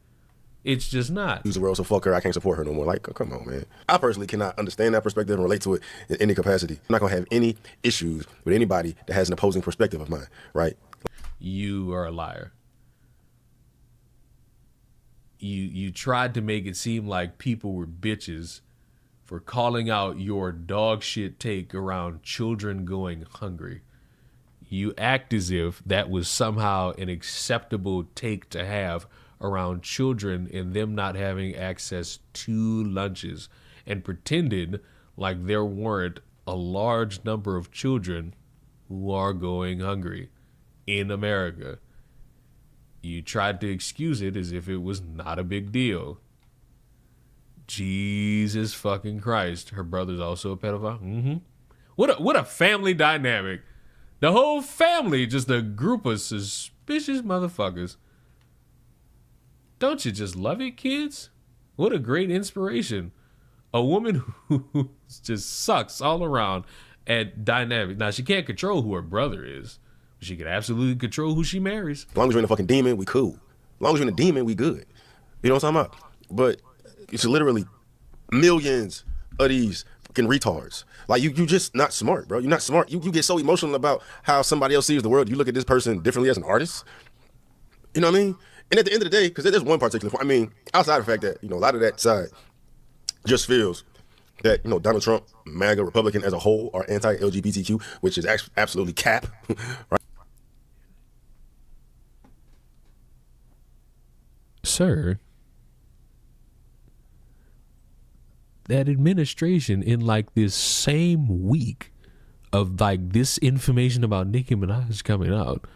It's just not. Use the world, so fuck her. I can't support her no more. Like, come on, man. I personally cannot understand that perspective and relate to it in any capacity. I'm not going to have any issues with anybody that has an opposing perspective of mine, right? You are a liar. You tried to make it seem like people were bitches for calling out your dog shit take around children going hungry. You act as if that was somehow an acceptable take to have around children and them not having access to lunches, and pretended like there weren't a large number of children who are going hungry in America. You tried to excuse it as if it was not a big deal. Jesus fucking Christ. Her brother's also a pedophile? Mm-hmm. What a family dynamic. The whole family, just a group of suspicious motherfuckers. Don't you just love it, kids? What a great inspiration. A woman who just sucks all around at dynamic. Now, she can't control who her brother is. But she can absolutely control who she marries. As long as you're in a fucking demon, we cool. As long as you're in a demon, we good. You know what I'm talking about? But it's literally millions of these fucking retards. Like, you just not smart, bro. You're not smart. You get so emotional about how somebody else sees the world. You look at this person differently as an artist. You know what I mean? And at the end of the day, because there's one particular point, I mean, outside of the fact that, a lot of that side just feels that, Donald Trump, MAGA, Republican as a whole are anti-LGBTQ, which is absolutely cap, right? Sir, that administration in like this same week of like this information about Nicki Minaj coming out,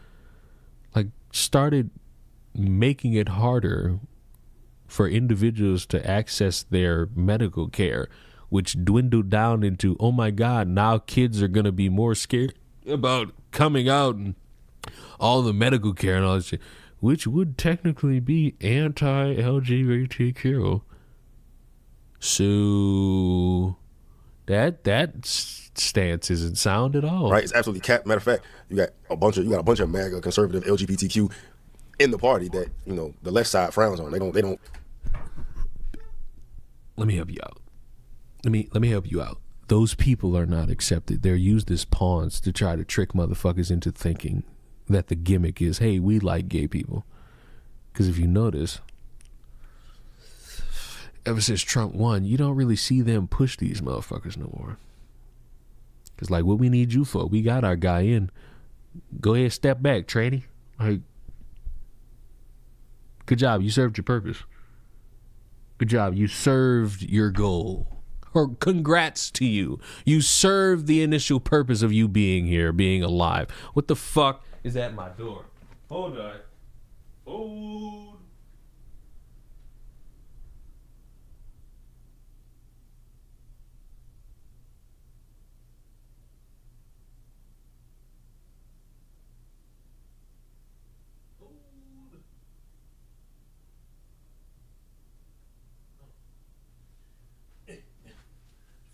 like started making it harder for individuals to access their medical care, which dwindled down into, oh my God, now kids are going to be more scared about coming out and all the medical care and all that shit, which would technically be anti-LGBTQ. So that stance isn't sound at all. Right, it's absolutely cap. Matter of fact, you got a bunch of MAGA conservative LGBTQ in the party that, the left side frowns on. They don't. Let me help you out. Let me help you out. Those people are not accepted. They're used as pawns to try to trick motherfuckers into thinking that the gimmick is, hey, we like gay people. Because if you notice, ever since Trump won, you don't really see them push these motherfuckers no more. Because, like, what we need you for? We got our guy in. Go ahead, step back, tranny. Like, good job. You served your purpose. Good job. You served your goal. Or congrats to you. You served the initial purpose of you being here, being alive. What the fuck is at my door? Hold on. Hold.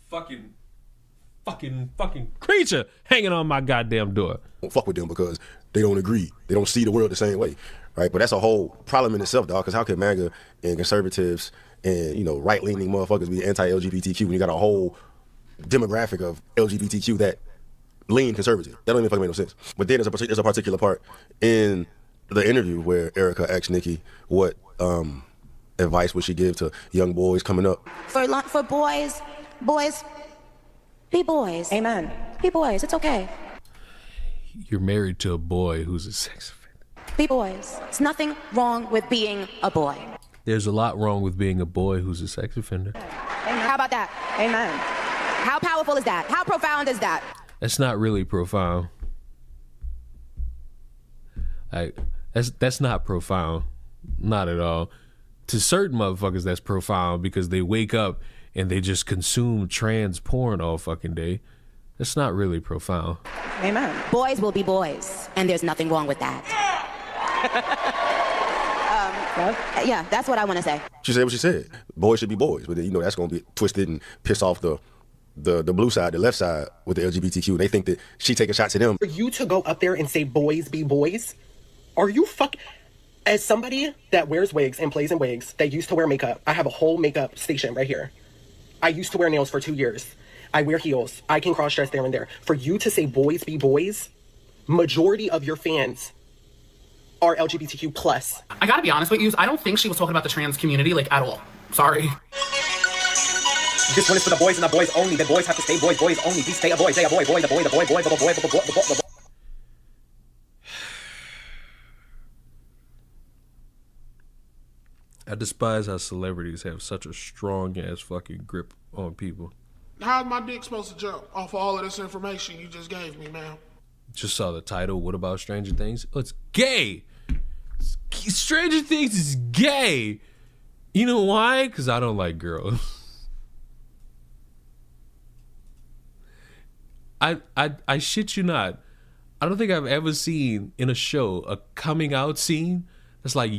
Fucking creature hanging on my goddamn door. Don't fuck with them because they don't agree. They don't see the world the same way, right? But that's a whole problem in itself, dog. Because how can MAGA and conservatives and right-leaning motherfuckers be anti-LGBTQ when you got a whole demographic of LGBTQ that lean conservative? That don't even fucking make no sense. But then there's a particular part in the interview where Erica asked Nikki what advice would she give to young boys coming up. For boys, be boys. Amen. Be boys. It's okay. You're married to a boy who's a sex offender. Be boys. It's nothing wrong with being a boy. There's a lot wrong with being a boy who's a sex offender. Amen. How about that? Amen. How powerful is that? How profound is that? That's not really profound. That's not profound. Not at all. To certain motherfuckers, that's profound because they wake up and they just consume trans porn all fucking day. That's not really profound. Amen. Boys will be boys, and there's nothing wrong with that. Yeah, that's what I want to say. She said what she said. Boys should be boys, but then, that's going to be twisted and piss off the blue side, the left side with the LGBTQ. They think that she taking shots at them. For you to go up there and say boys be boys, are you As somebody that wears wigs and plays in wigs, that used to wear makeup, I have a whole makeup station right here. I used to wear nails for 2 years. I wear heels. I can cross-dress there and there. For you to say boys be boys, majority of your fans are LGBTQ plus. I gotta be honest with you, I don't think she was talking about the trans community, at all. Sorry. This one is for the boys and the boys only. The boys have to stay boys, boys only. Please stay a boy, the boy, the boy, the boy, the boy, the boy. I despise how celebrities have such a strong ass fucking grip on people. How's my dick supposed to jump off of all of this information you just gave me, ma'am? Just saw the title. What about Stranger Things? Oh, it's gay. Stranger Things is gay. You know why? Because I don't like girls. I shit you not. I don't think I've ever seen in a show a coming out scene that's like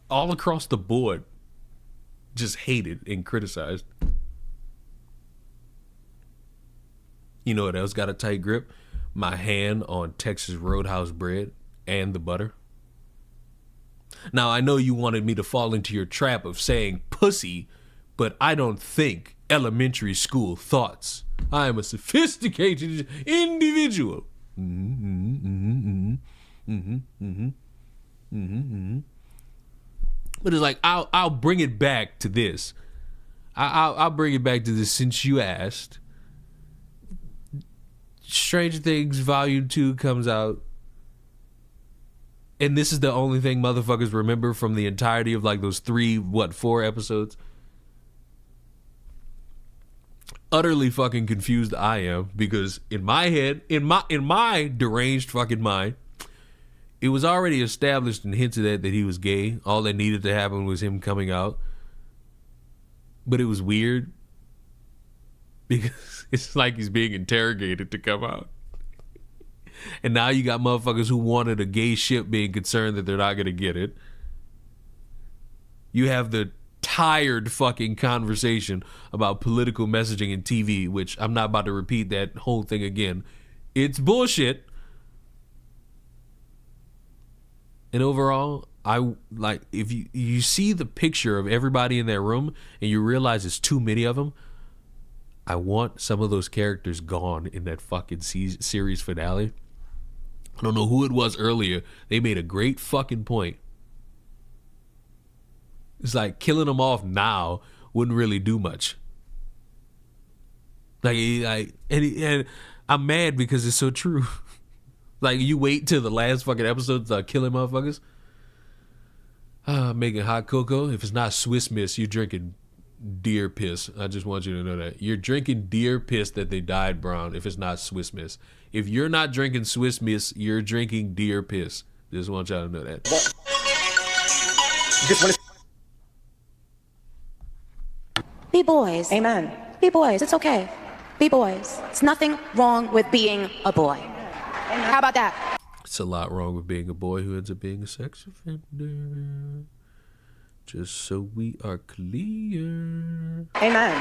all across the board just hated and criticized. You know what else got a tight grip? My hand on Texas Roadhouse bread and the butter. Now, I know you wanted me to fall into your trap of saying pussy, but I don't think elementary school thoughts. I am a sophisticated individual. But it's like, I'll bring it back to this. I'll bring it back to this since you asked. Stranger Things Volume 2 comes out. And this is the only thing motherfuckers remember from the entirety of those 4 episodes. Utterly fucking confused I am, because in my head, in my deranged fucking mind, it was already established and hinted at that he was gay. All that needed to happen was him coming out. But it was weird because it's like he's being interrogated to come out. And now you got motherfuckers who wanted a gay ship being concerned that they're not going to get it. You have the tired fucking conversation about political messaging in TV, which I'm not about to repeat that whole thing again. It's bullshit. And overall, I like if you see the picture of everybody in that room and you realize it's too many of them. I want some of those characters gone in that fucking series finale. I don't know who it was earlier. They made a great fucking point. It's like killing them off now wouldn't really do much. And I'm mad because it's so true. Like, you wait till the last fucking episode to start killing motherfuckers. Making hot cocoa. If it's not Swiss Miss, you're drinking deer piss. I just want you to know that. You're drinking deer piss that they dyed brown if it's not Swiss Miss. If you're not drinking Swiss Miss, you're drinking deer piss. Just want y'all to know that. Be boys. Amen. Be boys. It's okay. Be boys. It's nothing wrong with being a boy. How about that? It's a lot wrong with being a boy who ends up being a sex offender. Just so we are clear. Amen.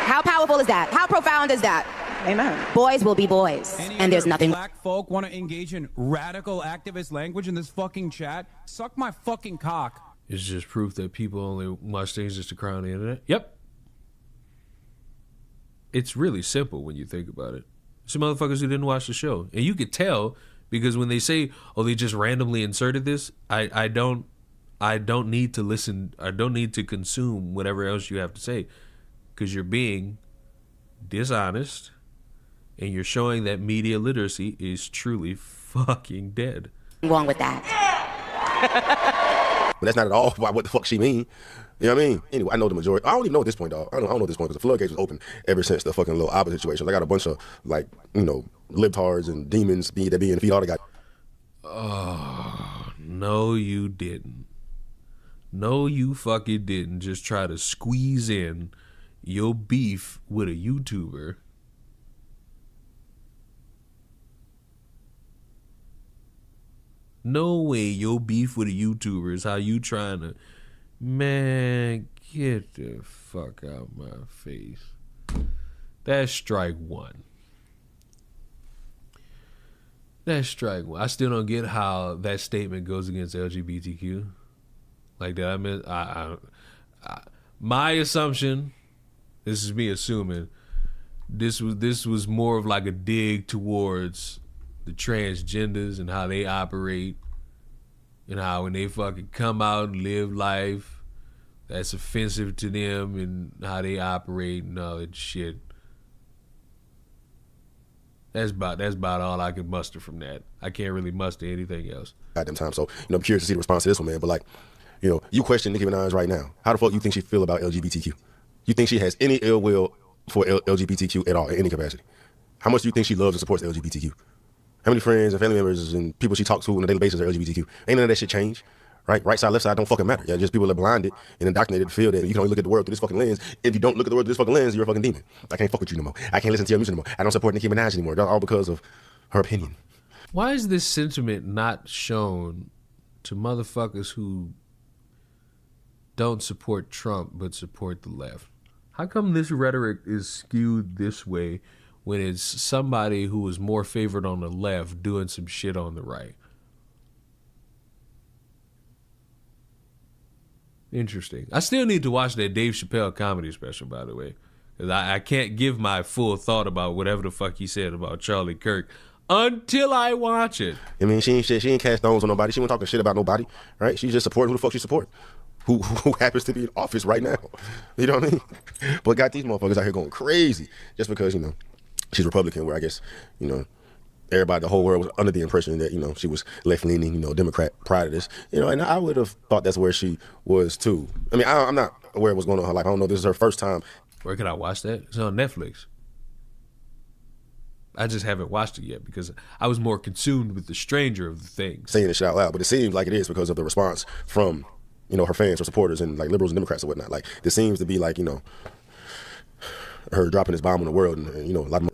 How powerful is that? How profound is that? Amen. Boys will be boys. And there's nothing. Black folk want to engage in radical activist language in this fucking chat? Suck my fucking cock. It's just proof that people only watch things just to cry on the internet. Yep. It's really simple when you think about it. Some motherfuckers who didn't watch the show. And you could tell because when they say, oh, they just randomly inserted this, I don't need to listen. I don't need to consume whatever else you have to say because you're being dishonest and you're showing that media literacy is truly fucking dead. Wrong with that. But that's not at all what the fuck she mean. You know what I mean? Anyway, I know the majority. I don't even know at this point, dog. I don't know at this point because the floodgates was open ever since the fucking little opposite situation. I got a bunch of, like, you know, libtards and demons that be in the feet all the guys. Oh, no, you didn't. No, you fucking didn't just try to squeeze in your beef with a YouTuber. No way your beef with a YouTuber is how you trying to... Man, get the fuck out my face. That's strike one. That's strike one. I still don't get how that statement goes against LGBTQ. Like that. I mean, my assumption, this is me assuming, this was more of like a dig towards the transgenders and how they operate and how when they fucking come out and live life, that's offensive to them and how they operate and all that shit. That's about all I can muster from that. I can't really muster anything else. Goddamn time. So, I'm curious to see the response to this one, man. But like, you question Nicki Minaj right now. How the fuck you think she feel about LGBTQ? You think she has any ill will for LGBTQ at all, in any capacity? How much do you think she loves and supports LGBTQ? How many friends and family members and people she talks to on a daily basis are LGBTQ? Ain't none of that shit change, right? Right side, left side don't fucking matter. Yeah, just people are blinded and indoctrinated to feel that you can only look at the world through this fucking lens. If you don't look at the world through this fucking lens, you're a fucking demon. I can't fuck with you no more. I can't listen to your music no more. I don't support Nicki Minaj anymore. All because of her opinion. Why is this sentiment not shown to motherfuckers who don't support Trump but support the left? How come this rhetoric is skewed this way when it's somebody who is more favored on the left doing some shit on the right? Interesting. I still need to watch that Dave Chappelle comedy special, by the way. Because I can't give my full thought about whatever the fuck he said about Charlie Kirk until I watch it. I mean, she ain't cast stones on nobody. She wasn't talking shit about nobody, right? She's just supporting who the fuck she support. Who happens to be in office right now. You know what I mean? But got these motherfuckers out here going crazy just because, she's Republican, where I guess, everybody, the whole world was under the impression that, she was left-leaning, Democrat prior to this. And I would have thought that's where she was too. I mean, I'm not aware of what's going on in her life. I don't know if this is her first time. Where can I watch that? It's on Netflix. I just haven't watched it yet because I was more consumed with the stranger of the things. Saying this shit out loud, but it seems like it is because of the response from, her fans or supporters and like liberals and Democrats and whatnot. Like, this seems to be like, her dropping this bomb on the world and a lot of...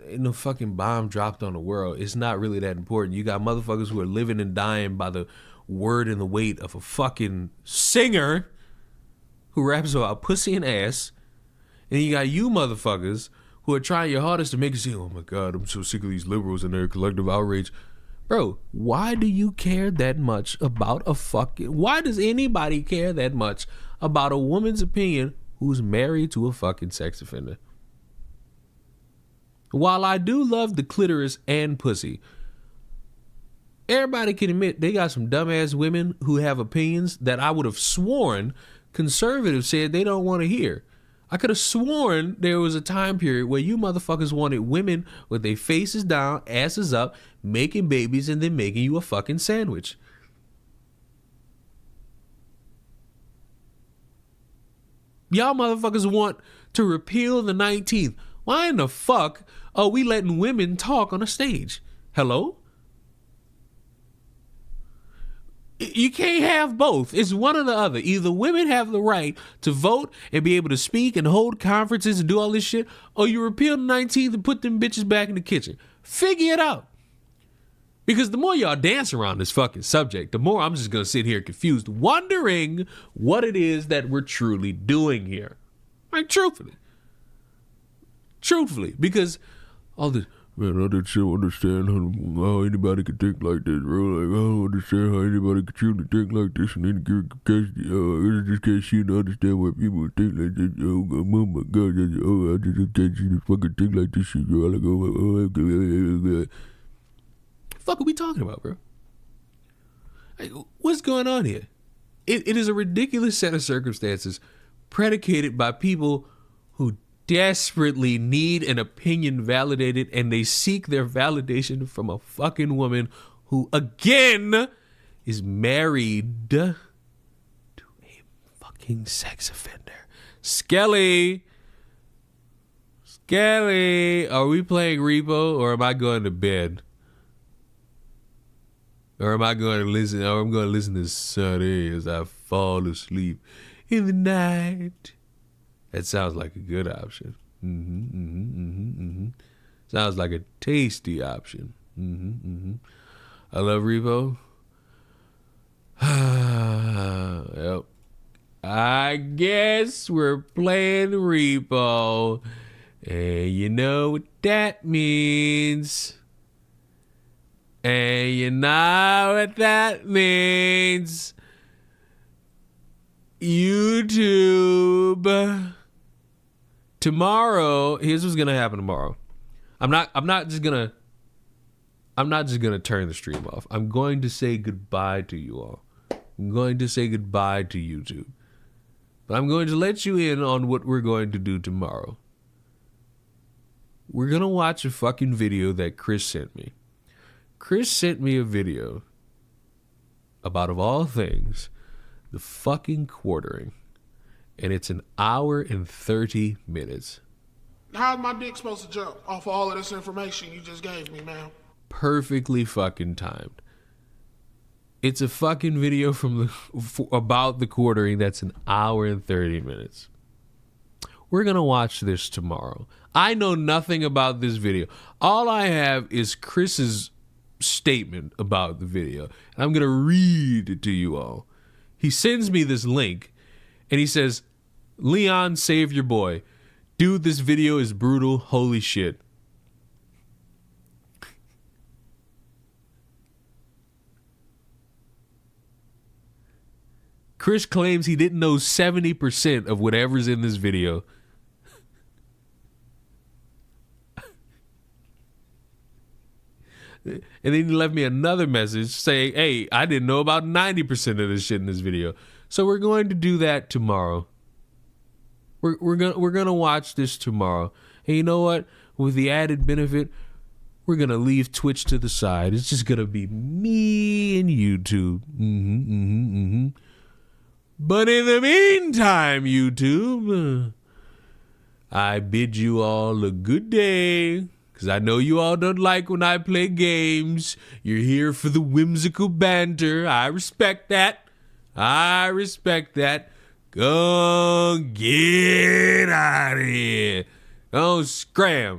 Ain't no fucking bomb dropped on the world. It's not really that important. You got motherfuckers who are living and dying by the word and the weight of a fucking singer who raps about pussy and ass. And then you got you motherfuckers who are trying your hardest to make it seem, oh my God, I'm so sick of these liberals and their collective outrage. Bro, why do you care that much about why does anybody care that much about a woman's opinion who's married to a fucking sex offender? While I do love the clitoris and pussy, everybody can admit they got some dumbass women who have opinions that I would have sworn conservatives said they don't want to hear. I could have sworn there was a time period where you motherfuckers wanted women with their faces down, asses up, making babies, and then making you a fucking sandwich. Y'all motherfuckers want to repeal the 19th. Why in the fuck are we letting women talk on a stage? Hello? You can't have both. It's one or the other. Either women have the right to vote and be able to speak and hold conferences and do all this shit, or you repeal the 19th and put them bitches back in the kitchen. Figure it out. Because the more y'all dance around this fucking subject, the more I'm just going to sit here confused, wondering what it is that we're truly doing here. Like, truthfully. Because all this... Man, I just don't understand how anybody could think like this, bro. Like, I don't understand how anybody could truly think like this and then just can't see and understand why people think like this. Oh my God, I just can't see this fucking thing like this shit, bro. Like, oh, fuck are we talking about, bro? Like, what's going on here? It is a ridiculous set of circumstances predicated by people who desperately need an opinion validated, and they seek their validation from a fucking woman who, again, is married to a fucking sex offender. Skelly, are we playing Repo, or am I going to bed? Or am I going to listen? Or I'm going to listen to Sunday as I fall asleep in the night. That sounds like a good option. Sounds like a tasty option. I love Repo. Yep. I guess we're playing Repo. And you know what that means. And you know what that means. YouTube. Tomorrow, here's what's gonna happen tomorrow. I'm not just gonna turn the stream off. I'm going to say goodbye to you all. I'm going to say goodbye to YouTube. But I'm going to let you in on what we're going to do tomorrow. We're gonna watch a fucking video that Chris sent me. Chris sent me a video about, of all things, the fucking quartering. And it's an hour and 30 minutes. How's my dick supposed to jump off of all of this information you just gave me, man? Perfectly fucking timed. It's a fucking video about the quartering that's an hour and 30 minutes. We're going to watch this tomorrow. I know nothing about this video. All I have is Chris's statement about the video. And I'm going to read it to you all. He sends me this link and he says, Leon, save your boy. Dude, this video is brutal. Holy shit. Chris claims he didn't know 70% of whatever's in this video. And then he left me another message saying, hey, I didn't know about 90% of this shit in this video. So we're going to do that tomorrow. We're gonna watch this tomorrow. And you know what? With the added benefit, we're gonna leave Twitch to the side. It's just gonna be me and YouTube. But in the meantime, YouTube, I bid you all a good day. Because I know you all don't like when I play games. You're here for the whimsical banter. I respect that. Go get out of here. Go scram.